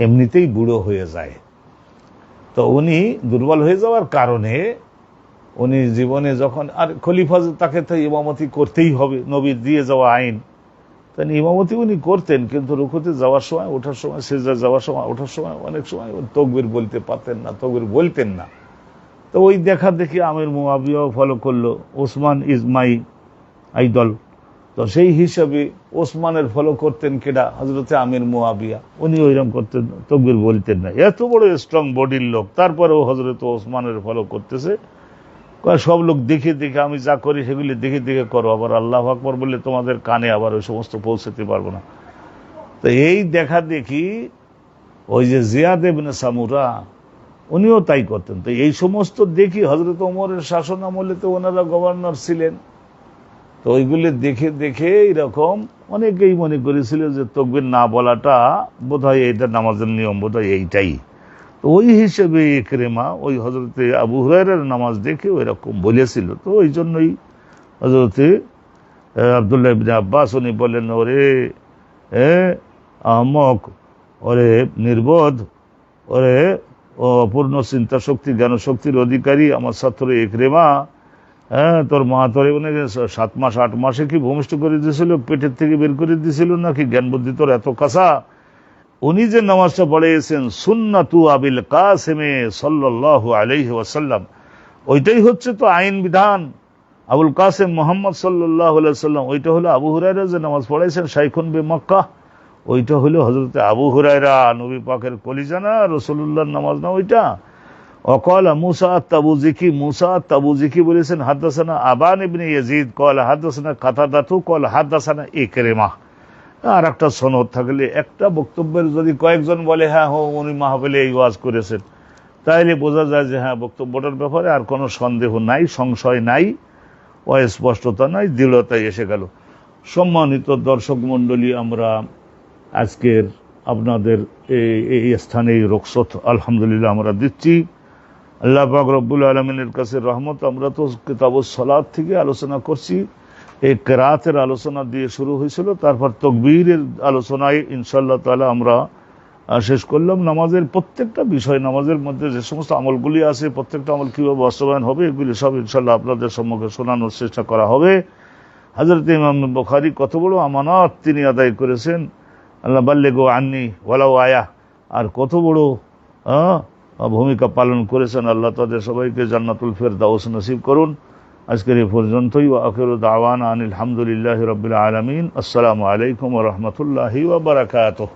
এমনিতেই বুড়ো হয়ে যায়। তো উনি দুর্বল হয়ে যাওয়ার কারণে উনি জীবনে যখন আর খলিফা তাকে তো ইমামতি করতেই হবে, নবীর দিয়ে যাওয়া আইন, তাই ইমামতি উনি করতেন, কিন্তু রুকুতে যাওয়ার সময়, ওঠার সময়, সিজদা যাওয়ার সময়, ওঠার সময় অনেক সময় তকবীর বলতে পারতেন না, তকবীর বলতেন না। তো ওই দেখা দেখি আমির মুআবিয়াও ফলো করলো, ওসমান ইজ মাই আইডল। তো সেই হিসাবে ওসমানের ফলো করতেন কেডা? হযরতে আমির মুআবিয়া। উনি ওইরকম করতেন, তকবীর বলতেন না। এত বড় স্ট্রং বডির লোক, তারপরেও হযরত ওসমানের ফলো করতেছে। সব লোক দেখে দেখে আমি যা করি সেগুলি দেখে দেখে করো, আবার আল্লাহু আকবার বললে তোমাদের কানে আবার ওই সমস্ত পৌঁছাতে পারবো না। তো এই দেখা দেখি ওই যে জিয়াদ ইবনে সামুরা উনিও তাই করতেন। তো এই সমস্ত দেখি হযরত ওমরের শাসন আমলে তো ওনারা গভর্নর ছিলেন, তো ওইগুলি দেখে দেখে এরকম অনেকেই মনে করেছিল যে তাকবীর না বলাটা বোধহয় এইটা নামাজের নিয়ম, বোধহয় এইটাই। তো ওই হিসেবে ইকরিমা ওই হযরতে আবু হুরায়রার নামাজ দেখে ওই রকম বলেছিল। তো ওই জন্যই হযরতে আব্দুল্লাহ ইবনে আব্বাস উনি বলেন, ওরে আহমক, ওরে নির্বোধ, ওরে অপূর্ণ চিন্তা শক্তি জ্ঞান শক্তির অধিকারী আমার ছাত্র ইকরিমা, তোর মা তোর 7 মাস 8 মাসে কি ভূমিষ্ঠ করে দিয়েছিল, পেটের থেকে বের করে দিয়েছিল নাকি? জ্ঞান বুদ্ধি তোর এত কাঁচা? উনি যে নামাজটা পড়িয়েছেন সুন্নাতু আবিল কাসিমে সাল্লাল্লাহু আলাইহি ওয়াসাল্লাম, ওইটাই হচ্ছে তো আইন বিধান। আবুল কাসেম মোহাম্মদ সাল্লাল্লাহু আলাইহি ওয়াসাল্লাম, ওইটা হলো আবু হুরায়রা যে নামাজ পড়াইছেন শাইখুন বে মক্কা, ওইটা হলো হযরতে আবু হুরায়রা, নবী পাকের কলিজা না, রাসূলুল্লাহর নামাজ না ওইটা। ওয়াকালা মুসা আত-তাবুযিকি, মুসা আত-তাবুযিকি বলেছেন হাদাসানা আবান ইবনে ইয়াজিদ ক্বালা হাদাসানা কাতাদাতু ক্বালা হাদাসানা ইকরিমা। আর একটা সনদ থাকলে একটা বক্তব্যের যদি কয়েকজন বলে হ্যাঁ উনি মাহফিলে এই ওয়াজ করেছেন, তাইলে বোঝা যায় যে হ্যাঁ বক্তব্যটার ব্যাপারে আর কোনো সন্দেহ নাই, সংশয় নাই, অস্পষ্টতা নাই, দৃঢ়তায় এসে গেল। সম্মানিত দর্শক মণ্ডলী, আমরা আজকের আপনাদের এই স্থানে রুখসত আলহামদুলিল্লাহ আমরা দিচ্ছি। আল্লাহ পাক রব্বুল আলামিনের কাছে রহমত। আমরা তো কিতাবুস সালাত থেকে আলোচনা করছি, এই কিরাতের আলোচনা দিয়ে শুরু হয়েছিল, তারপর তাকবীরের আলোচনায় ইনশাআল্লাহ তাআলা আমরা শেষ করলাম। নামাজের প্রত্যেকটা বিষয়, নামাজের মধ্যে যে সমস্ত আমলগুলি আছে, প্রত্যেকটা আমল কীভাবে বাস্তবায়ন হবে, এগুলি সব ইনশাআল্লাহ আপনাদের সম্মুখে শোনানোর চেষ্টা করা হবে। হযরত ইমাম বুখারী কত বড় আমানত তিনি আদায় করেছেন, আল্লাহ বাল্লিগু আন্নি ওয়ালাউ আয়া, আর কত বড় ভূমিকা পালন করেছেন। আল্লাহ তাদের সবাইকে জান্নাতুল ফেরদাউস নসিব করুন। আজকের এই পর্যন্তই। ওয়া আখিরু দাওয়ানা আনিল হামদুলিল্লাহি রাব্বিল আলামিন। আসসালামু আলাইকুম ওয়া রাহমাতুল্লাহি ওয়া বারাকাতুহু।